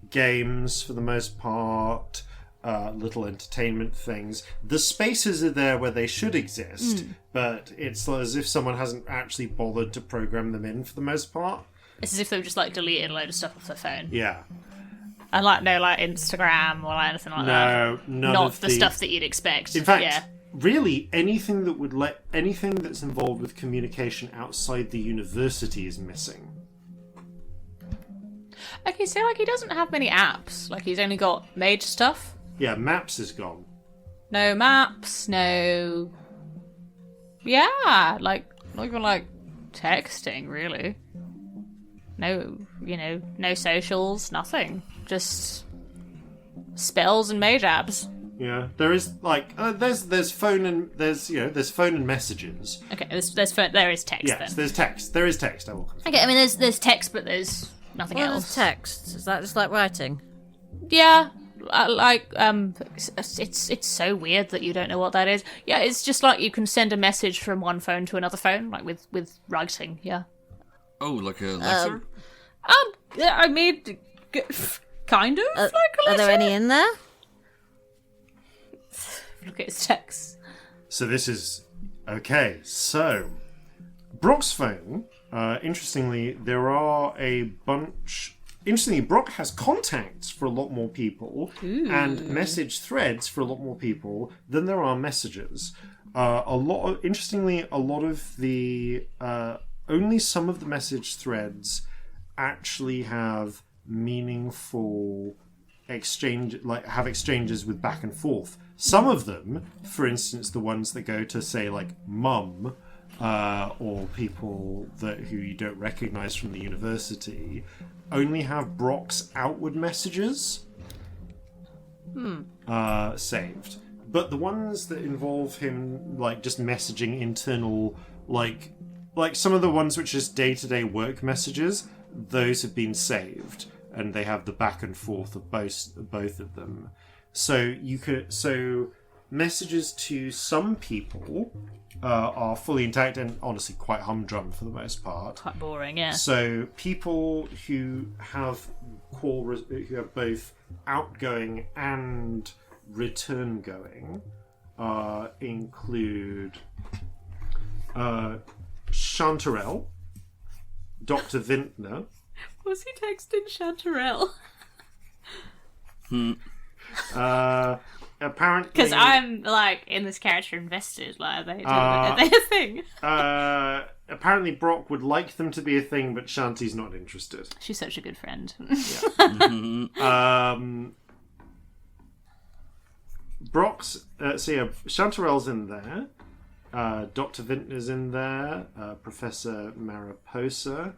games for the most part, little entertainment things. The spaces are there where they should exist, but it's as if someone hasn't actually bothered to program them in for the most part. It's as if they've just like deleted a load of stuff off their phone. Yeah. And like no like Instagram or like anything like that. No, none Not of the stuff that you'd expect. In fact, yeah. really, anything that's involved with communication outside the university is missing. Okay, so like he doesn't have many apps. Like he's only got mage stuff. Yeah, maps is gone. No maps, no. Yeah, like not even like texting really. No, no socials, nothing. Just spells and mage apps. Yeah, there is like there's phone and there's phone and messages. Okay, there is text Yes, then. there's text. There is text. I will confirm. Okay, I mean there's text, but there's nothing What else. is text? Is that just like writing? Yeah, it's so weird that you don't know what that is. Yeah, it's just like you can send a message from one phone to another phone, like with writing. Yeah. Oh, like a letter? I mean, kind of like a letter. Are there any in there? Look at his text. So this is okay. So Brock's phone. Interestingly, there are a bunch. Interestingly, Brock has contacts for a lot more people and message threads for a lot more people than there are messages. Interestingly, a lot of the only some of the message threads actually have meaningful exchanges with back and forth. Some of them, for instance, the ones that go to say like mum or people who you don't recognize from the university, only have Brock's outward messages saved. But the ones that involve him like just messaging internal like some of the ones which is day-to-day work messages, those have been saved and they have the back and forth of both of them. So messages to some people are fully intact and honestly quite humdrum for the most part. Quite boring, yeah. So people who have both outgoing and return going include Chanterelle, Dr. Vintner. Was he texting Chanterelle? Apparently, Because I'm like in this character invested. Like, are they a thing? Apparently, Brock would like them to be a thing, but Shanti's not interested. She's such a good friend. Brock's Chanterelle's in there. Dr. Vintner's in there. Professor Mariposa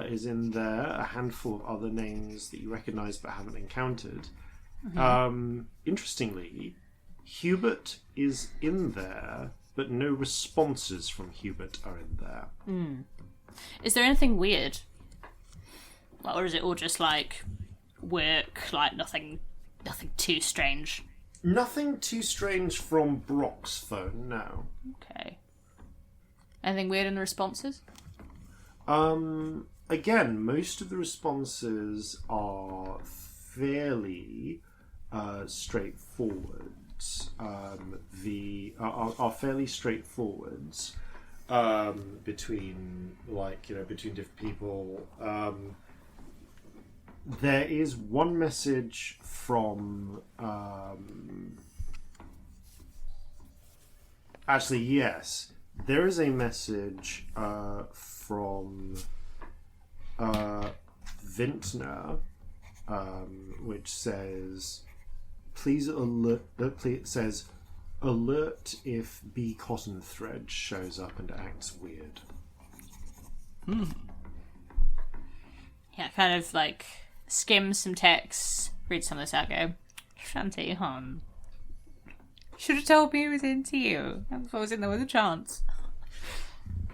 is in there. A handful of other names that you recognise but haven't encountered. Interestingly, Hubert is in there, but no responses from Hubert are in there. Is there anything weird? Or is it all just like work, like nothing too strange? Nothing too strange from Brock's phone, no. Okay. Anything weird in the responses? Again, most of the responses are fairly straightforward. Are fairly straightforward between different people. There is one message from actually, yes, there is a message from Vintner, which says, "Please alert." It says, "Alert if B cotton thread shows up and acts weird." Yeah, kind of like skim some text, read some of this out, go, Shanti, hon. Should have told me he was into you. If I was in there with a chance.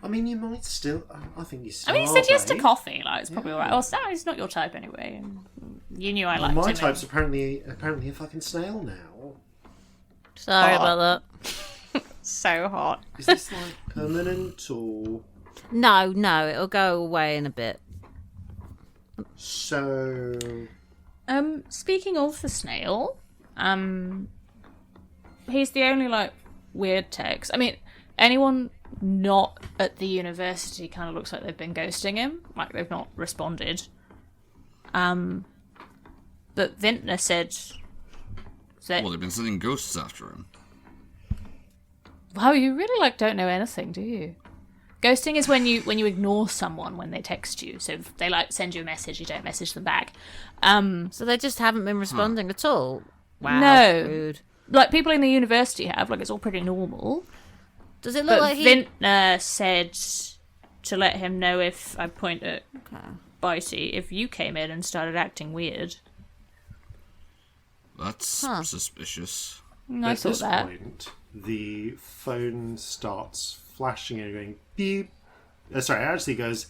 I mean, you might still. I think you still. I mean, he said yes to coffee. Like, it's probably alright. Oh, he's not your type anyway. And you knew I liked him. My type's apparently a fucking snail now. Sorry about that. So hot. Is this like permanent or? No, it'll go away in a bit. So. Speaking of the snail, he's the only like weird text. I mean, anyone not at the university kind of looks like they've been ghosting him, like they've not responded. But Vintner said that. Well, they've been sending ghosts after him. Wow, you really like don't know anything, do you? Ghosting is when you ignore someone when they text you. So if they like send you a message, you don't message them back. So they just haven't been responding at all. Wow, no, rude. Like people in the university have. Like it's all pretty normal. Does it look But like he? Vintner said to let him know if I point at Okay. Bitey if you came in and started acting weird. That's suspicious. I At thought this that. point, the phone starts flashing and going beep. Sorry, it actually goes.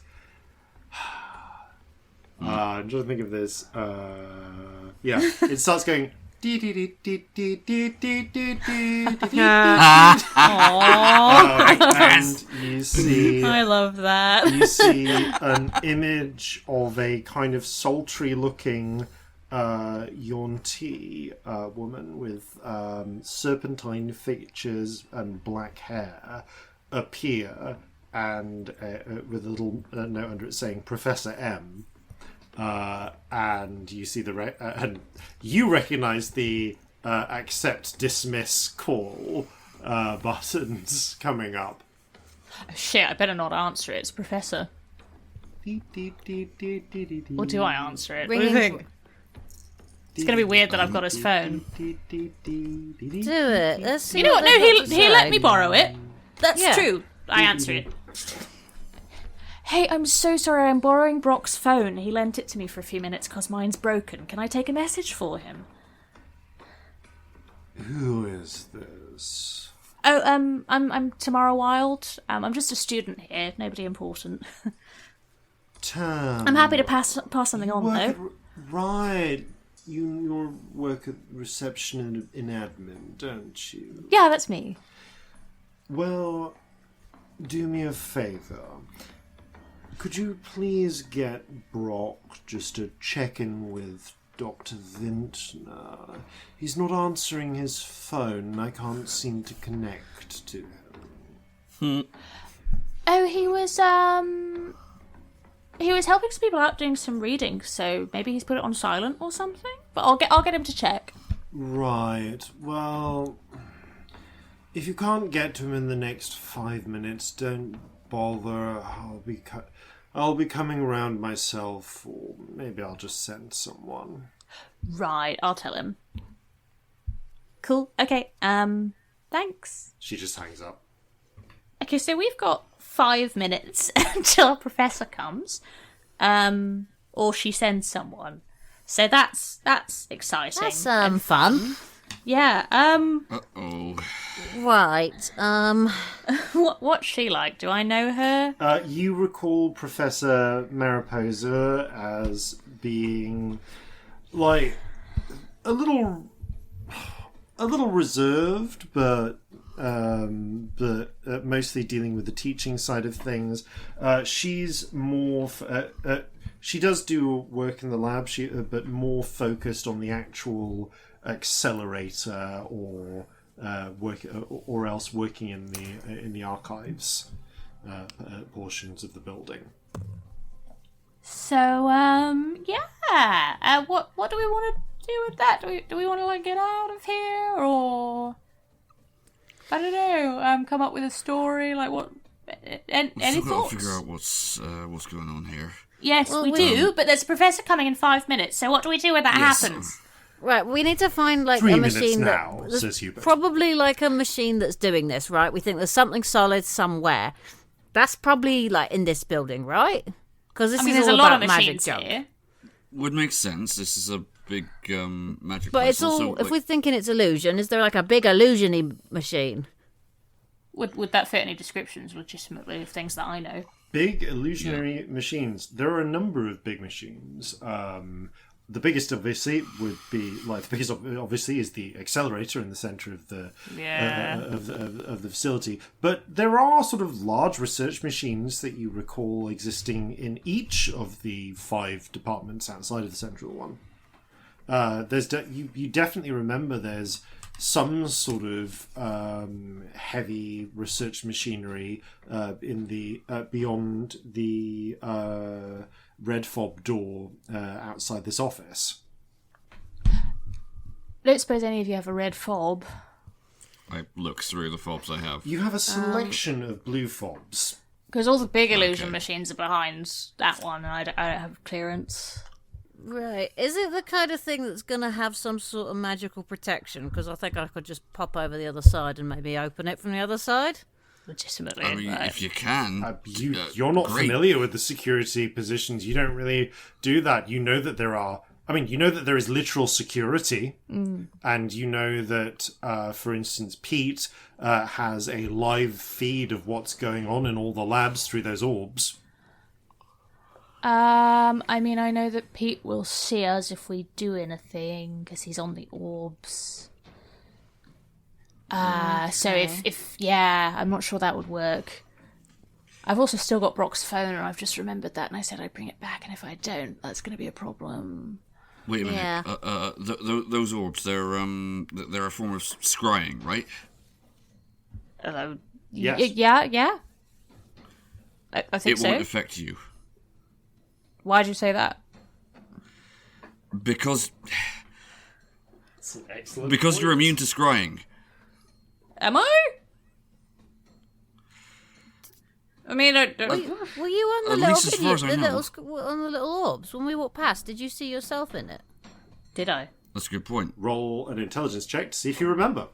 I'm trying to think of this. Yeah, it starts going. And you see. I love that. You see an image of a kind of sultry-looking Yuan-Ti woman with serpentine features and black hair appear, and with a little note under it saying Professor M. And you see and you recognise the accept, dismiss, call buttons coming up. Oh, shit, I better not answer it. It's Professor. Or do I answer it? What do you think? It's going to be weird that I've got his phone. Do it. Let's see. You know what? No, he let me borrow it. That's Yeah. true. I answer it. Hey, I'm so sorry. I'm borrowing Brock's phone. He lent it to me for a few minutes because mine's broken. Can I take a message for him? Who is this? Oh, I'm Tamara Wild. I'm just a student here. Nobody important. Tam. I'm happy to pass something on though. Right. You work at reception in admin, don't you? Yeah, that's me. Well, do me a favour. Could you please get Brock just to check in with Dr. Vintner? He's not answering his phone. I can't seem to connect to him. Oh, he was helping some people out doing some reading, so maybe he's put it on silent or something. But I'll get him to check. Right. Well, if you can't get to him in the next 5 minutes, don't bother. I'll be coming around myself, or maybe I'll just send someone. Right, I'll tell him. Cool. Okay. Thanks. She just hangs up. Okay, so we've got 5 minutes until our professor comes, or she sends someone. So that's exciting. That's fun. Yeah. Uh-oh. Right. What's she like? Do I know her? You recall Professor Mariposa as being like a little reserved, but mostly dealing with the teaching side of things. She's more. She does do work in the lab, but more focused on the actual accelerator or else working in the archives portions of the building. So yeah. What do we want to do with that? Do we want to like get out of here, or I don't know, come up with a story, like what? Any We've got thoughts? to figure out what's going on here. Yes, we do, but there's a professor coming in 5 minutes, so what do we do when that happens? Right, we need to find like 3 a minutes machine now, that says Hubert. probably like a machine that's doing this, right? We think there's something solid somewhere. That's probably like in this building, right? Because this is there's all a lot about of magic machines junk. here. Would make sense. This is a big magic But place. it's all. Also, If we're thinking it's illusion, is there like a big illusion-y machine? Would that fit any descriptions, legitimately, of things that I know? Big illusionary machines. There are a number of big machines. The biggest, obviously, is the accelerator in the center of the of the facility. But there are sort of large research machines that you recall existing in each of the 5 departments outside of the central one. You definitely remember there's some sort of heavy research machinery in the beyond the red fob door outside this office. Don't suppose any of you have a red fob. I look through the fobs I have. You have a selection of blue fobs. Because all the big illusion Okay. machines are behind that one, and I don't have clearance. Right. Is it the kind of thing that's going to have some sort of magical protection? Because I think I could just pop over the other side and maybe open it from the other side. Legitimately. I mean, right. if you can. You're not great. familiar with the security positions. You don't really do that. You know that there are I mean, you know that there is literal security, and you know that, for instance, Pete has a live feed of what's going on in all the labs through those orbs. I mean, I know that Pete will see us if we do anything, because he's on the orbs. So if I'm not sure that would work. I've also still got Brock's phone, and I've just remembered that, and I said I'd bring it back, and if I don't, that's going to be a problem. Wait a minute. Yeah. Those orbs, they're a form of scrying, right? Yes. Yeah. I think It so. won't affect you. Why'd you say that? Because That's an excellent because point. you're immune to scrying. Am I? I mean, I don't... Were you on the At little least as far as I the know. on the little orbs when we walked past? Did you see yourself in it? Did I? That's a good point. Roll an intelligence check to see if you remember.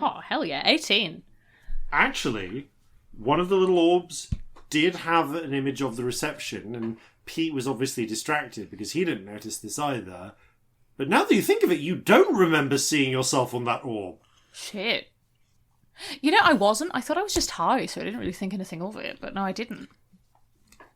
Oh, hell yeah, 18. Actually, one of the little orbs did have an image of the reception, and Pete was obviously distracted because he didn't notice this either. But now that you think of it, you don't remember seeing yourself on that orb. Shit. You know, I wasn't. I thought I was just high, so I didn't really think anything of it, but no, I didn't.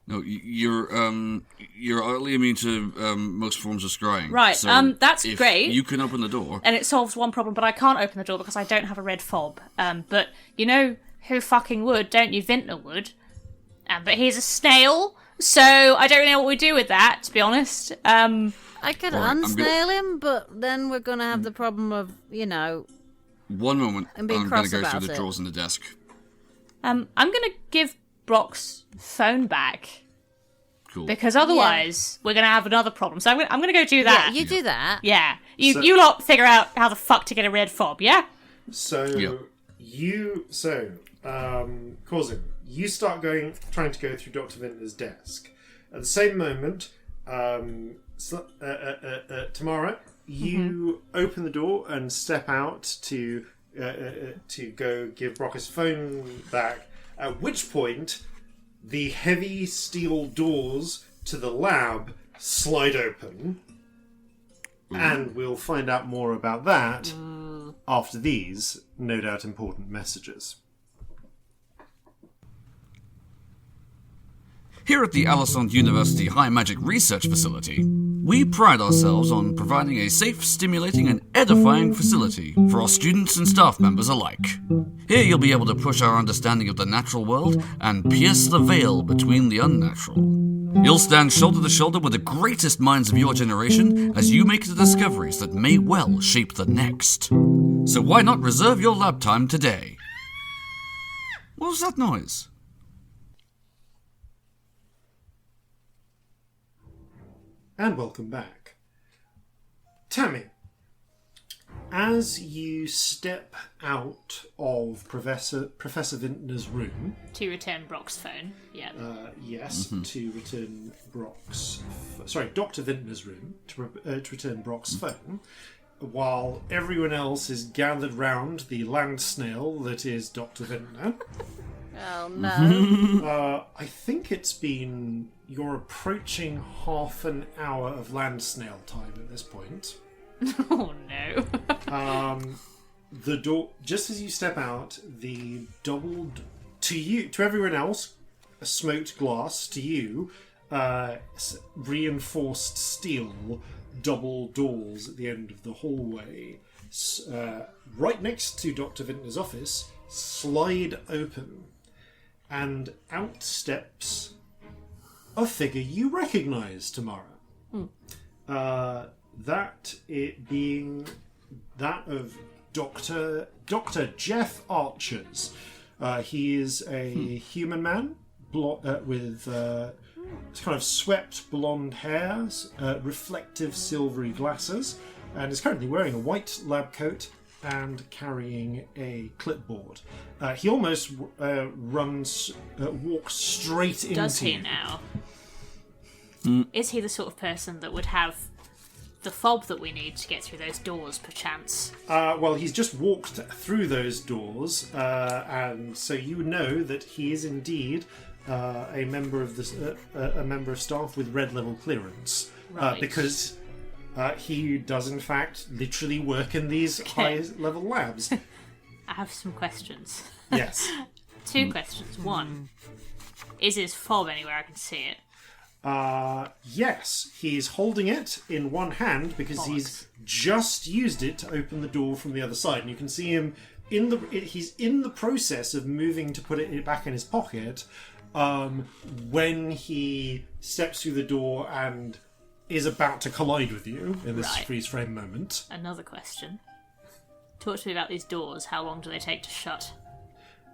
No, you're utterly immune to most forms of scrying. Right, So that's if great. You can open the door. And it solves one problem, but I can't open the door because I don't have a red fob. But you know who fucking would, don't you? Vintner would. But he's a snail, so I don't know what we do with that, to be honest. I could Alright, I'm unsnail him, but then we're gonna have the problem of, One moment, And being I'm going cross to go about through the it. drawers in the desk. I'm gonna give Brock's phone back Cool. because otherwise we're gonna have another problem. So I'm gonna go do that. Yeah, you do that. Yeah. So- You lot figure out how the fuck to get a red fob, yeah? So Corzin, you start trying to go through Dr. Vintner's desk. At the same moment, Tamara, you open the door and step out to go give Brock his phone back. At which point, the heavy steel doors to the lab slide open, and we'll find out more about that after these, no doubt, important messages. Here at the Alisond University High Magic Research Facility, we pride ourselves on providing a safe, stimulating, and edifying facility for our students and staff members alike. Here you'll be able to push our understanding of the natural world and pierce the veil between the unnatural. You'll stand shoulder to shoulder with the greatest minds of your generation as you make the discoveries that may well shape the next. So why not reserve your lab time today? What was that noise? And welcome back. Tammy, as you step out of Professor Vintner's room, To return Brock's phone, yeah. to return Dr. Vintner's room, to return Brock's phone, while everyone else is gathered round the land snail that is Dr. Vintner. Oh no. I think you're approaching half an hour of land snail time at this point. Oh no. The door, just as you step out, the to everyone else, a smoked glass, to you, reinforced steel double doors at the end of the hallway, right next to Dr. Vintner's office, slide open, and out steps a figure you recognise, Tamara. That it being that of Dr. Jeff Archers. He is a human man with kind of swept blonde hair, reflective silvery glasses, and is currently wearing a white lab coat and carrying a clipboard. He almost walks straight into Does he you. now? Is he the sort of person that would have the fob that we need to get through those doors, perchance? Well, he's just walked through those doors, and so you know that he is indeed a member of staff with red level clearance. Right. Because he does, in fact, literally work in these high-level labs. I have some questions. Yes. 2 questions. 1, is his fob anywhere I can see it? Yes, he's holding it in one hand because he's just used it to open the door from the other side, and you can see him he's in the process of moving to put it back in his pocket when he steps through the door and is about to collide with you in this freeze frame moment. Another question. Talk to me about these doors. How long do they take to shut?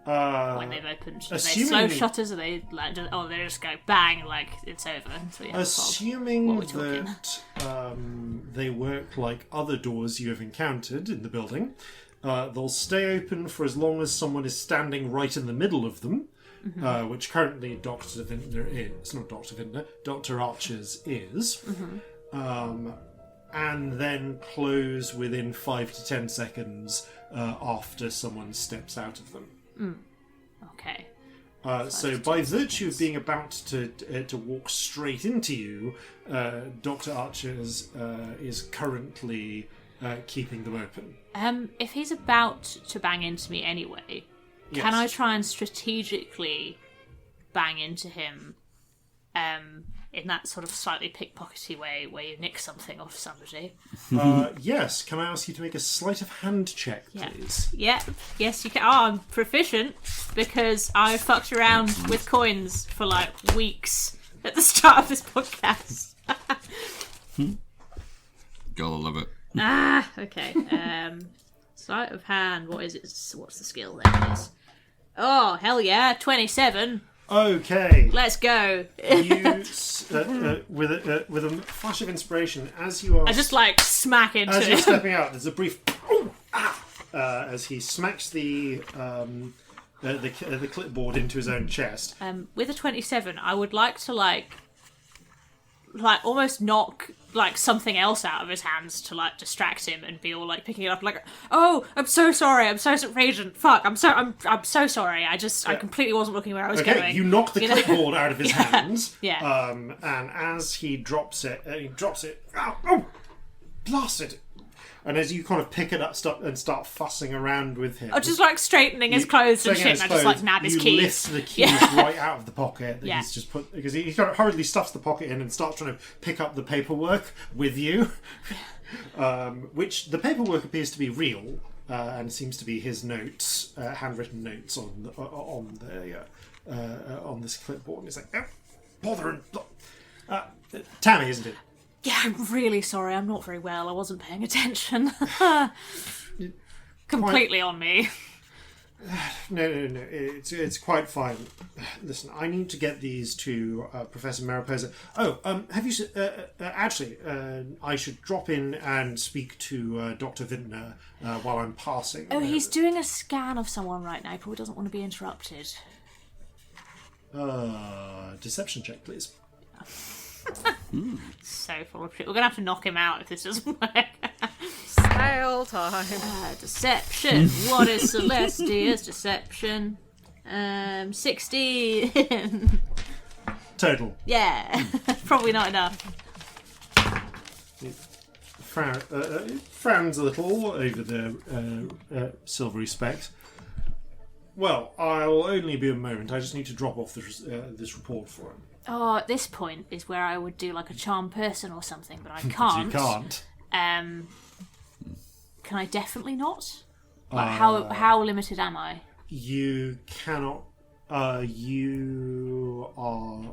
When they've opened, are they slow shutters? Are they like? They just go bang, like it's over. So assuming that they work like other doors you have encountered in the building, they'll stay open for as long as someone is standing right in the middle of them, which currently Dr. Vintner is. Not Dr. Vintner, Dr. Archer's is. And then close within 5 to 10 seconds after someone steps out of them. Okay. So by virtue of being about to walk straight into you, Dr. Archer's is currently keeping them open. If he's about to bang into me anyway, can I try and strategically bang into him in that sort of slightly pickpockety way where you nick something off somebody? Yes. Can I ask you to make a sleight of hand check, please? Yeah. Yes, you can. Oh, I'm proficient because I fucked around with coins for like weeks at the start of this podcast. Gotta love it. Okay. Sleight of hand. What is it? What's the skill? There it is. Oh, hell yeah. 27. Okay. Let's go. You, with a flash of inspiration, as you are... I just like smack into As it. you're stepping out, there's a brief... as he smacks the clipboard into his own chest. With a 27, I would like to like almost knock like something else out of his hands to like distract him and be all like picking it up like, oh, I'm so sorry, I'm so Ragent, fuck, I'm so sorry, I completely wasn't looking where I was going. You knock the clipboard out of his hands. Yeah. And as he drops it, oh, blasted. And as you kind of pick it up and start fussing around with him... Oh, just like straightening his clothes and shit, and I just like nab his keys. You lift the keys right out of the pocket that he's just put... Because he kind of hurriedly stuffs the pocket in and starts trying to pick up the paperwork with you. Which, the paperwork appears to be real, and seems to be his notes, handwritten notes on this clipboard. And he's like, bothering... Tammy, isn't it? Yeah, I'm really sorry. I'm not very well. I wasn't paying attention. Completely on me. No. It's quite fine. Listen, I need to get these to Professor Mariposa. Oh, have you... actually, I should drop in and speak to Dr. Vintner while I'm passing. Oh, he's doing a scan of someone right now. He probably doesn't want to be interrupted. Deception check, please. So full of shit. We're gonna have to knock him out if this doesn't work. Style time. Deception. What is Celestia's deception? 16. Total. Yeah. Probably not enough. Frowns a little over the silvery specs. Well, I'll only be a moment. I just need to drop off this report for him. Oh, at this point is where I would do like a charm person or something, but I can't. You can't. Can I definitely not? Like, how limited am I? You cannot. You are.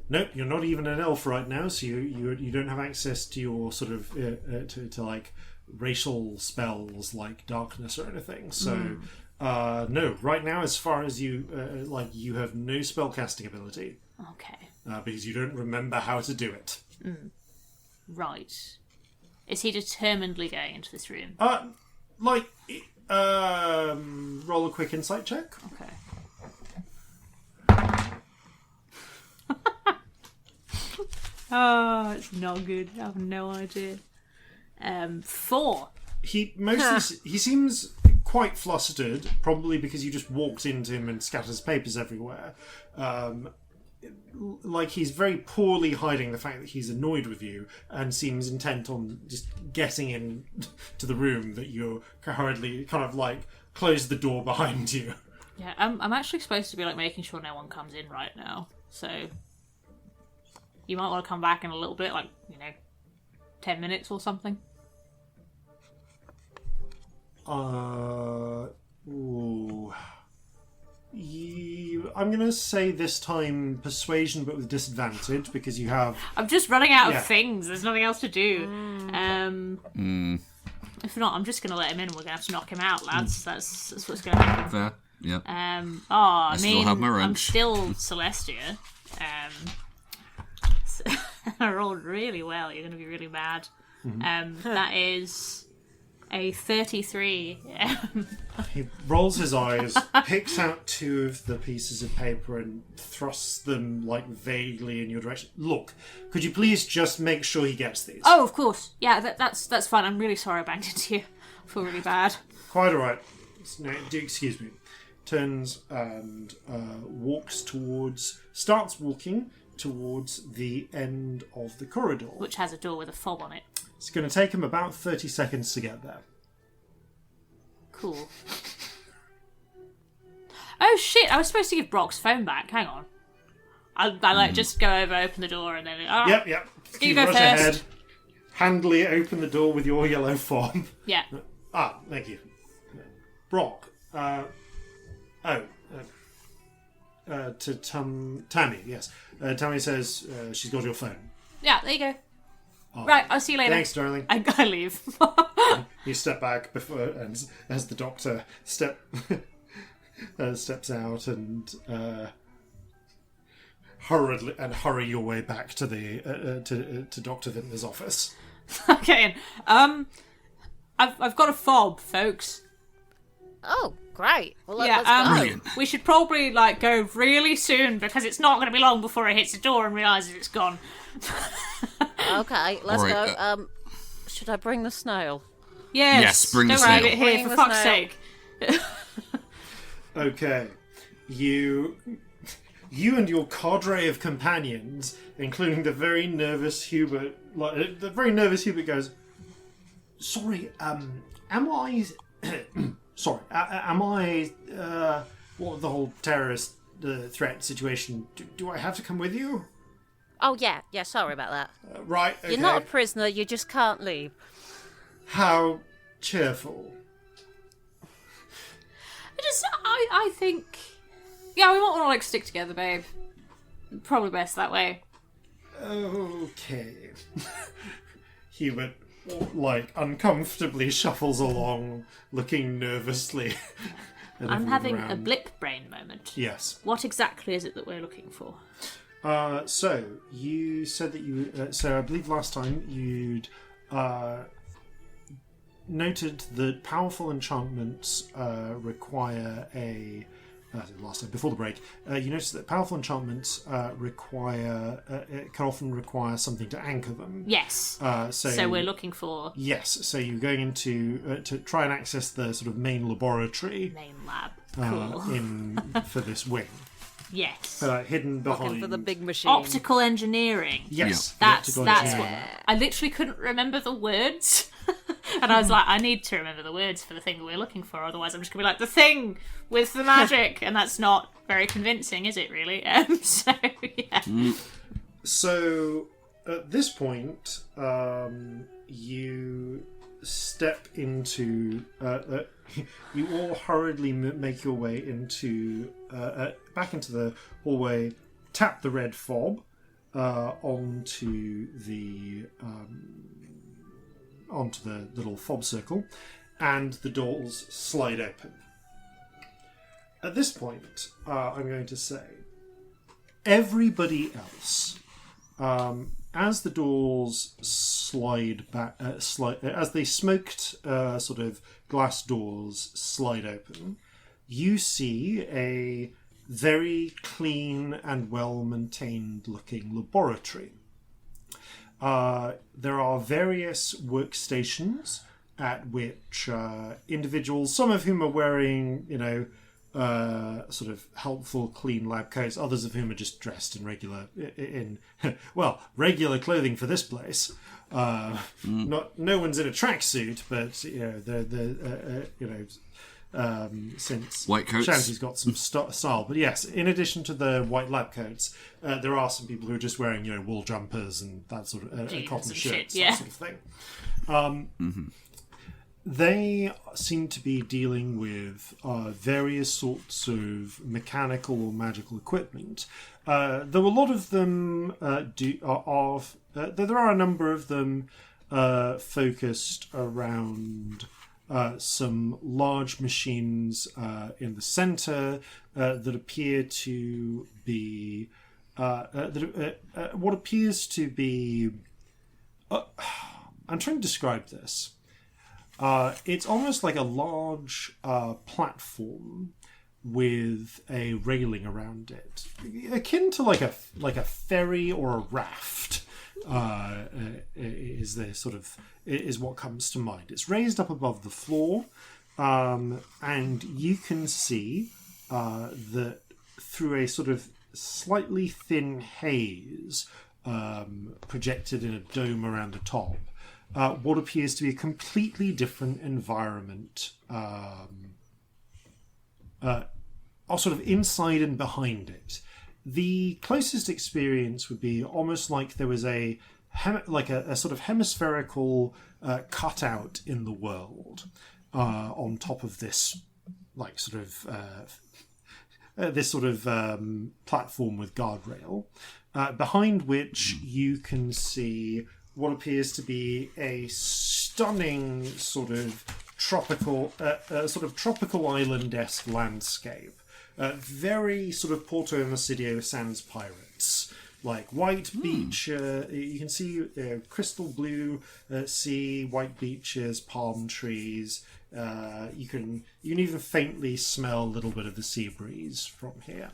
Nope, you're not even an elf right now, so you don't have access to your sort of to like racial spells like darkness or anything. So no, right now, as far as you you have no spellcasting ability. Okay. Because you don't remember how to do it. Right. Is he determinedly going into this room? Roll a quick insight check. Okay. Oh, it's not good. I have no idea. 4. He seems quite flustered, probably because you just walked into him and scattered his papers everywhere. like he's very poorly hiding the fact that he's annoyed with you and seems intent on just getting in to the room that you're hurriedly kind of like close the door behind you. Yeah, I'm actually supposed to be like making sure no one comes in right now, so you might want to come back in a little bit, like 10 minutes or something. Ooh. I'm going to say this time persuasion, but with disadvantage, because you have... I'm just running out of things. There's nothing else to do. If not, I'm just going to let him in. We're going to have to knock him out, lads. That's what's going to happen. Fair. Yeah. I still have my I'm wrench. still Celestia. I rolled really well. You're going to be really mad. That is a 33. He rolls his eyes, picks out 2 of the pieces of paper and thrusts them like vaguely in your direction. Look, could you please just make sure he gets these? Oh, of course. Yeah, that's fine. I'm really sorry I banged into you. I feel really bad. Quite all right. No, excuse me. Turns and starts walking towards the end of the corridor. Which has a door with a fob on it. It's going to take him about 30 seconds to get there. Cool. Oh shit, I was supposed to give Brock's phone back. Hang on. I just go over, open the door, and then... Yep. You go rush first. ahead. Handily open the door with your yellow fob. Yeah. Thank you. Brock. To Tammy, yes. Tammy says she's got your phone. Yeah, there you go. Right, I'll see you later. Thanks, darling. I leave. You step back before, and as the doctor steps out and hurry your way back to the to Dr. Vintner's office. Okay. I've got a fob, folks. Oh, great. Well, Yeah, let's go. we should probably go really soon because it's not going to be long before it hits the door and realises it's gone. Okay, let's All right, go. Should I bring the snail? Yes, bring the don't snail. leave it here, Bring for the fuck's snail. sake. Okay, you and your cadre of companions, including the very nervous Hubert, goes, "Sorry, am I? Sorry, am I? What the whole terrorist threat situation? Do I have to come with you?" Oh, yeah, sorry about that. Right. Okay. You're not a prisoner, you just can't leave. How cheerful. I think... Yeah, we might want to stick together, babe. Probably best that way. Okay. Hubert, uncomfortably shuffles along, looking nervously. at I'm everyone having around. a blip brain moment. Yes. What exactly is it that we're looking for? So you said that you. So I believe last time you'd noted that powerful enchantments require a. Last time before the break, you noticed that powerful enchantments can often require something to anchor them. Yes. So we're looking for... Yes. So you're going into to try and access the sort of main laboratory main lab. Cool. for this wing. Yes. Hidden behind. Looking for the big machine. Optical engineering. Yes. That's the what... optical engineering. I literally couldn't remember the words. And I was like, I need to remember the words for the thing that we're looking for, otherwise I'm just going to be like, the thing with the magic, and that's not very convincing, is it, really? So, yeah. So, at this point, you step into... you all hurriedly make your way into back into the hallway, tap the red fob onto the little fob circle, and the doors slide open. At this point, I'm going to say, everybody else, as the doors slide back, as the smoked sort of glass doors slide open, you see a very clean and well-maintained looking laboratory. There are various workstations at which individuals, some of whom are wearing, sort of helpful, clean lab coats. Others of whom are just dressed in regular clothing for this place. No one's in a tracksuit, but since white coats. Shanty's got some style. But yes, in addition to the white lab coats, there are some people who are just wearing wool jumpers and that sort of cotton shirts, that sort of thing. They seem to be dealing with various sorts of mechanical or magical equipment. Though a lot of them there are a number of them focused around some large machines in the center that appear to be what appears to be. I'm trying to describe this. It's almost like a large platform with a railing around it, akin to like a ferry or a raft. Is what comes to mind. It's raised up above the floor, and you can see that through a sort of slightly thin haze projected in a dome around the top. What appears to be a completely different environment, sort of inside and behind it. The closest experience would be almost like there was a sort of hemispherical cutout in the world on top of this, platform with guardrail, behind which you can see what appears to be a stunning sort of tropical island-esque landscape. Very sort of Porto Macidio Sans Pirates. Like white beach, you can see crystal blue sea, white beaches, palm trees. You can even faintly smell a little bit of the sea breeze from here.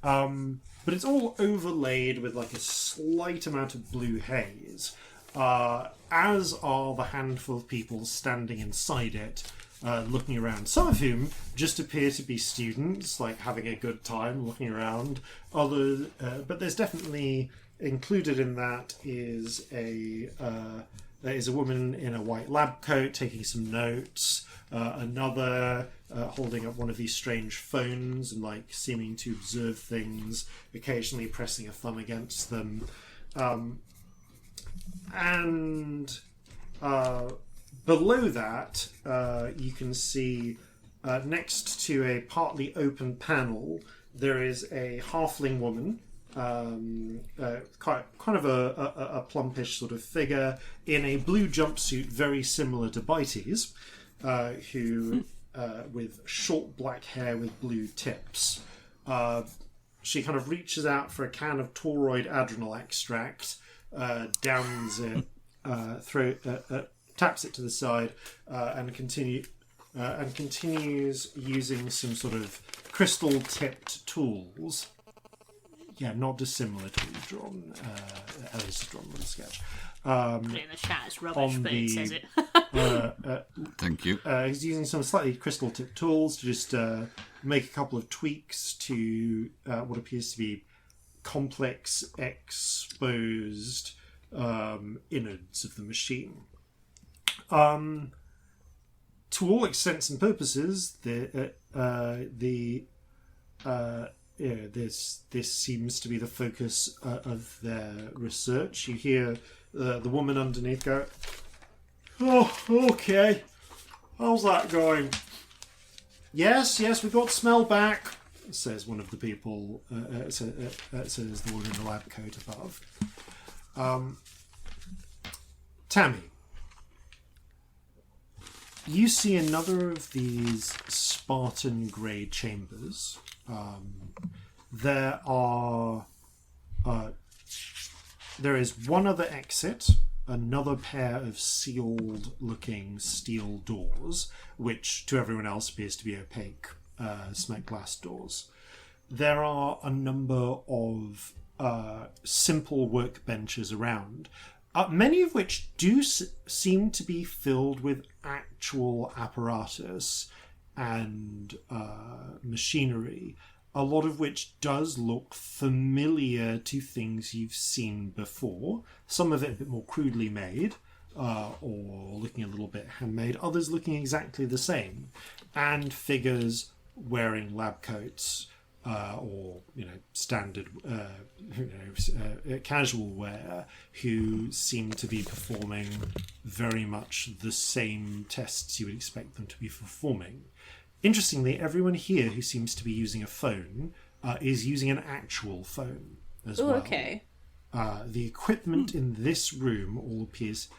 But it's all overlaid with like a slight amount of blue haze, as are the handful of people standing inside it, looking around. Some of whom just appear to be students, like having a good time looking around. Others, but there's definitely included in that is a woman in a white lab coat taking some notes. Another holding up one of these strange phones and like seeming to observe things, occasionally pressing a thumb against them. And below that, you can see next to a partly open panel, there is a halfling woman, kind of a plumpish sort of figure in a blue jumpsuit, very similar to Bitey's, who with short black hair with blue tips. She kind of reaches out for a can of Toroid adrenal extract, downs it, taps it to the side, and continues using some sort of crystal-tipped tools. Yeah, not dissimilar to drawn. Ellie's drawn on the sketch. Put it in the chat, it's rubbish, but it says it. Thank you. He's using some slightly crystal-tipped tools to just make a couple of tweaks to what appears to be complex, exposed innards of the machine. To all extents and purposes, this seems to be the focus of their research. You hear the woman underneath go, "Oh, okay. How's that going?" Yes, we got smell back," says one of the people. Says the woman in the lab coat above. Tammy, you see another of these Spartan grey chambers. There is one other exit, another pair of sealed-looking steel doors, which to everyone else appears to be opaque, smoked glass doors. There are a number of simple workbenches around, many of which do seem to be filled with actual apparatus, and machinery, a lot of which does look familiar to things you've seen before. Some of it a bit more crudely made, or looking a little bit handmade. Others looking exactly the same, and figures wearing lab coats or standard casual wear, who seem to be performing very much the same tests you would expect them to be performing. Interestingly, everyone here who seems to be using a phone is using an actual phone as well. Okay. The equipment in this room all appears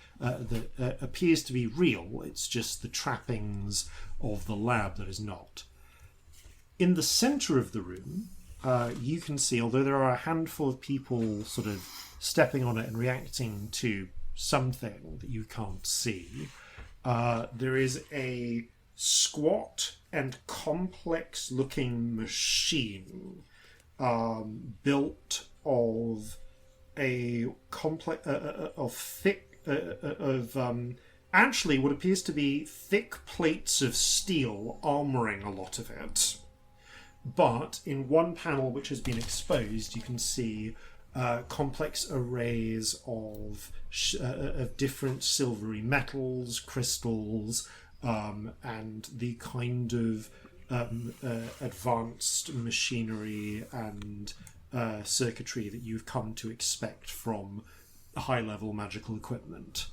to be real. It's just the trappings of the lab that is not. In the centre of the room, you can see, although there are a handful of people sort of stepping on it and reacting to something that you can't see, there is a squat and complex-looking machine built of a complex actually what appears to be thick plates of steel armoring a lot of it. But in one panel which has been exposed, you can see complex arrays of different silvery metals, crystals, and the kind of advanced machinery and circuitry that you've come to expect from high-level magical equipment.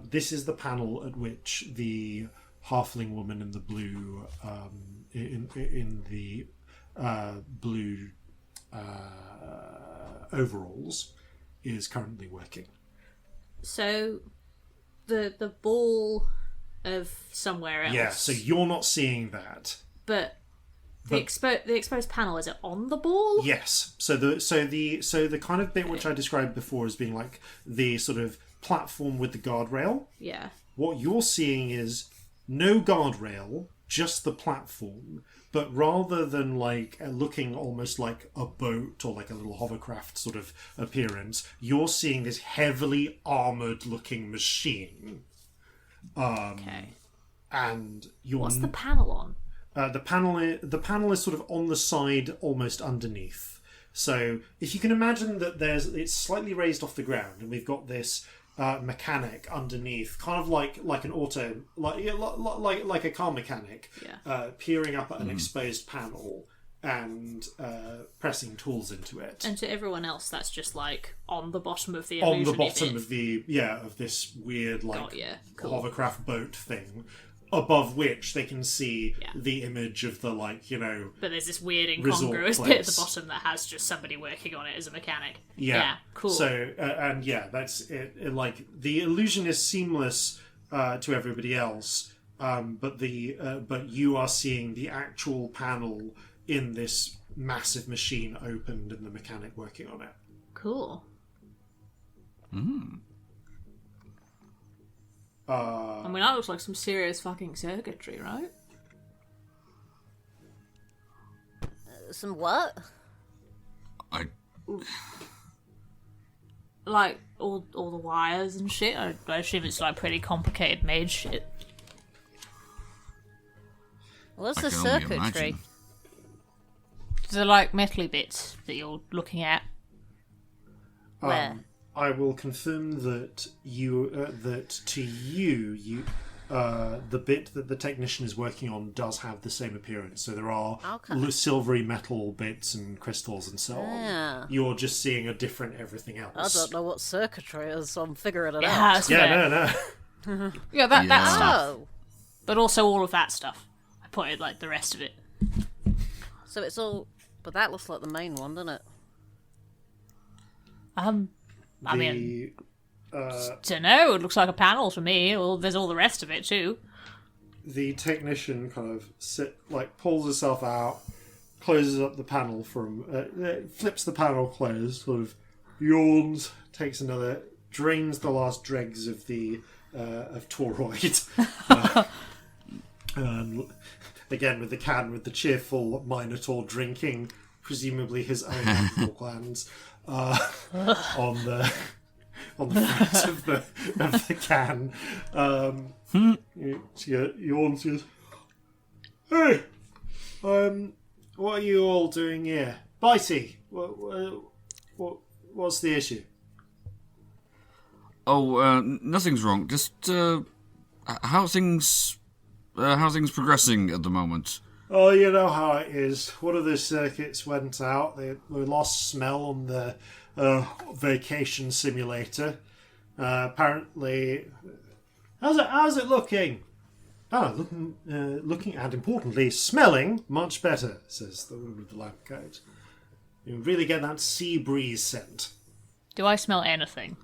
This is the panel at which the halfling woman in the blue in the blue overalls is currently working. So the ball of somewhere else. Yeah, so you're not seeing that. But the exposed panel, is it on the ball? Yes. So the kind of bit which I described before as being like the sort of platform with the guardrail. Yeah. What you're seeing is no guardrail, just the platform. But rather than like looking almost like a boat or like a little hovercraft sort of appearance, you're seeing this heavily armored looking machine. Okay. And you're What's the panel on? The panel is sort of on the side, almost underneath. So if you can imagine that it's slightly raised off the ground, and we've got this mechanic underneath, kind of like an auto, like a car mechanic, peering up at an exposed panel and pressing tools into it. And to everyone else, that's just like on the bottom of the on the illusion bottom of of this weird cool. hovercraft boat thing, above which they can see the image of the But there's this weird resort incongruous place bit at the bottom that has just somebody working on it as a mechanic. Yeah, cool. So that's it. Like the illusion is seamless to everybody else, but you are seeing the actual panel in this massive machine opened and the mechanic working on it. Cool. I mean, that looks like some serious fucking circuitry, right? Some what? Like all the wires and shit. I assume it's like pretty complicated made shit. What's I the can only circuitry? imagine. They're like metally bits that you're looking at. Where? I will confirm that the bit that the technician is working on does have the same appearance. So there are silvery metal bits and crystals and so on. You're just seeing a different everything else. I don't know what circuitry is, so I'm figuring it Yeah, out. that's fair. No. Yeah, that stuff. Oh, But also all of that stuff. I pointed like the rest of it. so it's all... But that looks like the main one, doesn't it? I mean, don't know. It looks like a panel to me. Well, there's all the rest of it too. The technician kind of pulls herself out, closes up the panel flips the panel closed, sort of yawns, takes another, drains the last dregs of the of Toroid, and again with the can with the cheerful Minotaur drinking, presumably his own alcohol glands. On the front of the can, she yawns. She goes, Hey, what are you all doing here? Bitey, what's the issue? Oh, nothing's wrong. Just how things progressing at the moment? Oh, you know how it is. One of the circuits went out. We lost smell on the vacation simulator. Apparently, how's it looking? Looking and importantly, smelling much better, says the woman with the lab coat. You really get that sea breeze scent. Do I smell anything?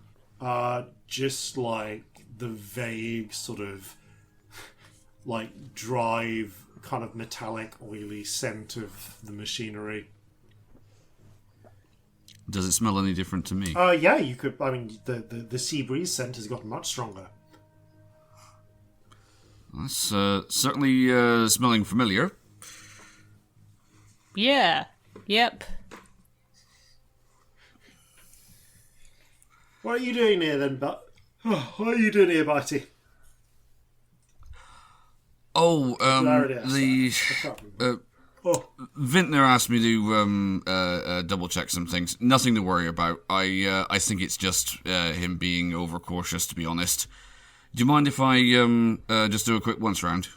Just like the vague sort of like drive, kind of metallic, oily scent of the machinery. Does it smell any different to me? Yeah, you could. I mean, the sea breeze scent has gotten much stronger. That's certainly smelling familiar. Yeah. Yep. What are you doing here then, what are you doing here, Bitey? Oh, Vintner asked me to double check some things. Nothing to worry about. I think it's just him being overcautious, to be honest. Do you mind if I just do a quick once round?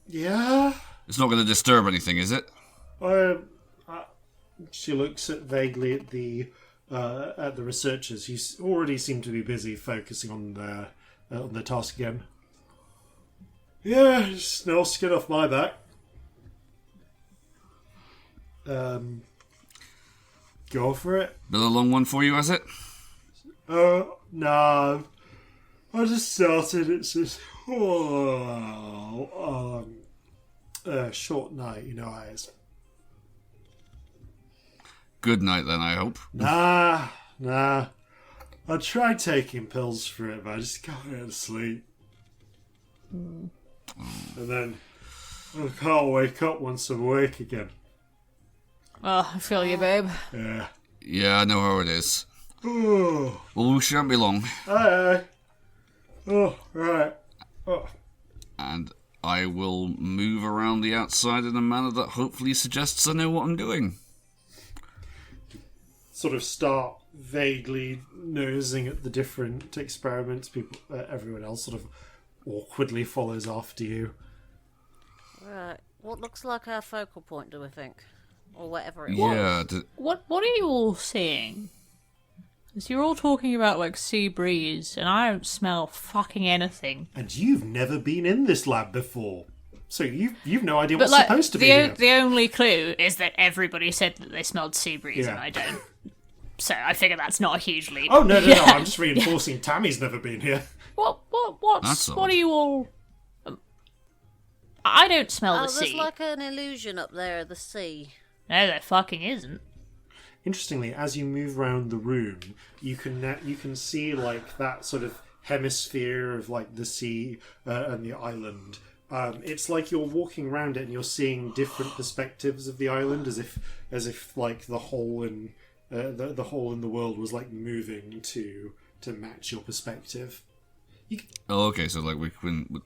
Yeah. It's not going to disturb anything, is it? She looks vaguely at the researchers. Who already seem to be busy focusing on the task again. Yeah, just no skin off my back. Go for it. Been a long one for you, has it? No. I just started. It's just short night, you know how it is. Good night then, I hope. Nah. I tried taking pills for it, but I just can't get to sleep. And then I can't wake up once I'm awake again. Oh, I feel you, babe. Yeah. Yeah, I know how it is. Oh. Well, we shan't be long. Aye. Oh, right. Oh. And I will move around the outside in a manner that hopefully suggests I know what I'm doing. Sort of start vaguely nosing at the different experiments. Everyone else sort of awkwardly follows after you. Right. What looks like our focal point, do we think? Or whatever it was. Yeah. What are you all seeing? Because you're all talking about, like, sea breeze, and I don't smell fucking anything. And you've never been in this lab before. So you've no idea what's But, like, supposed to be here. the only clue is that everybody said that they smelled sea breeze, Yeah. and I don't. So I figure that's not a huge leap. Oh, no, I'm just reinforcing Tammy's never been here. What That's odd. are you all... I don't smell the There's sea. like an illusion up there of the sea. No, there fucking isn't. Interestingly, as you move around the room, you can see like that sort of hemisphere of like the sea and the island. It's like you're walking around it and you're seeing different perspectives of the island, as if like the hole in the hole in the world was like moving to match your perspective. Oh, okay, so like we can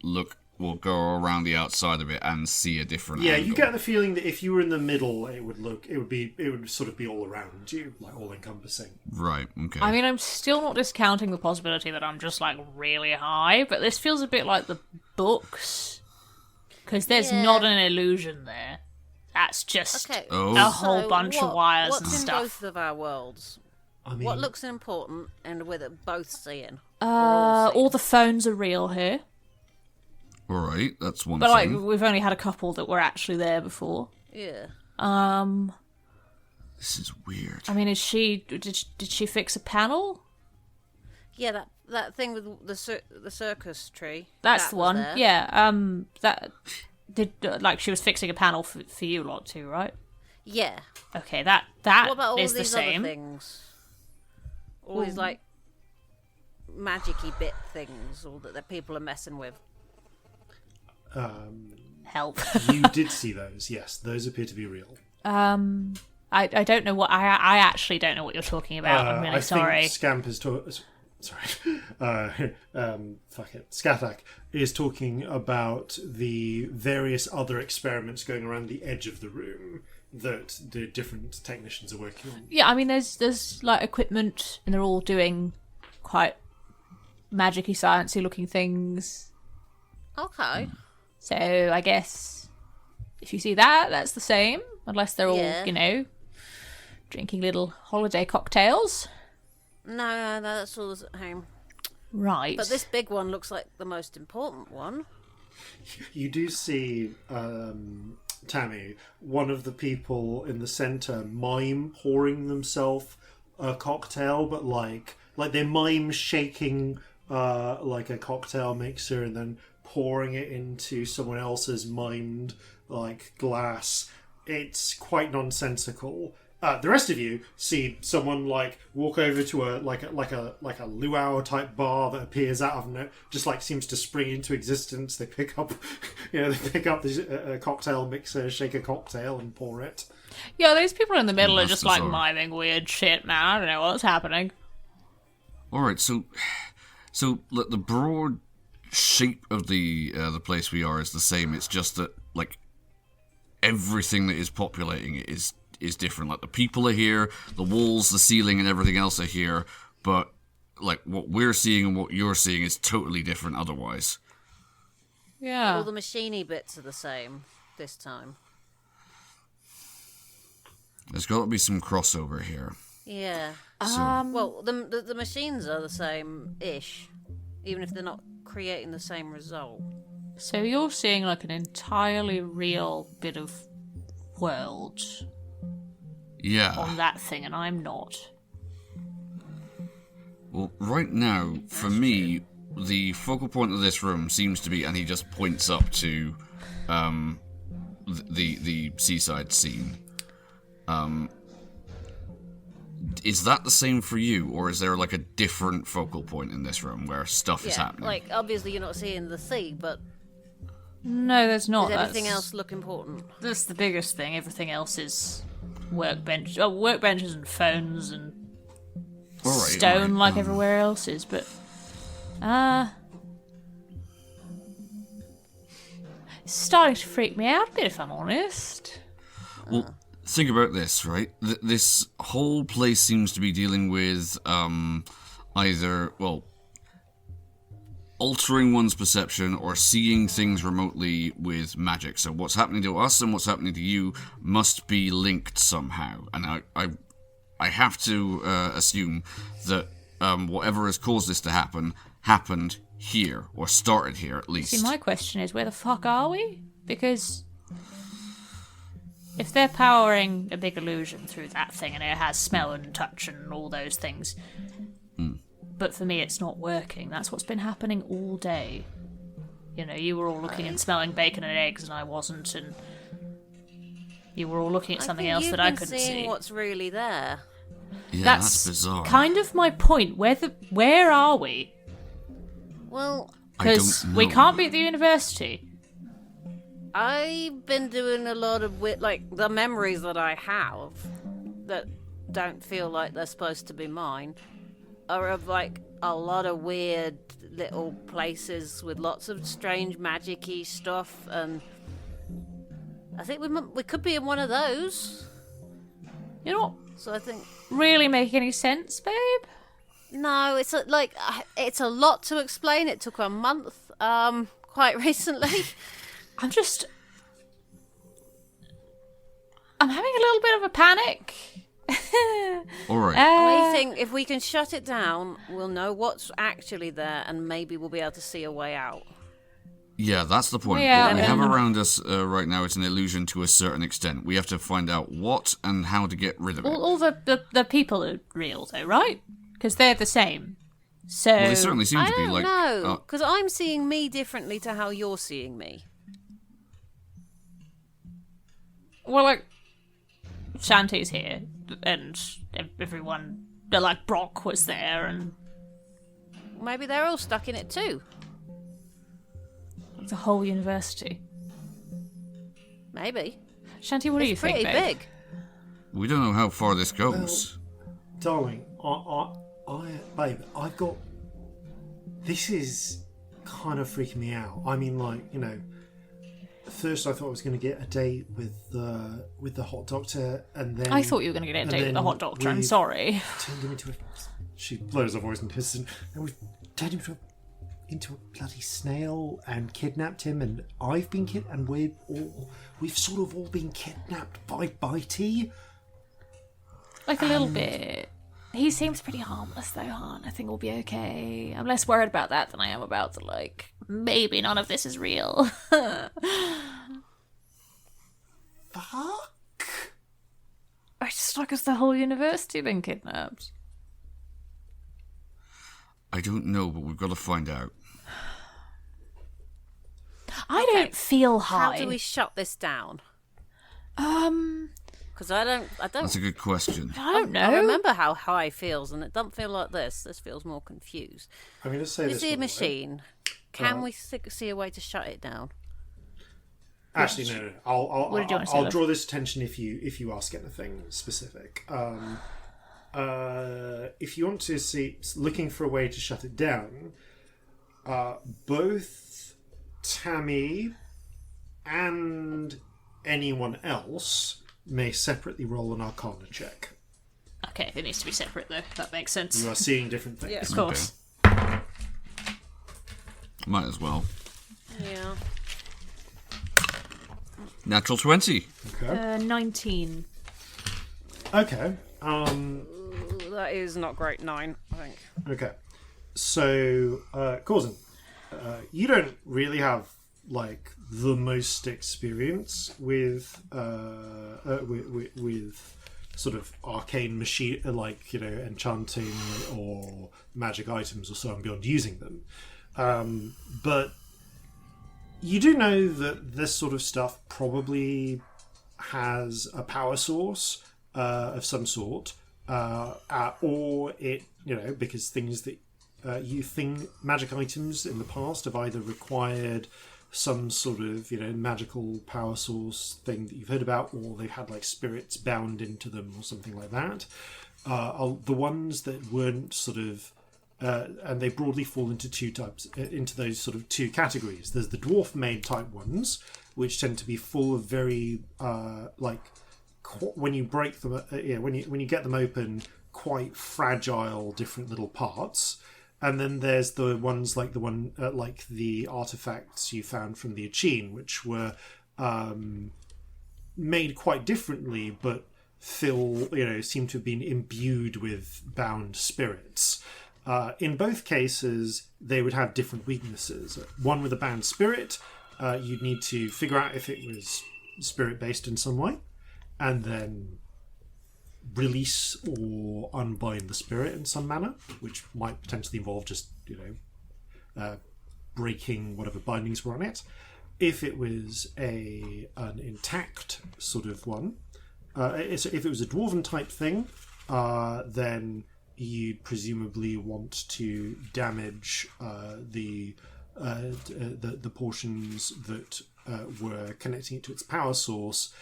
we'll go around the outside of it and see a different angle. You get the feeling that if you were in the middle, it would sort of be all around you, like all encompassing. Right, okay. I mean, I'm still not discounting the possibility that I'm just, like, really high, but this feels a bit like the books. Because there's not an illusion there. That's just a whole bunch of wires and what's stuff. in both of our worlds? I mean, What looks important and we're both seeing? All the phones are real here. Alright, that's one But, like, thing. we've only had a couple that were actually there before. Yeah. This is weird. I mean, did she fix a panel? Yeah, that thing with the circus tree. That's that the was one. there. Yeah. That did like she was fixing a panel for you lot too, right? Yeah. Okay, that What about all is the these same. other things? All these like magic-y bit things, or that people are messing with. Help. you did see those, yes. Those appear to be real. I don't know what I actually don't know what you're talking about. I'm really I sorry. think Scamp is Skathak is talking about the various other experiments going around the edge of the room that the different technicians are working on. Yeah, I mean, there's like equipment, and they're all doing quite magic-y, sciencey looking things. Okay. So I guess if you see that, that's the same, unless they're all, you know, drinking little holiday cocktails. No, that's all that's at home. Right. But this big one looks like the most important one. You do see Tammy, one of the people in the centre, mime pouring themselves a cocktail, but like they mime shaking like a cocktail mixer and then pouring it into someone else's mimed like glass. It's quite nonsensical. The rest of you see someone like walk over to a luau type bar that appears out of no, just like seems to spring into existence. They pick up, this cocktail mixer, shake a cocktail, and pour it. Yeah, these people in the middle are That's just like bizarre. miming weird shit, man. I don't know what's happening. All right, so like, the broad shape of the place we are is the same. It's just that like everything that is populating it is different. Like the people are here, the walls, the ceiling, and everything else are here, but like what we're seeing and what you're seeing is totally different otherwise. Yeah. All the machiney bits are the same this time. There's got to be some crossover here. Yeah. So, Well, the machines are the same-ish, even if they're not creating the same result. So you're seeing like an entirely real bit of world yeah. on that thing, and I'm not. Well, right now, for me, the focal point of this room seems to be, and he just points up to the seaside scene. Is that the same for you, or is there like a different focal point in this room where stuff is happening? Like obviously you're not seeing the sea, but No, there's not. does everything That's- else look important? That's the biggest thing. Everything else is workbench. Oh, workbenches and phones and All right, stone all right. like everywhere else is, but it's starting to freak me out a bit, if I'm honest. Well, think about this, right? This whole place seems to be dealing with either, well, altering one's perception or seeing things remotely with magic. So what's happening to us and what's happening to you must be linked somehow. And I have to assume that whatever has caused this to happen happened here, or started here at least. See, my question is, where the fuck are we? Because if they're powering a big illusion through that thing and it has smell and touch and all those things, but for me it's not working. That's what's been happening all day. You know, you were all looking and smelling bacon and eggs and I wasn't, and you were all looking at something else that I couldn't seeing see. what's really there. Yeah, That's that's bizarre. kind of my point. Where are we? Well, I don't Because we know. can't be at the university. I've been doing a lot of like the memories that I have that don't feel like they're supposed to be mine are of like a lot of weird little places with lots of strange magic-y stuff, and I think we could be in one of those. You're not So I think really making any sense, babe. no, it's it's a lot to explain. It took a month, quite recently. I'm having a little bit of a panic. All right. I think if we can shut it down, we'll know what's actually there, and maybe we'll be able to see a way out. Yeah, that's the point. Yeah, What we and have then- around us right now is an illusion to a certain extent. We have to find out what and how to get rid of it. all the people are real, though, right? Because they're the same. So Well, they certainly seem I to be don't like. know, because I'm seeing me differently to how you're seeing me. well, like Shanty's here, and everyone, like Brock was there, and Maybe they're all stuck in it too. the whole university. Maybe. Shanty, what do you It's think? pretty babe? big. We don't know how far this goes. Darling, babe, this is kind of freaking me out. I mean, like, you know, at first I thought I was going to get a date with the hot doctor, and then I thought you were going to get a date with the hot doctor. I'm sorry. Turned him into a. She lowers her voice and hisses, and we've turned him into a bloody snail and kidnapped him, and I've been and we've sort of all been kidnapped by Bitey. Like a little bit. He seems pretty harmless though, Han. I think we'll be okay. I'm less worried about that than I am about the, like, maybe none of this is real. Fuck. It's just like, has the whole university been kidnapped? I don't know, but we've got to find out. I don't feel high. How do we shut this down? Because I don't. That's a good question. I don't know. I remember how high feels, and it doesn't feel like this. This feels more confused. I'm going to say Is this. the one, machine? Can we see a way to shut it down? Actually, no. What did you want to say, I'll Liv? draw this attention if you ask anything specific. If you want to see, looking for a way to shut it down, both Tammy and anyone else may separately roll an Arcana check. Okay, it needs to be separate though. That makes sense. You are seeing different things. Yeah. Of course. Might as well. Yeah. Natural 20. Okay. 19. Okay. That is not great. 9, I think. Okay. So, Corzin, you don't really have like the most experience with sort of arcane machine, like, you know, enchanting or magic items or so on beyond using them. But you do know that this sort of stuff probably has a power source of some sort, or it, you know, because things that you think magic items in the past have either required some sort of, you know, magical power source thing that you've heard about, or they've had like spirits bound into them or something like that. The ones that weren't sort of, and they broadly fall into two types, into those sort of two categories. There's the dwarf made type ones, which tend to be full of very when you break them, when you get them open, quite fragile different little parts. And then there's the ones like the one like the artifacts you found from the Achene, which were made quite differently, but seem to have been imbued with bound spirits. In both cases, they would have different weaknesses. One with a bound spirit, you'd need to figure out if it was spirit-based in some way, and then release or unbind the spirit in some manner, which might potentially involve just, breaking whatever bindings were on it. If it was an intact sort of one, if it was a dwarven type thing, then you'd presumably want to damage the portions that were connecting it to its power source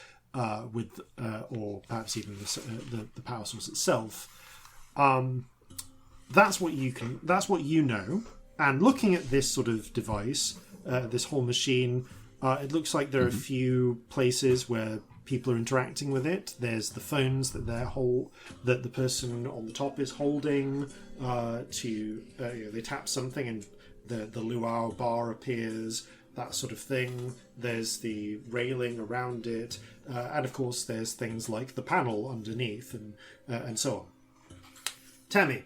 with, or perhaps even the power source itself. That's what you know. And looking at this sort of device, this whole machine, it looks like there are a few places where people are interacting with it. There's the phones that that the person on the top is holding. They tap something and the luau bar appears. That sort of thing. There's the railing around it, and of course there's things like the panel underneath and so on. Tammy.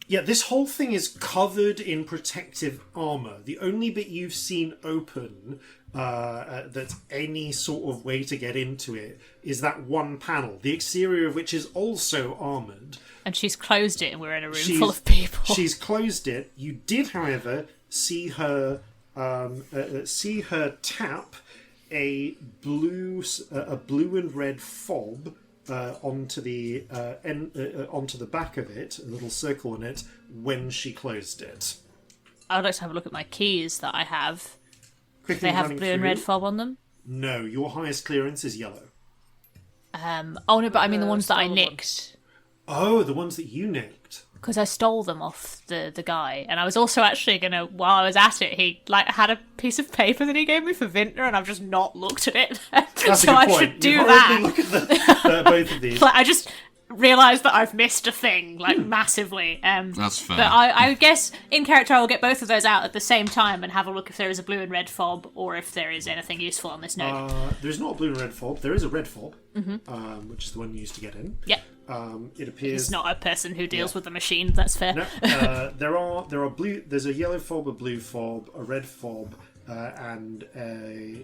Yeah, this whole thing is covered in protective armor. The only bit you've seen open that's any sort of way to get into it is that one panel, the exterior of which is also armored. And she's closed it and we're in a room full of people. She's closed it. You did, however, see her tap a blue and red fob onto the back of it, a little circle in it, when she closed it. I would like to have a look at my keys that I have. Do Quickly they have running blue and through. red fob on them? No, your highest clearance is yellow. Oh no, but I mean the ones that I smaller nicked. Oh, the ones that you nicked. because I stole them off the guy, and I was also actually gonna, while I was at it, he like had a piece of paper that he gave me for Vintner, and I've just not looked at it. That's so a I good point. should do You've that. already looked at both of these. Like, I just realised that I've missed a thing, like massively. That's fair. But I guess in character I will get both of those out at the same time and have a look if there is a blue and red fob, or if there is anything useful on this note. There's not a blue and red fob. There is a red fob, which is the one you used to get in. Yep. It appears He's not a person who deals with the machine. That's fair. No, there are blue. There's a yellow fob, a blue fob, a red fob, and a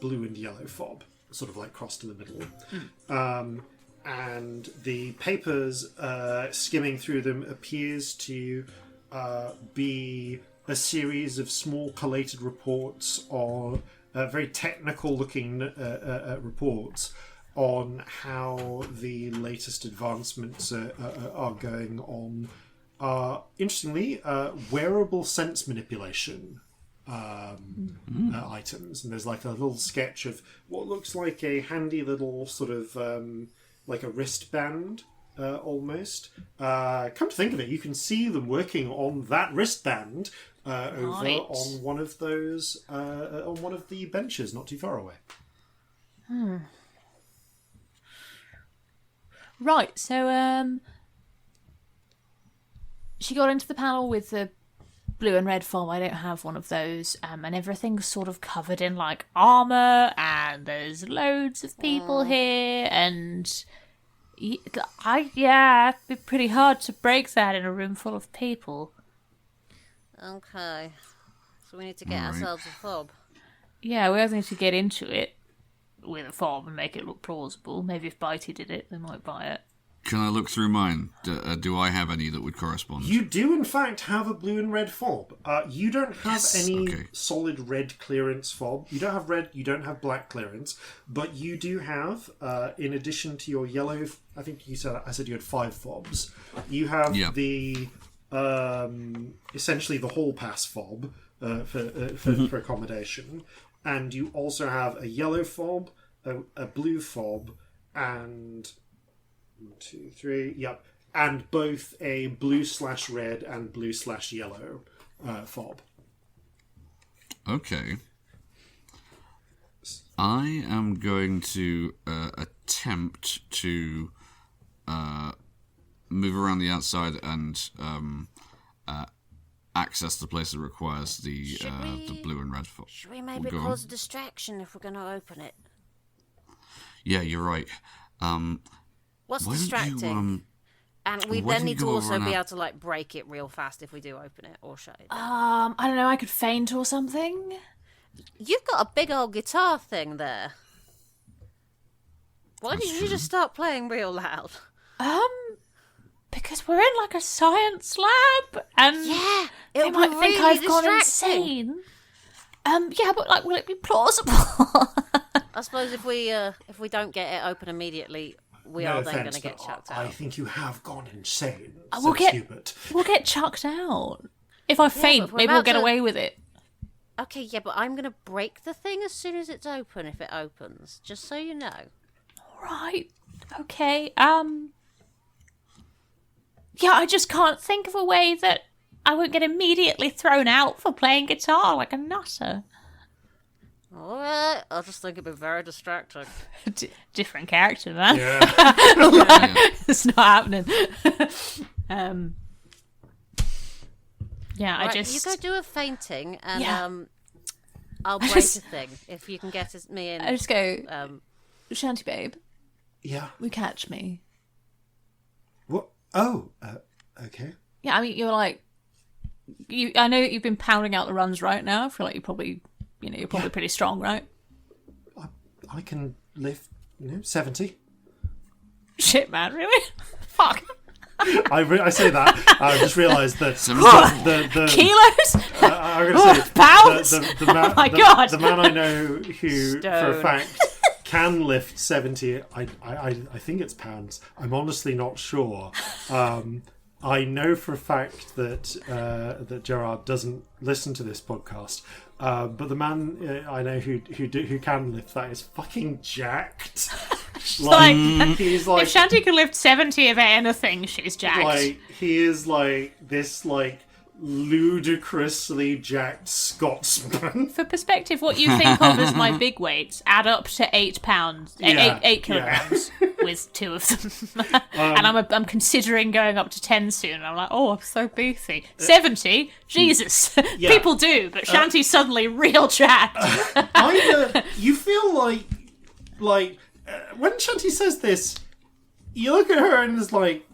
blue and yellow fob, sort of like crossed in the middle. And the papers skimming through them appears to be a series of small collated reports on very technical-looking reports on how the latest advancements are going on. Interestingly, wearable sense manipulation items. And there's like a little sketch of what looks like a handy little sort of like a wristband almost. Come to think of it, you can see them working on that wristband over on one of those on one of the benches not too far away. Right, so she got into the panel with the blue and red fob. I don't have one of those, and everything's sort of covered in like armor, and there's loads of people here, and it'd be pretty hard to break that in a room full of people. Okay, so we need to get ourselves a fob. Yeah, we either need to get into it with a fob and make it look plausible. Maybe if Bitey did it, they might buy it. Can I look through mine? Do I have any that would correspond? You do, in fact, have a blue and red fob. You don't have any solid red clearance fob. You don't have red, you don't have black clearance, but you do have, in addition to your yellow, I think I said you had 5 fobs. You have the, essentially the hall pass fob for accommodation, and you also have a yellow fob, a blue fob, and 1, 2, 3, yep, and both a blue/red and blue/yellow fob. Okay. I am going to attempt to move around the outside and access the place that requires the blue and red fob. Should we maybe cause a distraction if we're going to open it? Yeah, you're right. What's distracting? And we then need to also be able to like break it real fast if we do open it or shut it. I don't know, I could faint or something. You've got a big old guitar thing there. Why didn't you just start playing real loud? Because we're in like a science lab, and they might think I've gone insane. Yeah, but like, will it be plausible? I suppose if we don't get it open immediately, we are then going to get chucked out. I think you have gone insane. We'll get chucked out. If I faint, maybe we'll get away with it. Okay, yeah, but I'm going to break the thing as soon as it's open, if it opens, just so you know. Right. Okay. Yeah, I just can't think of a way that I won't get immediately thrown out for playing guitar like a nutter. Alright, I just think it'd be very distracting. Different character, man. Yeah. It's not happening. Yeah, right, you go do a fainting, and I'll break a thing if you can get me in. I just go, Shanty babe. Yeah. Will you catch me? What? Oh, okay. Yeah, I mean, you're like, I know that you've been pounding out the runs right now. I feel like you're probably pretty strong, right? I can lift, 70. Shit, man, really? Fuck. I say that. I just realised that the kilos. I'm going to say pounds. The man, oh my god! The man I know who, for a fact, can lift 70. I think it's pounds. I'm honestly not sure. I know for a fact that that Gerard doesn't listen to this podcast. But the man I know who can lift that is fucking jacked. like, he's like, if Shanti can lift 70 of anything, she's jacked. like he is like this like ludicrously jacked Scotsman. For perspective, what you think of as my big weights add up to 8 pounds, Yeah, 8 kilograms, with 2 of them. And I'm considering going up to 10 soon. And I'm like, oh, I'm so beefy. 70? Jesus. Yeah. People do, but Shanti's suddenly real jacked. You feel like when Shanti says this, you look at her and it's like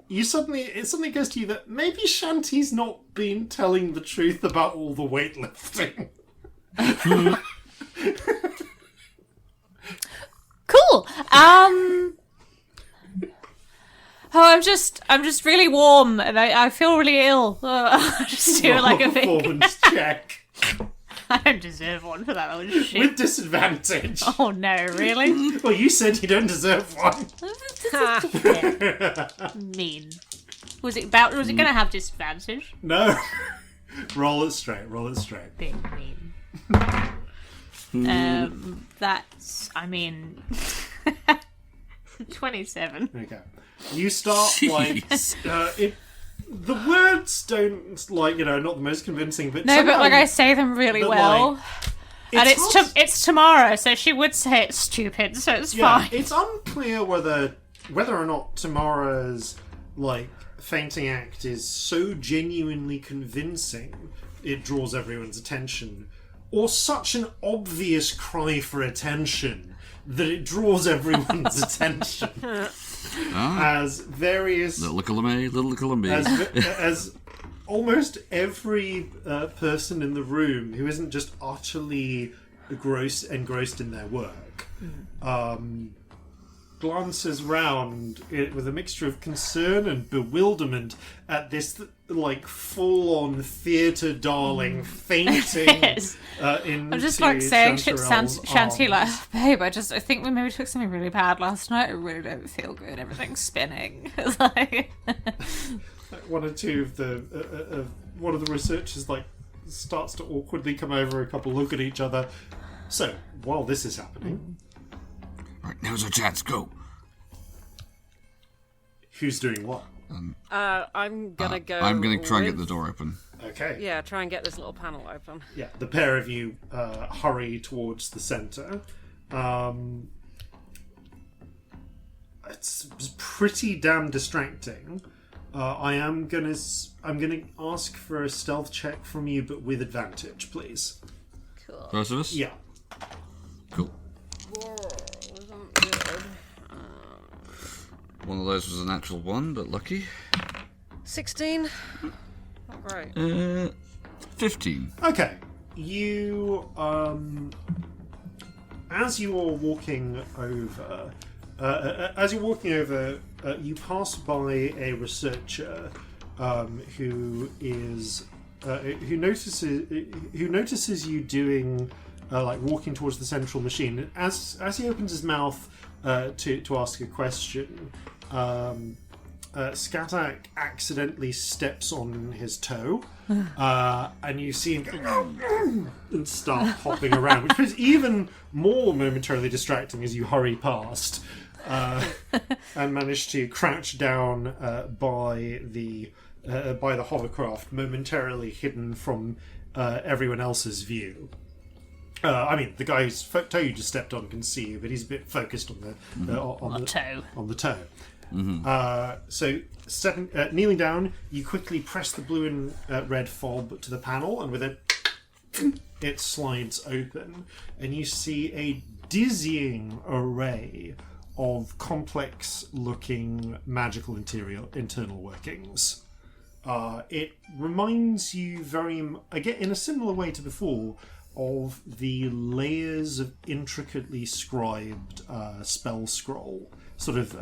it suddenly goes to you that maybe Shanti's not been telling the truth about all the weightlifting. Cool. Oh, I'm just really warm and I feel really ill. I just do like a thing. Performance check I don't deserve one for that old shit. with disadvantage. Oh no, really? Well, you said you don't deserve one. Mean. Was it gonna have disadvantage? No. Roll it straight. Big mean. That's 27. Okay. You start like the words don't not the most convincing, but No, but somehow- like I say them really but, well. like, And hard- it's tomorrow, so she would say it's stupid, so it's fine. It's unclear whether or not Tamara's like fainting act is so genuinely convincing it draws everyone's attention, or such an obvious cry for attention that it draws everyone's attention. As various Little Columbi. as almost every person in the room who isn't just utterly engrossed in their work glances round with a mixture of concern and bewilderment at this like full-on theatre darling fainting. Yes. I'm just like saying shit to Shanti like, arms. babe, I think we maybe took something really bad last night. I really don't feel good. Everything's spinning. Like... One or two of one of the researchers like starts to awkwardly come over. A couple look at each other. So while this is happening, Right, now's our chance. Go. who's doing what? I'm gonna go. I'm gonna try and get with- the door open. Okay. Yeah, try and get this little panel open. Yeah, the pair of you hurry towards the centre. It's pretty damn distracting. I'm gonna ask for a stealth check from you, but with advantage, please. Cool. First of us? Yeah. Cool. Wasn't good. One of those was a natural 1, but lucky. 16. Not great. 15. Okay. You as you are walking over, you pass by a researcher who notices you doing like walking towards the central machine. As he opens his mouth to ask a question, Skatak accidentally steps on his toe, and you see him go and start hopping around, which is even more momentarily distracting as you hurry past and manage to crouch down by the hovercraft, momentarily hidden from everyone else's view. The guy whose toe you just stepped on can see you, but he's a bit focused on the toe. On the toe. So, kneeling down, you quickly press the blue and red fob to the panel, and with it slides open, and you see a dizzying array of complex-looking magical internal workings. It reminds you again, in a similar way to before, of the layers of intricately scribed spell scroll. Sort of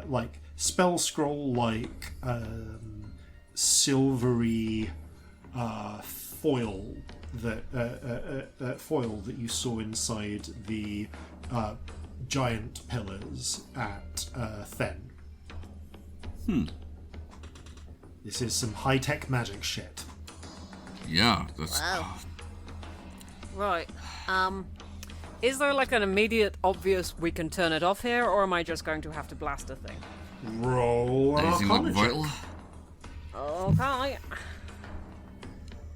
like spell scroll, like silvery foil that you saw inside the giant pillars at Fen. This is some high-tech magic shit. Yeah, that's... Wow. Right. Is there like an immediate, obvious, we can turn it off here, or am I just going to have to blast a thing? Roll an Anything Arcana look check. vital? Okay.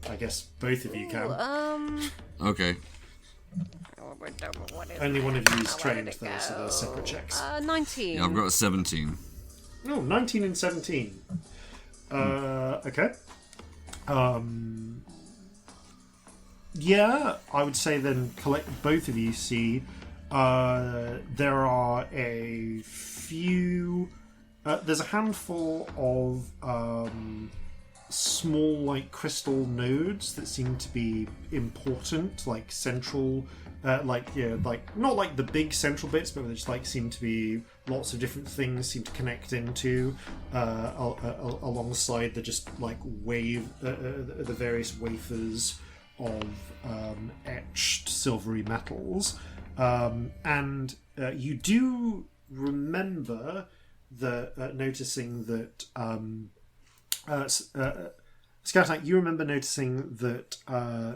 I guess both of you can. Okay. What is Only one of you is where did trained, it though, so they're separate checks. 19. Yeah, I've got a 17. Oh, 19 and 17. Okay. Yeah, I would say then collect both of you see there are a few there's a handful of small like crystal nodes that seem to be important, like central like not like the big central bits, but they just like seem to be lots of different things seem to connect into alongside the just like the various wafers of etched silvery metals, and you do remember noticing that Scout, you remember noticing that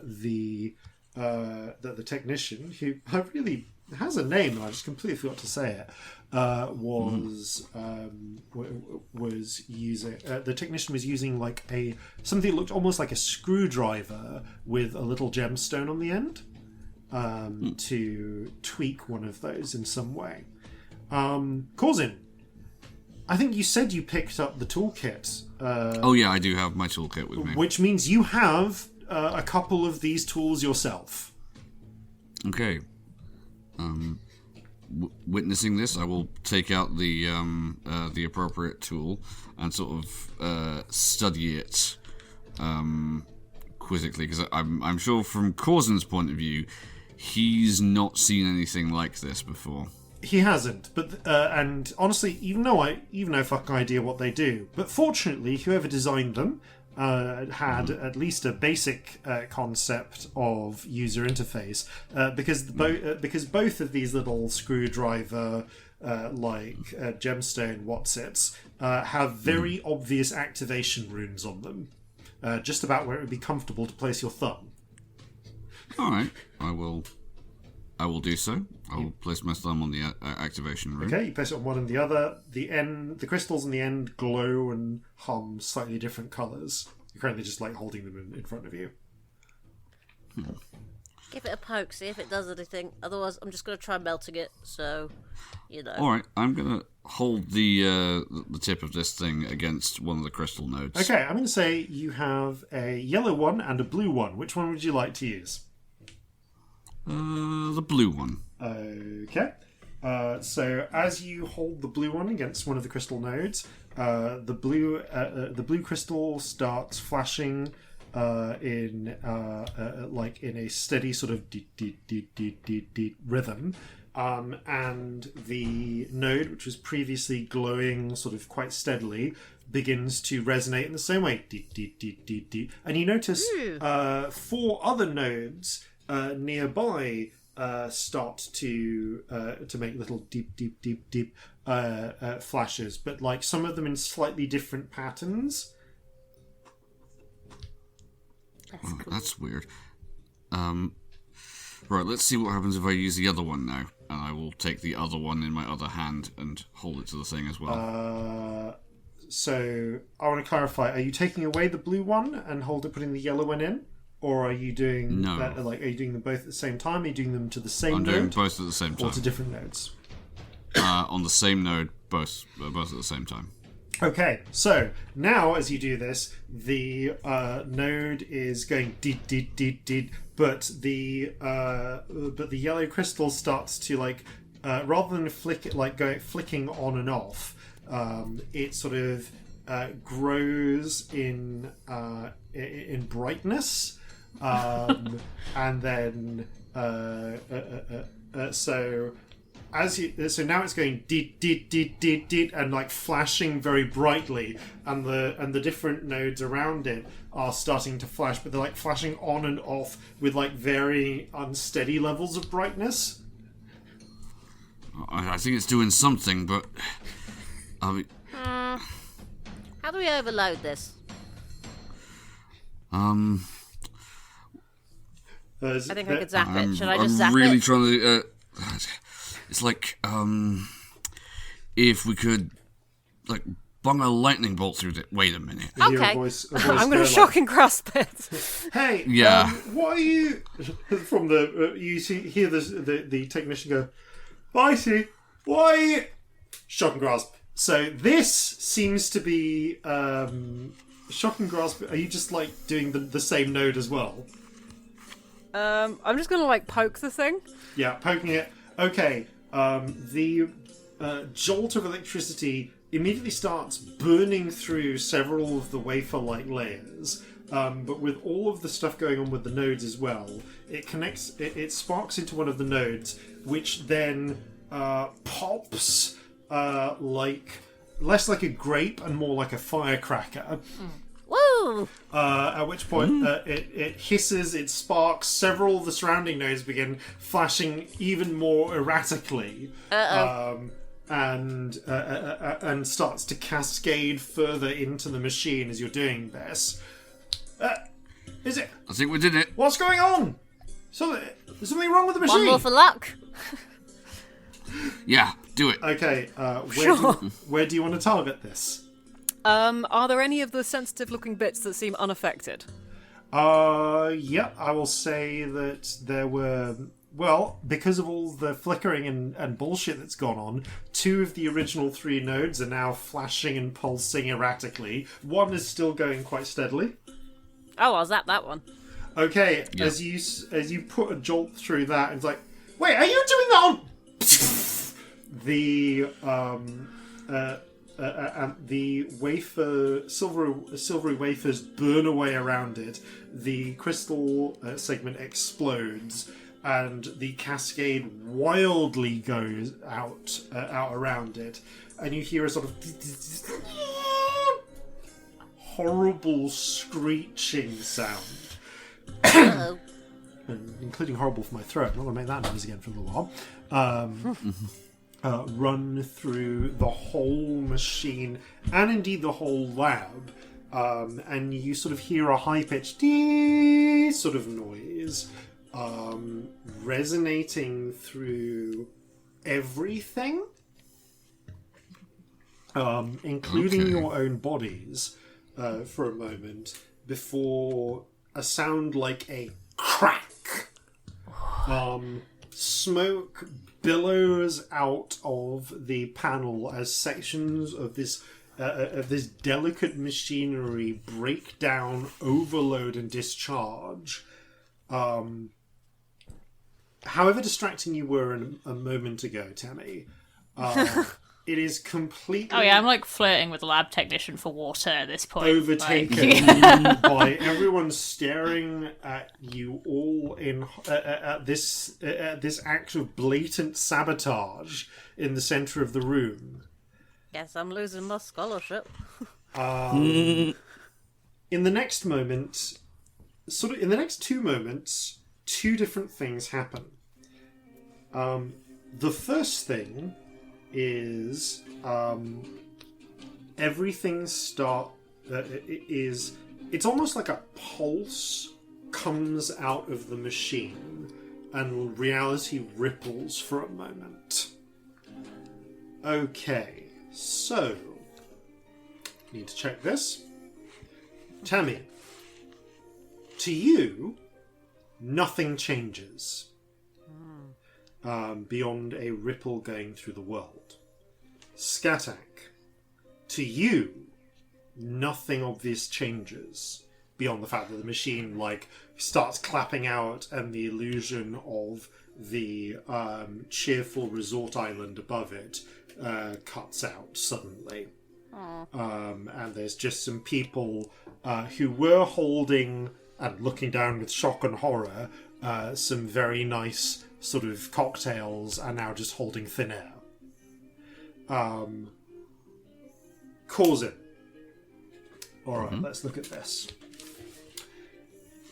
the technician, who really has a name and I just completely forgot to say it, was using the technician was using like something that looked almost like a screwdriver with a little gemstone on the end to tweak one of those in some way. Corzin, I think you said you picked up the toolkit. Oh yeah, I do have my toolkit with me. Which means you have a couple of these tools yourself. Okay. Witnessing this, I will take out the appropriate tool and sort of study it quizzically, because I'm sure from Corzin's point of view, he's not seen anything like this before. He hasn't, but and honestly, even though I no fucking idea what they do, but fortunately, whoever designed them had at least a basic concept of user interface, because both of these little screwdriver gemstone whatsits have very obvious activation runes on them, just about where it would be comfortable to place your thumb. All right, I will do so. I will place my thumb on the activation rune. Okay, you place it on one and the other. The crystals in the end glow and hum slightly different colours. You're currently just like holding them in front of you. Give it a poke, see if it does anything. Otherwise, I'm just going to try melting it. So, you know. All right, I'm going to hold the tip of this thing against one of the crystal nodes. Okay, I'm going to say you have a yellow one and a blue one. Which one would you like to use? The blue one. Okay. So as you hold the blue one against one of the crystal nodes, the blue crystal starts flashing in a steady sort of deet rhythm, and the node, which was previously glowing sort of quite steadily, begins to resonate in the same way, deet. And you notice 4 other nodes nearby start to make little deep flashes, but like some of them in slightly different patterns. That's weird. Right, let's see what happens if I use the other one now, and I will take the other one in my other hand and hold it to the thing as well. So I want to clarify: are you taking away the blue one and putting the yellow one in? Or are you doing that? Like, are you doing them both at the same time? Are you doing them to the same node? I'm doing both at the same time. Or to different nodes? On the same node, both at the same time. Okay, so now as you do this, the node is going deet, but the yellow crystal starts to rather than flicking on and off, it sort of grows in brightness. And then so now it's going deet and like flashing very brightly, and the different nodes around it are starting to flash, but they're like flashing on and off with like very unsteady levels of brightness. I think it's doing something, but I mean, how do we overload this? I think I could zap it. Should I just zap I'm really it? trying to. It's like if we could like bung a lightning bolt through it. Wait a minute. You hear Okay. a voice I'm going go to shock and grasp it. Hey, Yeah. what are you? From the hear the technician go. I see. Why? Shock and grasp. So this seems to be shock and grasp. Are you just like doing the same node as well? I'm just going to like poke the thing. Yeah, poking it. Okay. The jolt of electricity immediately starts burning through several of the wafer-like layers. But with all of the stuff going on with the nodes as well, it connects. It sparks into one of the nodes, which then pops like less like a grape and more like a firecracker. Woo! At which point it hisses, it sparks. Several of the surrounding nodes begin flashing even more erratically. And starts to cascade further into the machine as you're doing this. Is it? I think we did it. What's going on? There's something wrong with the machine. One more for luck. Yeah, do it. Okay, where do you want to target this? Are there any of the sensitive-looking bits that seem unaffected? Yeah, I will say that there were. Well, because of all the flickering and bullshit that's gone on, 2 of the original 3 nodes are now flashing and pulsing erratically. 1 is still going quite steadily. Oh, I'll zap that one. Okay, Yeah. as you put a jolt through that, it's like, wait, are you doing that on? The silvery wafers burn away around it. The crystal segment explodes. And the cascade wildly goes out around it, and you hear a sort of horrible screeching sound, Uh-oh. including horrible for my throat. I'm not going to make that noise again for a little while. Run through the whole machine and indeed the whole lab, and you sort of hear a high-pitched dee sort of noise. Resonating through everything, including your own bodies, for a moment, before a sound like a crack. Smoke billows out of the panel as sections of this delicate machinery break down, overload, and discharge. However distracting you were a moment ago, Tammy, it is completely Oh yeah, I'm like flirting with the lab technician for water at this point. overtaken by everyone staring at you all in at this act of blatant sabotage in the center of the room. Guess I'm losing my scholarship. In the next moment, in the next 2 moments, 2 different things happen. The first thing is everything it's almost like a pulse comes out of the machine and reality ripples for a moment. Okay, so need to check this. Tammy, to you, nothing changes beyond a ripple going through the world. Skatak, to you, nothing obvious changes beyond the fact that the machine starts clapping out and the illusion of the cheerful resort island above it cuts out suddenly. And there's just some people who were holding and looking down with shock and horror some very nice sort of cocktails are now just holding thin air. Corzin. Alright, let's look at this.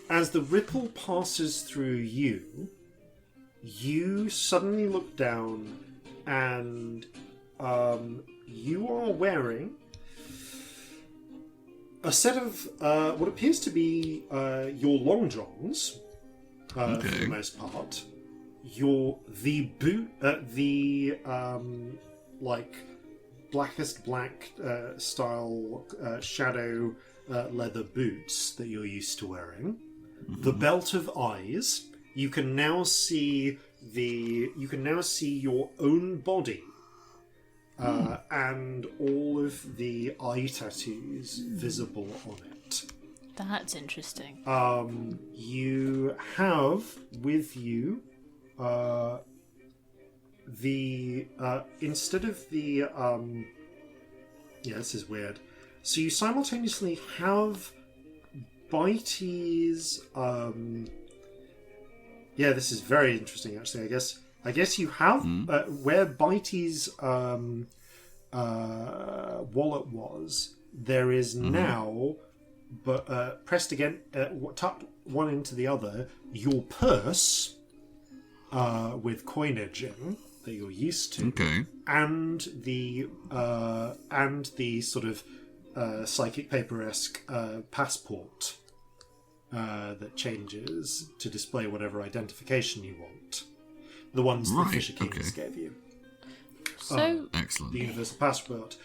As the ripple passes through you, you suddenly look down and you are wearing a set of what appears to be your long johns, for the most part. Like blackest black style shadow leather boots that you're used to wearing. The belt of eyes. You can now see your own body. And all of the eye tattoos visible on it. That's interesting. You have with you instead of the this is weird. So you simultaneously have Bitey's this is very interesting actually. I guess you have where Bitey's wallet was. There is now, but pressed again, tucked one into the other. Your purse with coinage in that you're used to, and the sort of psychic paper-esque passport that changes to display whatever identification you want. The ones the Fisher Kings gave you. So excellent. The universal passport.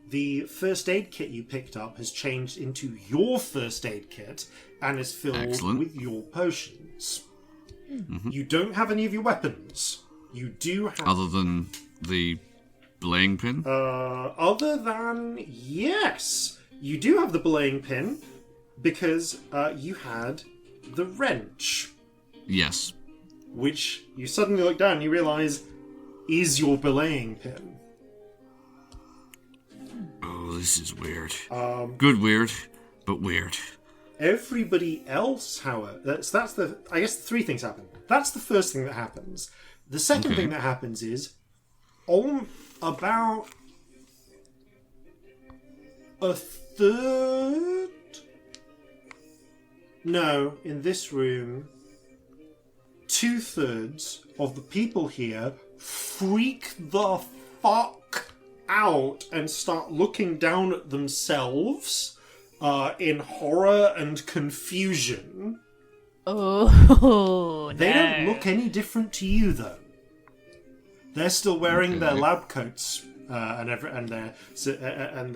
The first aid kit you picked up has changed into your first aid kit and is filled with your potions. You don't have any of your weapons. You do have... Other than the belaying pin? Yes! You do have the belaying pin because you had the wrench. Yes. Which you suddenly look down and you realise is your belaying pin. Oh, this is weird. Good weird, but weird. Everybody else, however, I guess three things happen. That's the first thing that happens. The second thing that happens is, about a third... No, in this room, 2/3 of the people here freak the fuck out and start looking down at themselves in horror and confusion. Oh, They don't look any different to you, though. They're still wearing their lab coats and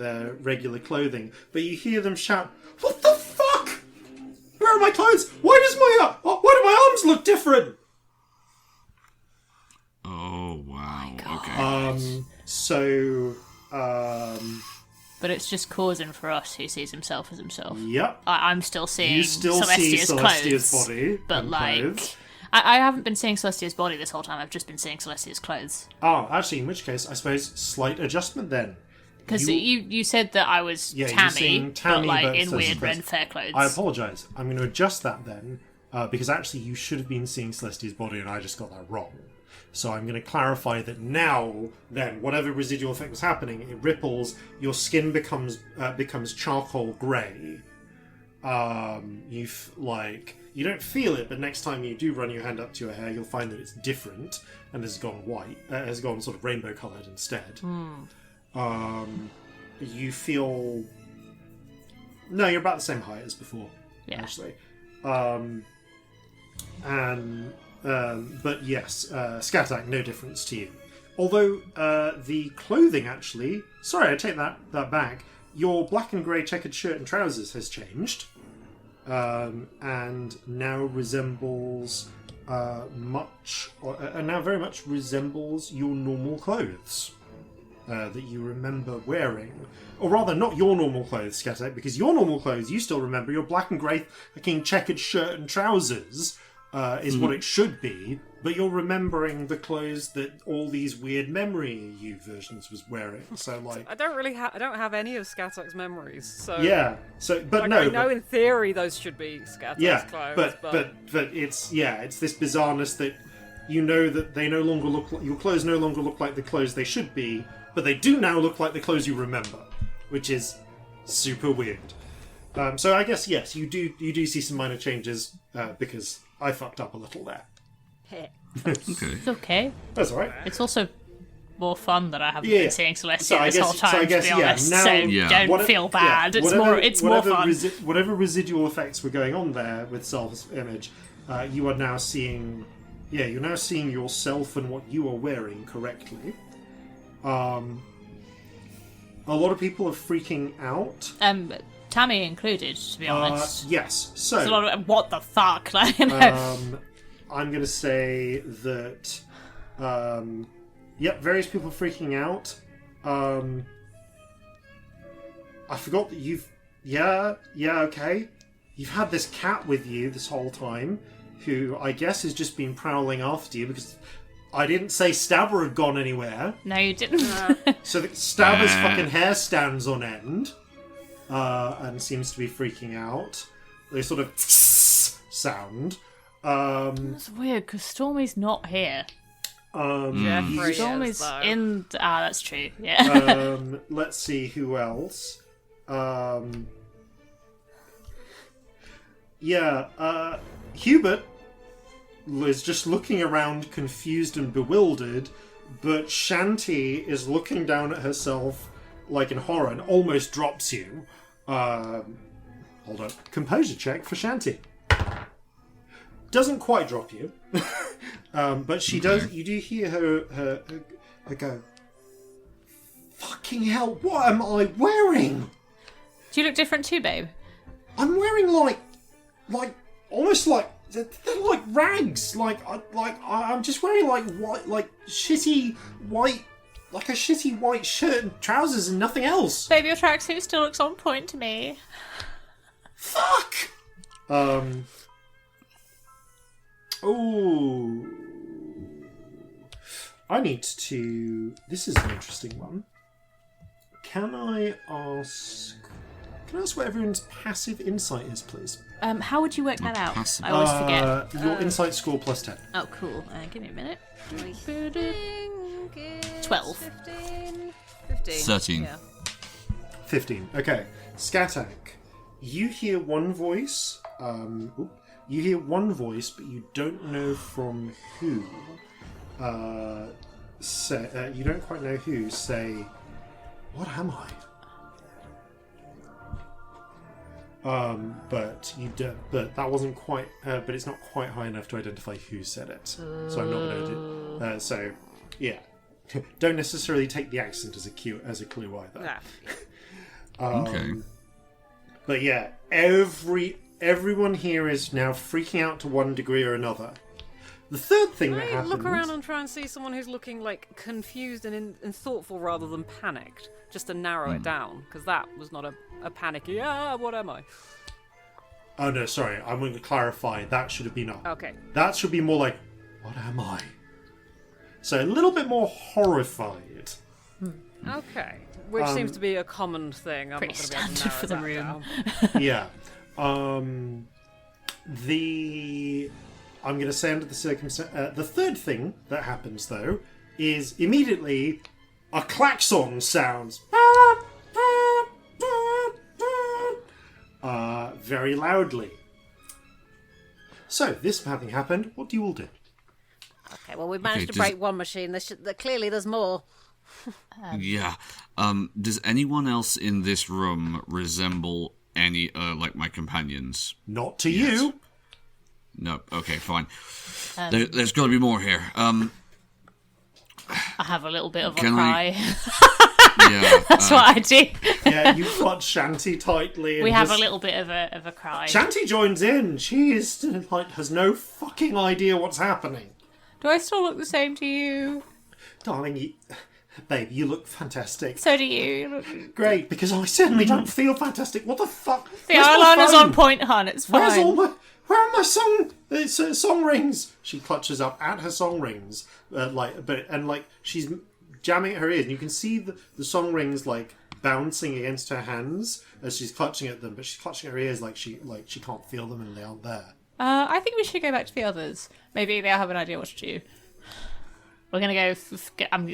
their regular clothing, but you hear them shout, "What the fuck? Where are my clothes? Why do my arms look different?" Oh wow! But it's just Corzin for us who sees himself as himself. Yep. I'm still seeing You still see Celestia's body, but and like, clothes. I haven't been seeing Celestia's body this whole time. I've just been seeing Celestia's clothes. Oh, actually, in which case, I suppose slight adjustment then. Because you said that I was Tammy, but like in weird red fair clothes. I apologise. I'm going to adjust that then, because actually you should have been seeing Celestia's body, and I just got that wrong. So I'm going to clarify that now. Then, whatever residual effect was happening, it ripples. Your skin becomes charcoal grey. You don't feel it, but next time you do run your hand up to your hair, you'll find that it's different and has gone white, has gone sort of rainbow coloured instead. You feel... No, you're about the same height as before, actually. But yes, Scatak, no difference to you. Although the clothing actually... Sorry, I take that back. Your black and grey checkered shirt and trousers has changed. And now resembles very much resembles your normal clothes that you remember wearing. Or rather, not your normal clothes, Scatak, because your normal clothes, you still remember your black and grey fucking checkered shirt and trousers is what it should be, but you're remembering the clothes that all these weird memory you versions was wearing. So like, I don't have any of Scatak's memories. So but like, no, I know in theory those should be Scatak's clothes. But it's this bizarreness that you know that they no longer look like, your clothes no longer look like the clothes they should be, but they do now look like the clothes you remember, which is super weird. So I guess yes, you do see some minor changes because I fucked up a little there. It's okay. That's alright. It's also more fun that I haven't been seeing Celestia this whole time, to be honest. Now, don't feel bad. It's more fun. Whatever residual effects were going on there with self-image, you are now seeing... Yeah, you're now seeing yourself and what you are wearing correctly. A lot of people are freaking out. Tammy included, to be honest. Yes, so... There's a lot of, what the fuck? Like, you know. I'm going to say that... various people are freaking out. I forgot that you've... Yeah, okay. You've had this cat with you this whole time, who I guess has just been prowling after you, because I didn't say Stabber had gone anywhere. No, you didn't. So Stabber's fucking hair stands on end, and seems to be freaking out. They sort of sound. That's weird, because Stormy's not here. Jeffrey Stormy's is, though. in... that's true, yeah. Let's see who else. Hubert is just looking around confused and bewildered, but Shanty is looking down at herself like in horror and almost drops you. Hold on. Composure check for Shanty. Doesn't quite drop you. But she does. You do hear her go, fucking hell, what am I wearing? Do you look different too, babe? I'm wearing like almost like they're like rags. I'm just wearing like white, like shitty white, like a shitty white shirt and trousers and nothing else. Babe, your tracksuit still looks on point to me. Fuck. Oh. I need to. This is an interesting one. Can I ask what everyone's passive insight is, please? How would you work that out? Passive. I always forget. Your insight score plus 10. Oh, cool. Give me a minute. 12. 15. 13. Yeah. 15. Okay. Skatak, you hear one voice. You hear one voice, but you don't know from who. You don't quite know who. Say, what am I? But you don't. But that wasn't quite. But it's not quite high enough to identify who said it. So I'm not going to. So, yeah. Don't necessarily take the accent as a clue either. Nah. Okay. But yeah, everyone here is now freaking out to one degree or another. The third thing that Can I happens... look around and try and see someone who's looking like confused and thoughtful rather than panicked, just to narrow it down? Because that was not a panicky, what am I? Oh no, sorry, I'm going to clarify. That should have been... Okay. That should be more like, what am I? So a little bit more horrified. Okay. Which seems to be a common thing. I'm Pretty not going to be able to standard for the narrow room. that down. Yeah. I'm going to say under the circumstance... the third thing that happens, though, is immediately a klaxon sounds. Very loudly. So, this having happened, what do you all do? Okay, well, we've managed to break one machine. Clearly, there's more. Yeah. Does anyone else in this room resemble any, like my companions? Not to you. No. Okay, fine. There's got to be more here. I have a little bit of a Can cry. Yeah. That's what I do. Yeah, you clutch Shanty tightly. And We have a little bit of a cry. Shanty joins in. She is has no fucking idea what's happening. Do I still look the same to you? Darling, babe, you look fantastic. So do you. You look... Great, because I certainly don't feel fantastic. What the fuck? The Where's my eyeliner's phone? on point, hun. It's fine. Where's all my... Where are my song rings? She clutches up at her song rings, she's jamming at her ears, and you can see the song rings like bouncing against her hands as she's clutching at them, but she's clutching her ears like she can't feel them and they aren't there. I think we should go back to the others. Maybe they'll have an idea what to do. We're gonna go. I'm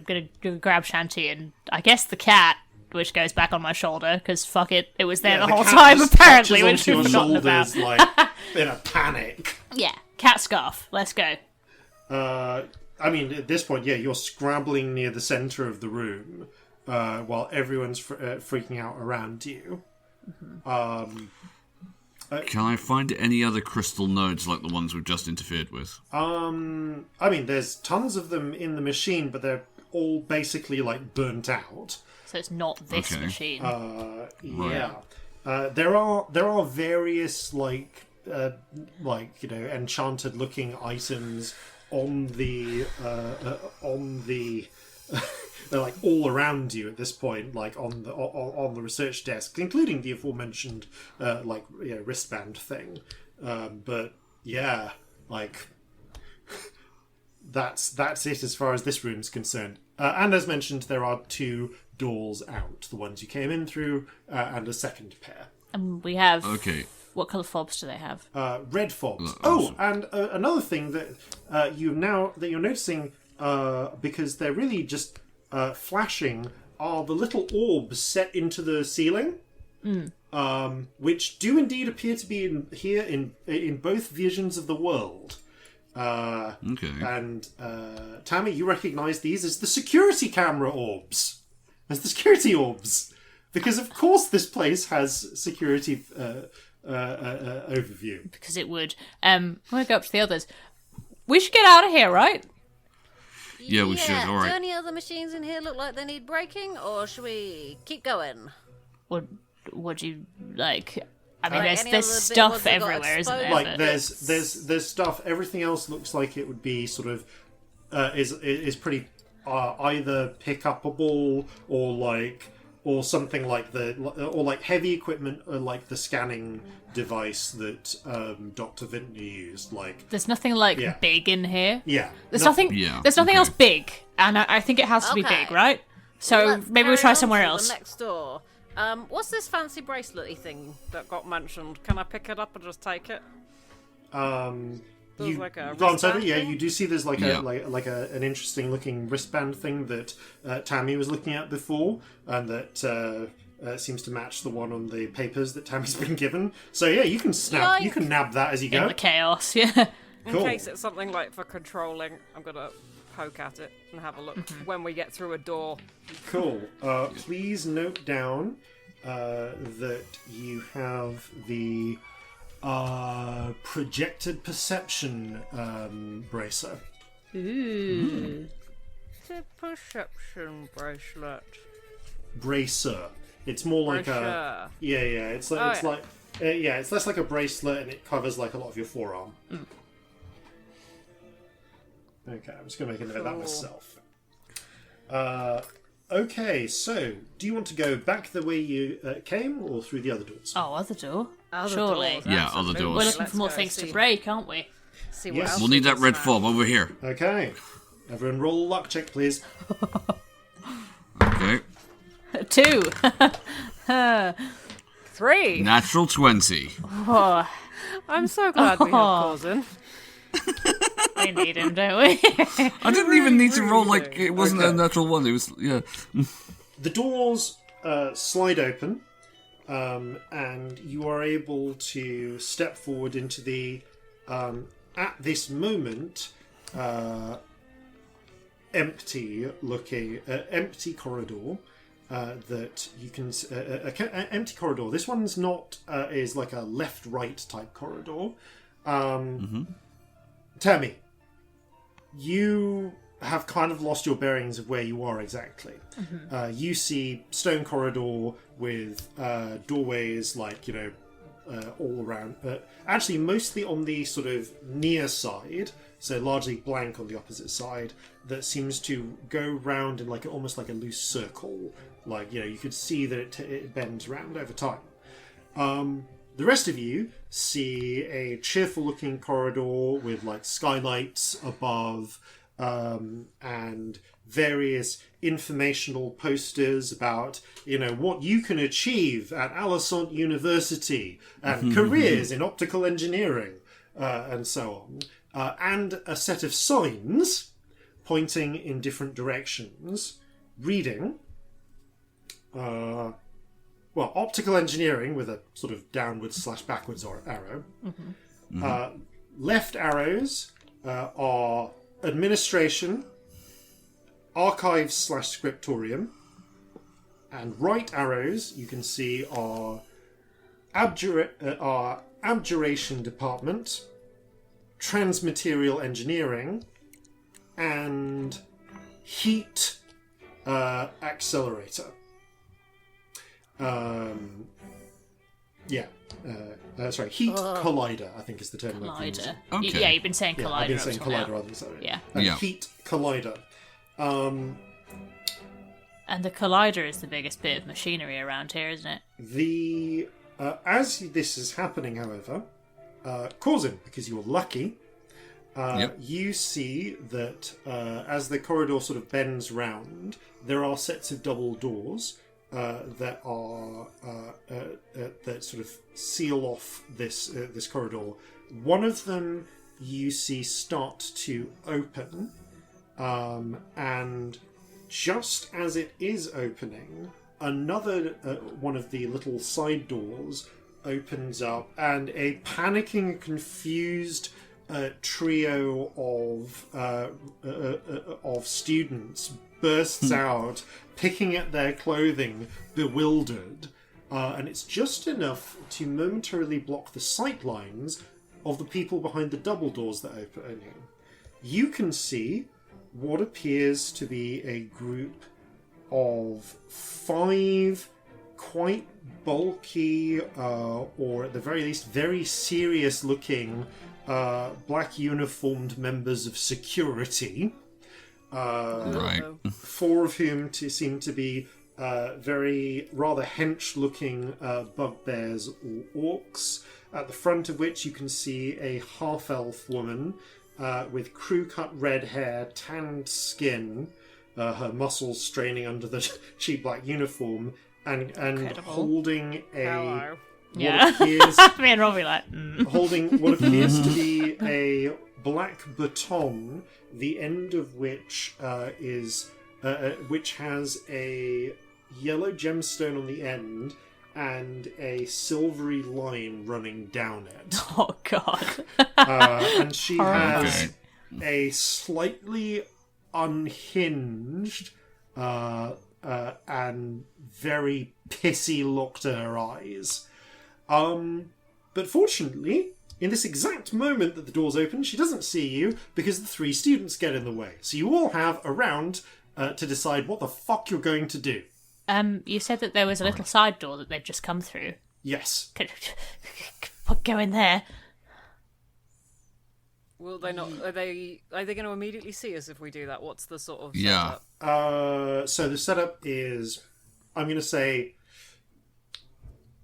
gonna go grab Shanty and I guess the cat, which goes back on my shoulder because fuck it, it was there the whole cat time just apparently, clutches which we've onto forgotten your about. shoulders, like in a panic. Yeah, cat scarf. Let's go. I mean, at this point, yeah, you're scrabbling near the centre of the room while everyone's freaking out around you. Can I find any other crystal nodes like the ones we've just interfered with? I mean, there's tons of them in the machine, but they're all basically like burnt out. So it's not this machine. Yeah. There are various like enchanted looking items on the they're like all around you at this point, like on the research desk, including the aforementioned wristband thing. But yeah, like that's it as far as this room's concerned. And as mentioned, there are 2 doors out, the ones you came in through, and a second pair. And we have... Okay. What colour fobs do they have? Red fobs. Oh, and another thing that you're noticing, because they're really just flashing, are the little orbs set into the ceiling, which do indeed appear to be in both visions of the world. Okay. And Tammy, you recognise these as the security camera orbs. As the security orbs. Because of course this place has security overview. Because it would. I'm going to go up to the others. We should get out of here, right? Yeah, we should. All right. Do any other machines in here look like they need breaking, or should we keep going? What do you like? I mean, Like, there's stuff everywhere, isn't there? Like there's stuff. Everything else looks like it would be sort of is pretty either pick upable or something like heavy equipment, like the scanning device that Dr. Vintner used. Like there's nothing big in here. Yeah, There's nothing. Yeah, There's nothing okay. else big, and I think it has to be big, right? So Let's maybe we'll carry try on somewhere to else. the next door. What's this fancy bracelet-y thing that got mentioned? Can I pick it up and just take it? You like a glance over, wristband thing? you do see there's like Yeah. an interesting looking wristband thing that Tammy was looking at before, and that seems to match the one on the papers that Tammy's been given. So yeah, you can Yikes. you can nab that as you In go. the chaos, yeah. In Cool. case it's something like for controlling, I'm gonna poke at it and have a look when we get through a door. Cool. Please note down that you have the projected perception bracer. Ooh. It's a perception bracelet. Bracer. It's more like Bracer. It's like it's less like a bracelet, and it covers like a lot of your forearm. Okay, I'm just gonna make a note of that myself. Okay, so do you want to go back the way you came, or through the other doors? Oh, other door. Other Surely. doors, Yeah, absolutely. other doors. We're looking Let's for more go things see- to break, aren't we? See what Yes. else We'll need we that can red snag. fob over here. Okay, everyone, roll a luck check, please. Okay. 2. 3. Natural 20. Oh, I'm so glad we have Corzin. we need him, don't we? I didn't even need to roll really like it wasn't a Okay. natural one. It was The doors slide open, and you are able to step forward into the, at this moment, empty corridor. That you can an empty corridor. This one's not is like a left-right type corridor. Tammy, you have kind of lost your bearings of where you are exactly. You see stone corridor with doorways like all around. Actually, mostly on the sort of near side, so largely blank on the opposite side. That seems to go round in like almost like a loose circle. Like you could see that it bends round over time. The rest of you see a cheerful-looking corridor with like skylights above, and various informational posters about what you can achieve at Alisant University and careers in optical engineering, and so on, and a set of signs pointing in different directions, reading. Optical engineering with a sort of downwards/backwards arrow. Left arrows are administration, archives/scriptorium, and right arrows you can see are Abjuration Department, Transmaterial Engineering, and Heat Accelerator. Heat Collider, I think is the term. Collider. Okay. Yeah, you've been saying Collider. I've been saying up till Collider now. rather than Accelerator. Yeah. Heat Collider. And the Collider is the biggest bit of machinery around here, isn't it? As this is happening, however, Corzin, because you're lucky, you see that as the corridor sort of bends round, there are sets of double doors that are that sort of seal off this corridor. One of them you see start to open, and just as it is opening, another one of the little side doors opens up, and a panicking, confused trio of students bursts out, picking at their clothing, bewildered, and it's just enough to momentarily block the sight lines of the people behind the double doors that are opening. You can see what appears to be a group of 5 quite bulky, or at the very least very serious-looking black uniformed members of security. Right. 4 of whom seem to be very rather hench-looking bugbears or orcs, at the front of which you can see a half-elf woman with crew-cut red hair, tanned skin, her muscles straining under the cheap black uniform, and holding a... Yeah. Appears, Me and Robbie holding what appears to be a black baton, the end of which which has a yellow gemstone on the end and a silvery line running down it. Oh, God. And she has a slightly unhinged and very pissy look to her eyes. But fortunately, in this exact moment that the doors open, she doesn't see you because the 3 students get in the way. So you all have a round to decide what the fuck you're going to do. You said that there was a little side door that they'd just come through. Yes. Go in there. Will they not? Are they going to immediately see us if we do that? What's the sort of Yeah. setup? So the setup is, I'm going to say,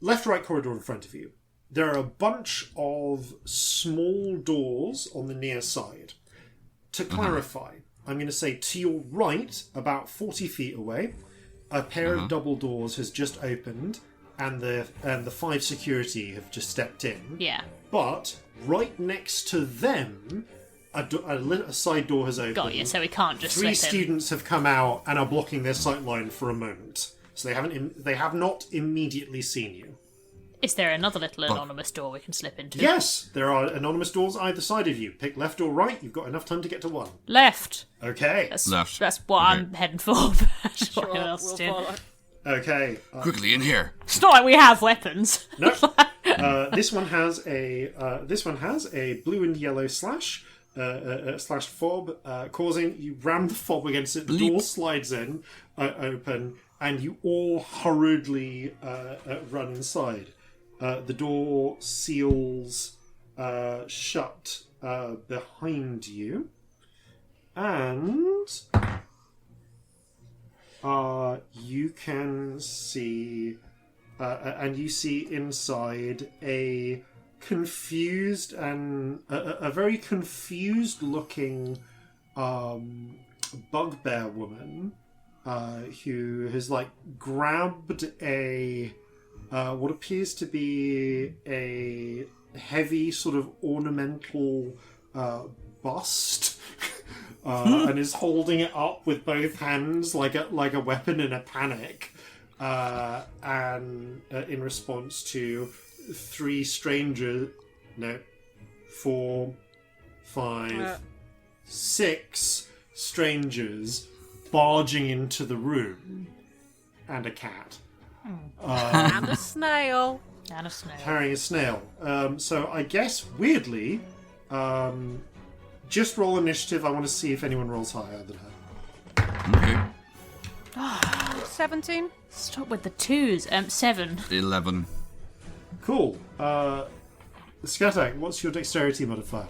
left-right corridor in front of you. There are a bunch of small doors on the near side. To clarify, I'm going to say to your right, about 40 feet away, a pair of double doors has just opened, and the 5 security have just stepped in. Yeah. But right next to them, a side door has opened. Got you, so we can't just 3 slip in. students have come out and are blocking their sight line for a moment. So they have not immediately seen you. Is there another little anonymous door we can slip into? Yes, there are anonymous doors either side of you. Pick left or right. You've got enough time to get to one. Left. Okay. Left. That's what Okay. I'm heading for. What else We'll do? follow. Okay. Quickly in here. It's not like we have weapons. No. This one has a blue and yellow slash fob, causing you ram the fob against it. The door slides in, open, and you all hurriedly run inside. The door seals shut behind you, and you can see, and you see inside a confused and a very confused looking bugbear woman who has grabbed a what appears to be a heavy sort of ornamental bust and is holding it up with both hands like a weapon in a panic, and in response to 4, 5, 6 strangers barging into the room, and a cat. And a snail. And a snail. Carrying a snail. So I guess, weirdly, just roll initiative. I want to see if anyone rolls higher than her. Okay. 17. Stop with the 2s. 7. 11. Cool. Skatak, what's your dexterity modifier?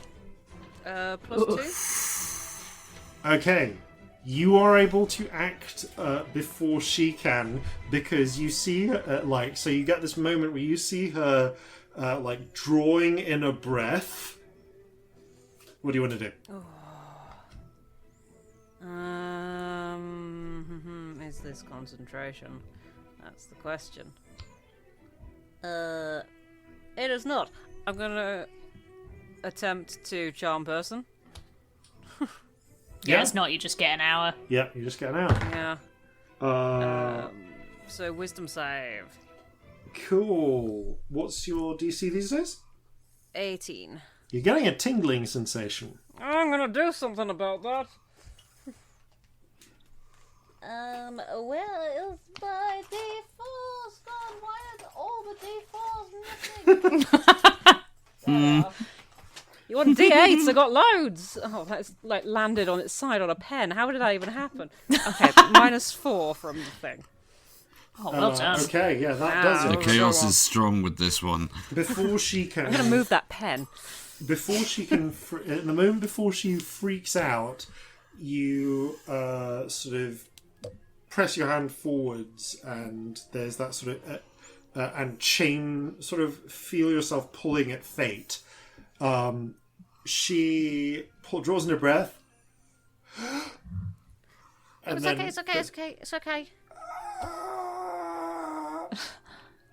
+2. Okay. You are able to act before she can, because you see, so you get this moment where you see her, drawing in a breath. What do you want to do? Is this concentration? That's the question. It is not. I'm gonna attempt to charm person. Yeah, it's not. You just get an hour. Yeah, you just get an hour. Yeah. So wisdom save. Cool. What's your DC these days? 18. You're getting a tingling sensation. I'm gonna do something about that. Well, it's by default. God, why are all the defaults missing? You want D8s? I got loads. Oh, that's landed on its side on a pen. How did that even happen? Okay, -4 from the thing. Oh, well done. Okay, yeah, that does The it. chaos is strong with this one. Before she can... I'm gonna move that pen. Before she can... at the moment before she freaks out, you sort of press your hand forwards, and there's that sort of... and chain... sort of feel yourself pulling at fate. She draws in a breath. It's okay.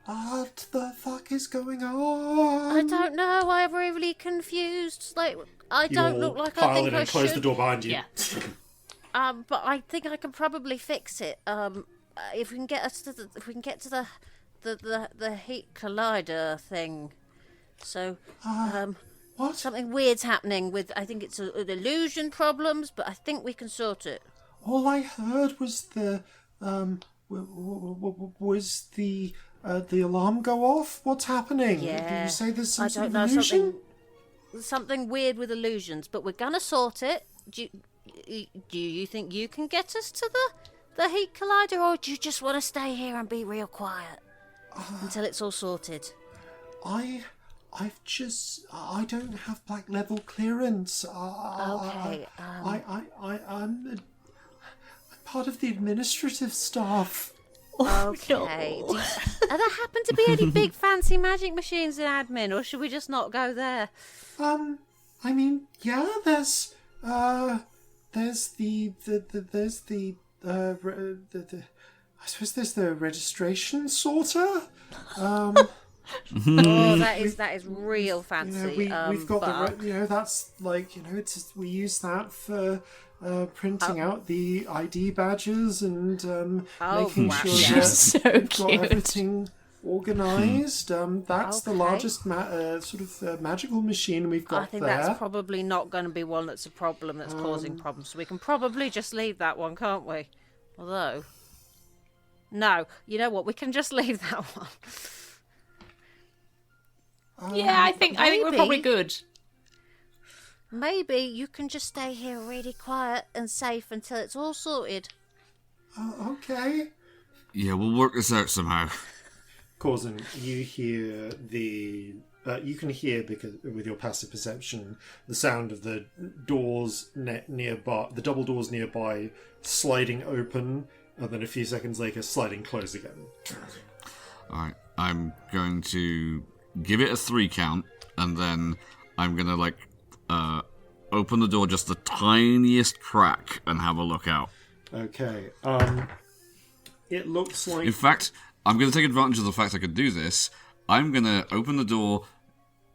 What the fuck is going on? I don't know. I'm really confused. I don't look like I think I and close should. the door behind you. Yeah. But I think I can probably fix it. If we can get to the heat collider thing. So, What? something weird's happening with. I think it's an illusion problems, but I think we can sort it. All I heard was the alarm go off. What's happening? Yeah. Did you say there's some I sort don't of know, illusion? something weird with illusions, but we're gonna sort it. Do you think you can get us to the heat collider, or do you just want to stay here and be real quiet until it's all sorted? I don't have black level clearance. Okay. I'm part of the administrative staff. Okay. Are there happen to be any big fancy magic machines in admin, or should we just not go there? I mean, yeah, there's the I suppose there's the registration sorter. Oh, that is real fancy. We've got but that's we use that for printing out the ID badges and making wow. sure Yeah. that So we've got cute. everything organised. That's the Okay. largest magical machine we've got I think there. that's probably not going to be one that's a problem that's causing problems. So we can probably just leave that one, can't we? Although, no, you know what? We can just leave that one. Yeah, I think we're maybe. probably good. Maybe you can just stay here really quiet and safe until it's all sorted. Okay. Yeah, we'll work this out somehow. Corzin, you hear you can hear, because with your passive perception, the sound of the doors nearby, the double doors nearby, sliding open, and then a few seconds later, sliding close again. Alright, I'm going to give it a 3 count, and then I'm going to, open the door just the tiniest crack and have a look out. Okay. It looks like... In fact, I'm going to take advantage of the fact I could do this. I'm going to open the door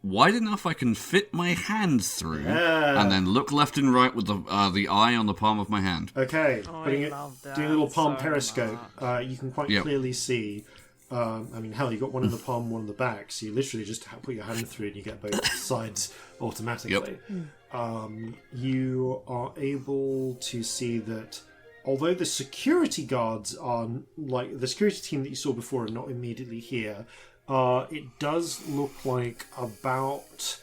wide enough I can fit my hand through, and then look left and right with the eye on the palm of my hand. Okay. love that doing a little palm so periscope. You can quite clearly see... you got one in the palm, one in the back, so you literally just put your hand through and you get both sides automatically. You are able to see that although the security guards are, the security team that you saw before are not immediately here, It does look like about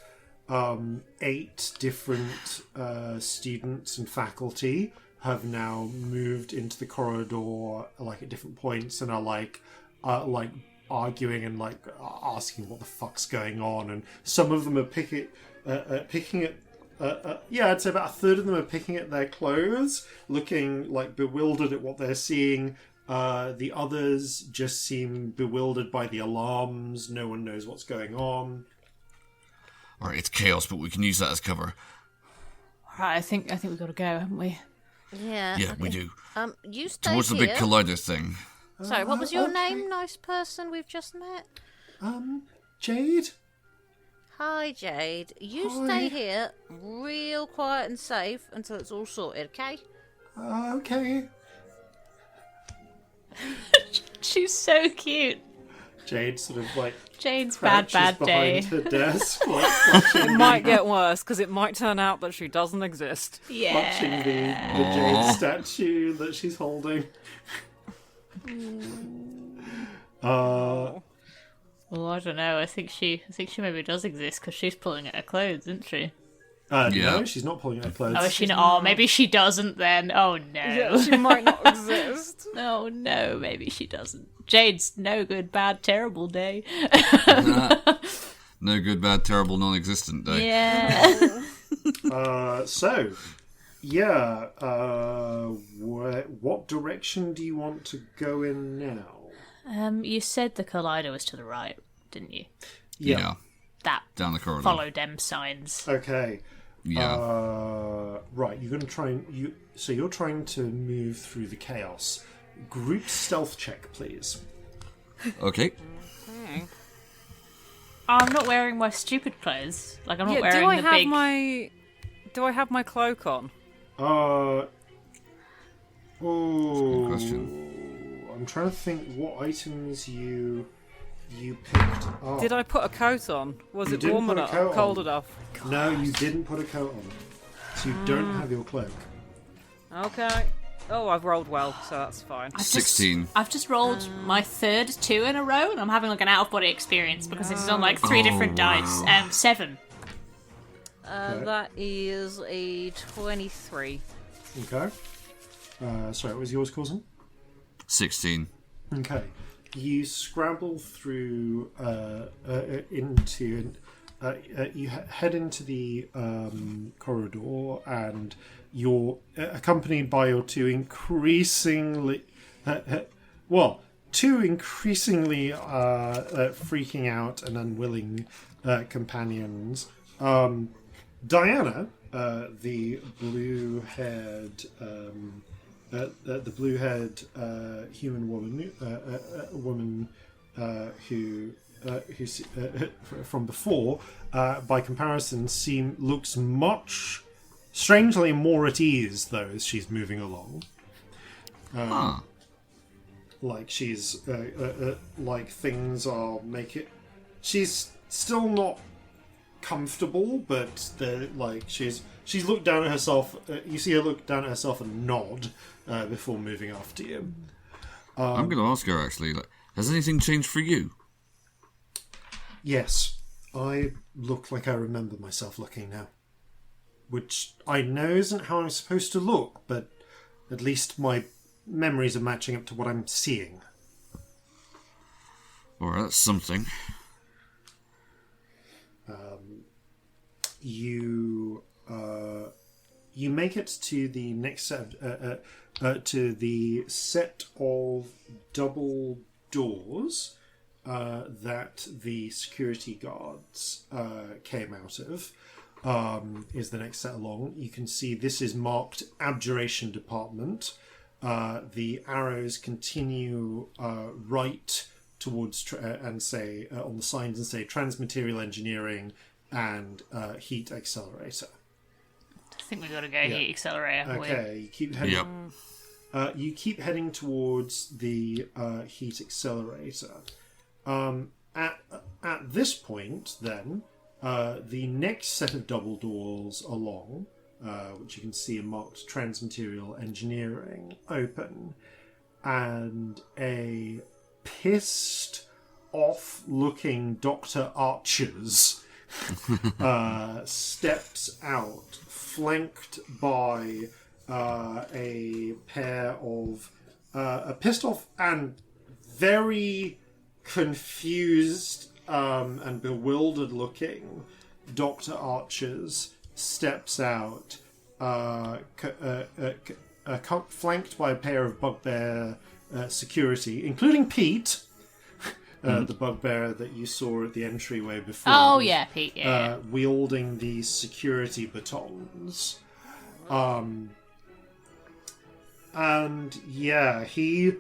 8 different students and faculty have now moved into the corridor, like at different points, and are like arguing and like asking what the fuck's going on. And some of them are picking at. I'd say about a third of them are picking at their clothes, looking like bewildered at what they're seeing. The others just seem bewildered by the alarms. No one knows what's going on. Alright, it's chaos, but we can use that as cover. Right, I think we've got to go, haven't we? Yeah. Yeah, okay. we do. You stay Towards the here. big collider thing. Sorry, what was your okay. name, nice person we've just met? Jade? Hi, Jade. You Hi. stay here, real quiet and safe, until it's all sorted, okay? Okay. She's so cute. Jade sort of like Jane's crouches bad day. behind her desk, like clutching, It might get worse, because it might turn out that she doesn't exist. clutching the Aw. Jade statue that she's holding. Well, I don't know. I think she maybe does exist because she's pulling at her clothes, isn't she? Yeah. No, she's not pulling her clothes. Oh, is she not? Oh, maybe she doesn't then. Oh no. Yeah, she might not exist. Oh no, maybe she doesn't. Jade's no good, bad, terrible day. No good, bad, terrible, non-existent day. Yeah. What direction do you want to go in now? You said the collider was to the right, didn't you? Yeah. That Down the corridor. follow them signs. Okay. Yeah. Right, you're going to try and so you're trying to move through the chaos. Group stealth check, please. Okay. I'm not wearing my stupid clothes. Like, I'm not Yeah, wearing the big... do I have my cloak on? Oh, question. I'm trying to think what items you picked up. Did I put a coat on? Was You it didn't warm put a enough? coat Cold on. enough? No, you didn't put a coat on. So you don't have your cloak. Okay. Oh, I've rolled well, so that's fine. 16. I've just rolled my third 2 in a row, and I'm having like an out-of-body experience because this is on like 3 different dice. 7. That is a 23. Okay. Sorry, what was yours, Corzin? 16. Okay. You scramble through you head into the corridor, and you're accompanied by your two increasingly freaking out and unwilling companions. Diana, the blue-haired human woman who from before, by comparison, looks much strangely more at ease though as she's moving along. Like she's like things are she's still not comfortable, but like she's looked down at herself. You see her look down at herself and nod before moving after you. I'm going to ask her actually. Like, has anything changed for you? Yes, I look like I remember myself looking now, which I know isn't how I'm supposed to look, but at least my memories are matching up to what I'm seeing. Alright, that's something. You make it to the next set to the set of double doors that the security guards came out of. Is the next set along. You can see this is marked Abjuration Department. The arrows continue right towards and say on the signs and say Transmaterial Engineering and Heat Accelerator. I think we got to go heat accelerator. haven't we? Okay, you keep heading. Yep. You keep heading towards the Heat Accelerator. At this point, then, the next set of double doors along, which you can see are marked Transmaterial Engineering, open, and a pissed, off-looking Dr. Archers steps out, flanked by a pair of a pissed off and very confused and bewildered looking Dr. Archers steps out, flanked by a pair of bugbear security, including Pete, the bugbear that you saw at the entryway before. Oh, yeah, Pete, yeah. Wielding these security batons. And yeah, he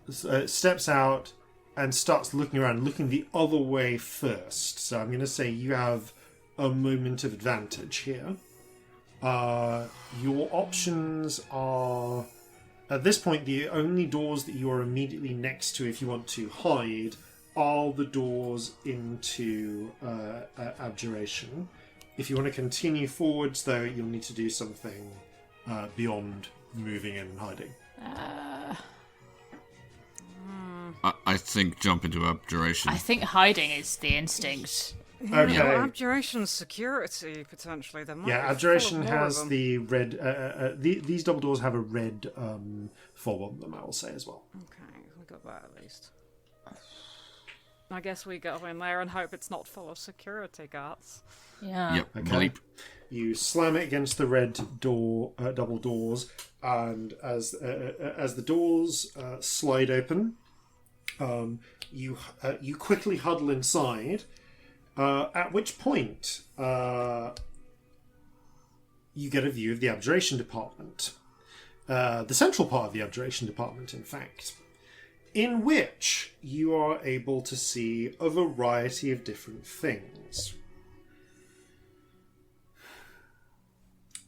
steps out and starts looking around, looking the other way first. So I'm going to say you have a moment of advantage here. Your options are, at this point, the only doors that you are immediately next to if you want to hide are the doors into Abjuration. If you want to continue forwards, though, you'll need to do something beyond moving in and hiding. I think jump into Abjuration. I think hiding is the instinct. Okay. Yeah, Abjuration security, potentially. There might be Abjuration more has of them. the red... these double doors have a red fob on them, I will say, as well. Okay, we got that at least. I guess we go in there and hope it's not full of security guards. Yeah. Yep, Okay. bleep. You slam it against the red door, double doors, and as the doors slide open, you quickly huddle inside. At which point, you get a view of the Abjuration Department, the central part of the Abjuration Department, in fact, in which you are able to see a variety of different things.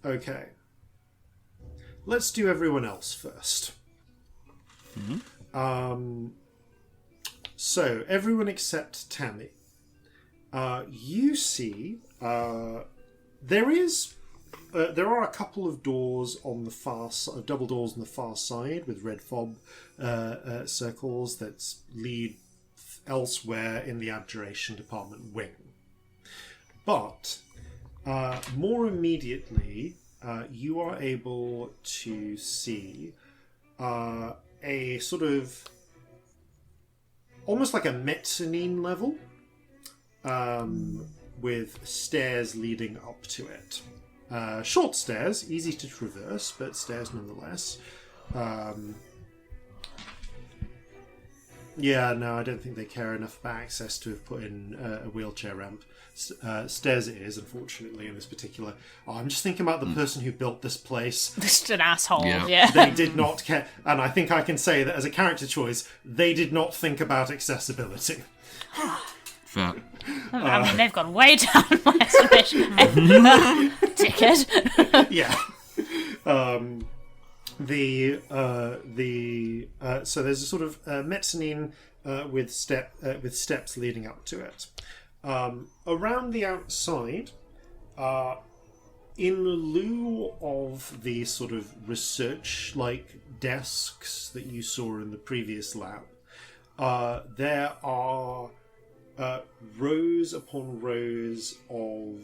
Okay. Let's do everyone else first. So, everyone except Tammy. You see, there are a couple of doors on the far side, double doors on the far side with red fob circles that lead elsewhere in the Abjuration Department wing. But more immediately, you are able to see a sort of almost like a mezzanine level. With stairs leading up to it. Short stairs, easy to traverse, but stairs nonetheless. Yeah, no, I don't think they care enough about access to have put in a wheelchair ramp. Stairs it is, unfortunately, in this particular... Oh, I'm just thinking about the person who built this place. Just an asshole, Yeah. yeah. They did not care, and I think I can say that as a character choice, they did not think about accessibility. Fair. I mean, they've gone way down my estimation. Dickhead. Yeah. So there's a sort of mezzanine with steps leading up to it. Around the outside, in lieu of the sort of research-like desks that you saw in the previous lab, there are rows upon rows of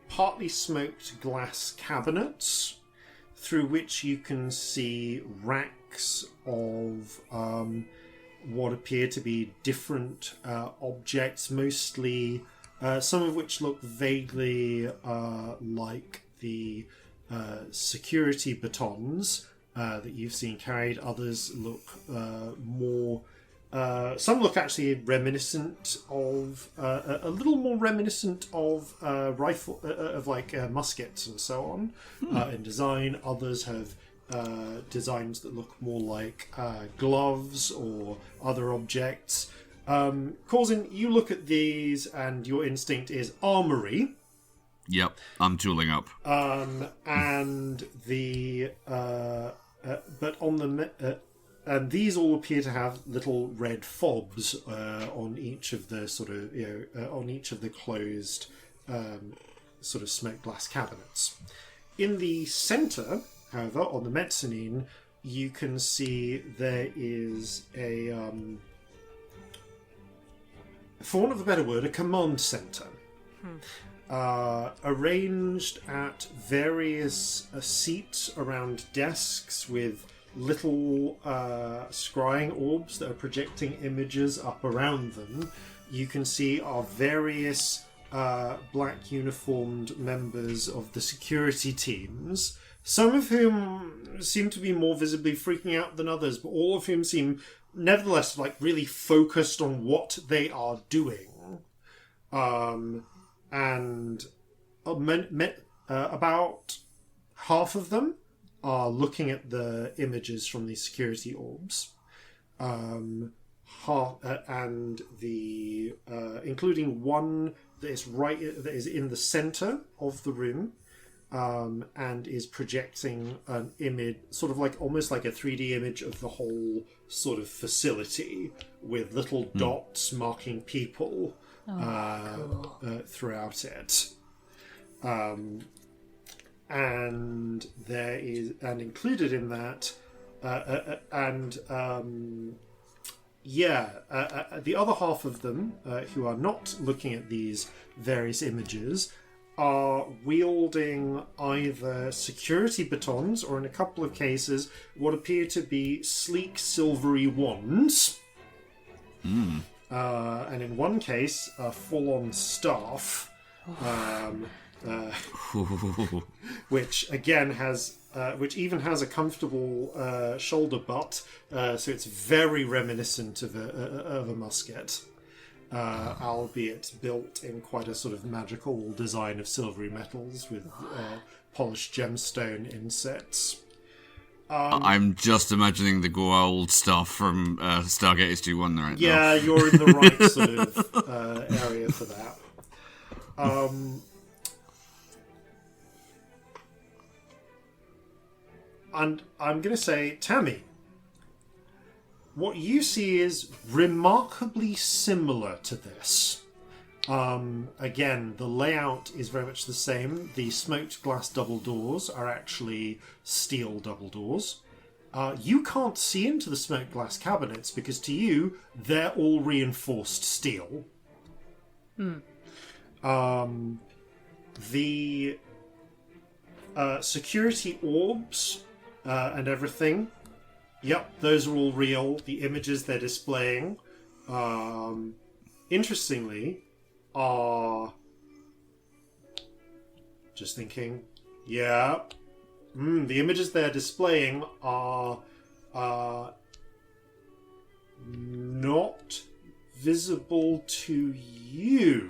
partly smoked glass cabinets through which you can see racks of what appear to be different objects, mostly some of which look vaguely like the security batons that you've seen carried. Others look more... some look actually reminiscent of a little more reminiscent of rifle of like muskets and so on in design. Others have designs that look more like gloves or other objects. Corzin, you look at these and your instinct is armory. Yep, I'm tooling up. And the but on the and these all appear to have little red fobs on each of the sort of on each of the closed sort of smoked glass cabinets. In the centre, however, on the mezzanine, you can see there is a for want of a better word, a command center. Arranged at various seats around desks with little scrying orbs that are projecting images up around them. You can see are various black uniformed members of the security teams, some of whom seem to be more visibly freaking out than others, but all of whom seem nevertheless like really focused on what they are doing. And about half of them are looking at the images from these security orbs. And the including one that is in the center of the room, and is projecting an image, sort of like almost like a 3D image of the whole sort of facility with little dots marking people throughout it. And there is, and included in that, the other half of them, who are not looking at these various images, are wielding either security batons or, in a couple of cases, what appear to be sleek silvery wands. And in one case, a full-on staff, which again has, which even has a comfortable shoulder butt, so it's very reminiscent of a musket, albeit built in quite a sort of magical design of silvery metals with polished gemstone insets. I'm just imagining the gold stuff from Stargate SG-1 right now. Yeah, you're in the right sort of area for that. And I'm going to say, Tammy, what you see is remarkably similar to this. Again, the layout is very much the same. The smoked glass double doors are actually steel double doors. You can't see into the smoked glass cabinets because to you, they're all reinforced steel. The security orbs and everything, yep, those are all real. The images they're displaying, interestingly, are just thinking, yeah, the images they're displaying are not visible to you,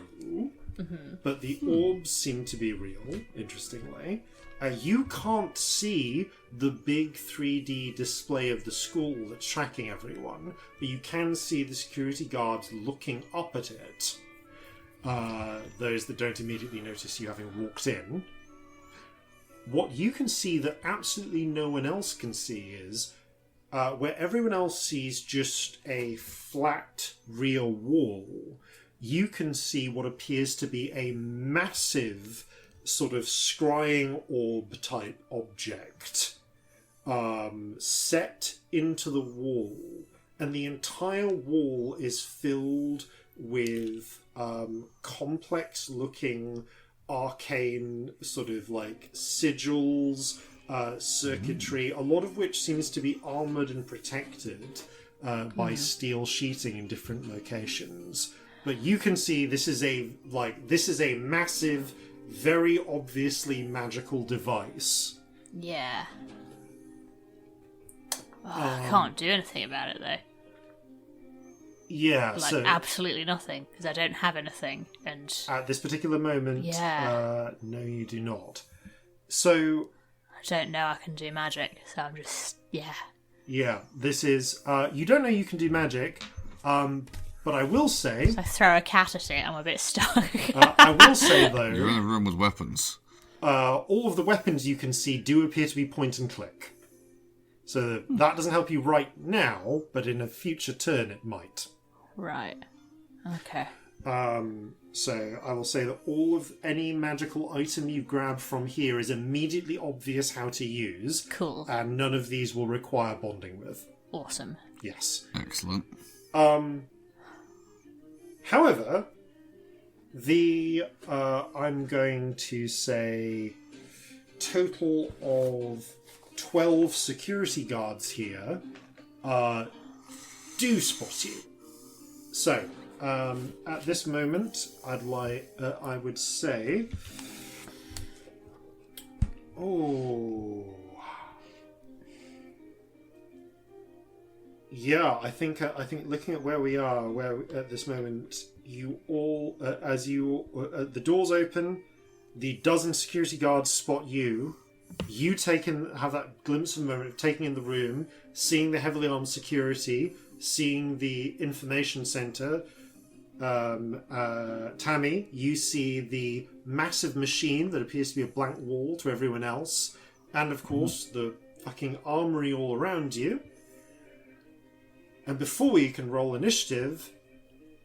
but the orbs seem to be real, interestingly. You can't see the big 3D display of the school that's tracking everyone, but you can see the security guards looking up at it. Those that don't immediately notice you having walked in. What you can see that absolutely no one else can see is, where everyone else sees just a flat, real wall, you can see what appears to be a massive sort of scrying orb type object set into the wall, and the entire wall is filled with complex looking arcane sort of like sigils, circuitry, a lot of which seems to be armored and protected by steel sheeting in different locations. But you can see this is a massive, very obviously magical device. Yeah. I can't do anything about it though. Yeah, so absolutely nothing, because I don't have anything. And at this particular moment, no, you do not. So I don't know I can do magic, so I'm just Yeah, this is you don't know you can do magic, but I will say, so I throw a cat at it. I'm a bit stuck. I will say though, You're in a room with weapons. All of the weapons you can see do appear to be point and click. So that doesn't help you right now, but in a future turn it might. Right. Okay. So I will say that all of any magical item you grab from here is immediately obvious how to use. Cool. And none of these will require bonding with. Awesome. Yes. Excellent. However, I'm going to say total of 12 security guards here do spot you. So, at this moment, I would say, yeah, I think looking at where we are, at this moment, you all, the doors open, the dozen security guards spot you. You have that glimpse of a moment of taking in the room, seeing the heavily armed security, seeing the information center. Tammy, you see the massive machine that appears to be a blank wall to everyone else, and of course the fucking armory all around you. And before you can roll initiative,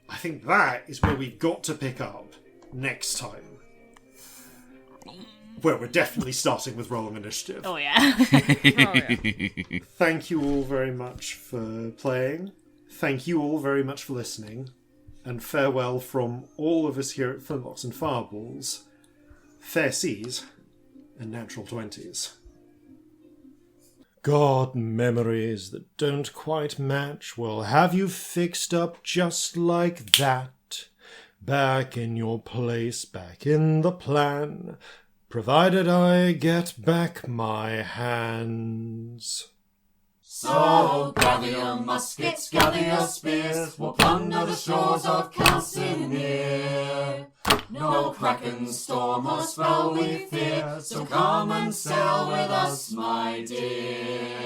I think that is where we've got to pick up next time. Where we're definitely starting with rolling initiative. Oh yeah. Thank you all very much for playing. Thank you all very much for listening. And farewell from all of us here at Flintlocks and Fireballs. Fair seas and natural 20s. God, memories that don't quite match will have you fixed up just like that. Back in your place, back in the plan, provided I get back my hands. So gather your muskets, gather your spears, we'll plunder the shores of Calcinea. No kraken, storm or spell we fear, so come and sail with us, my dear.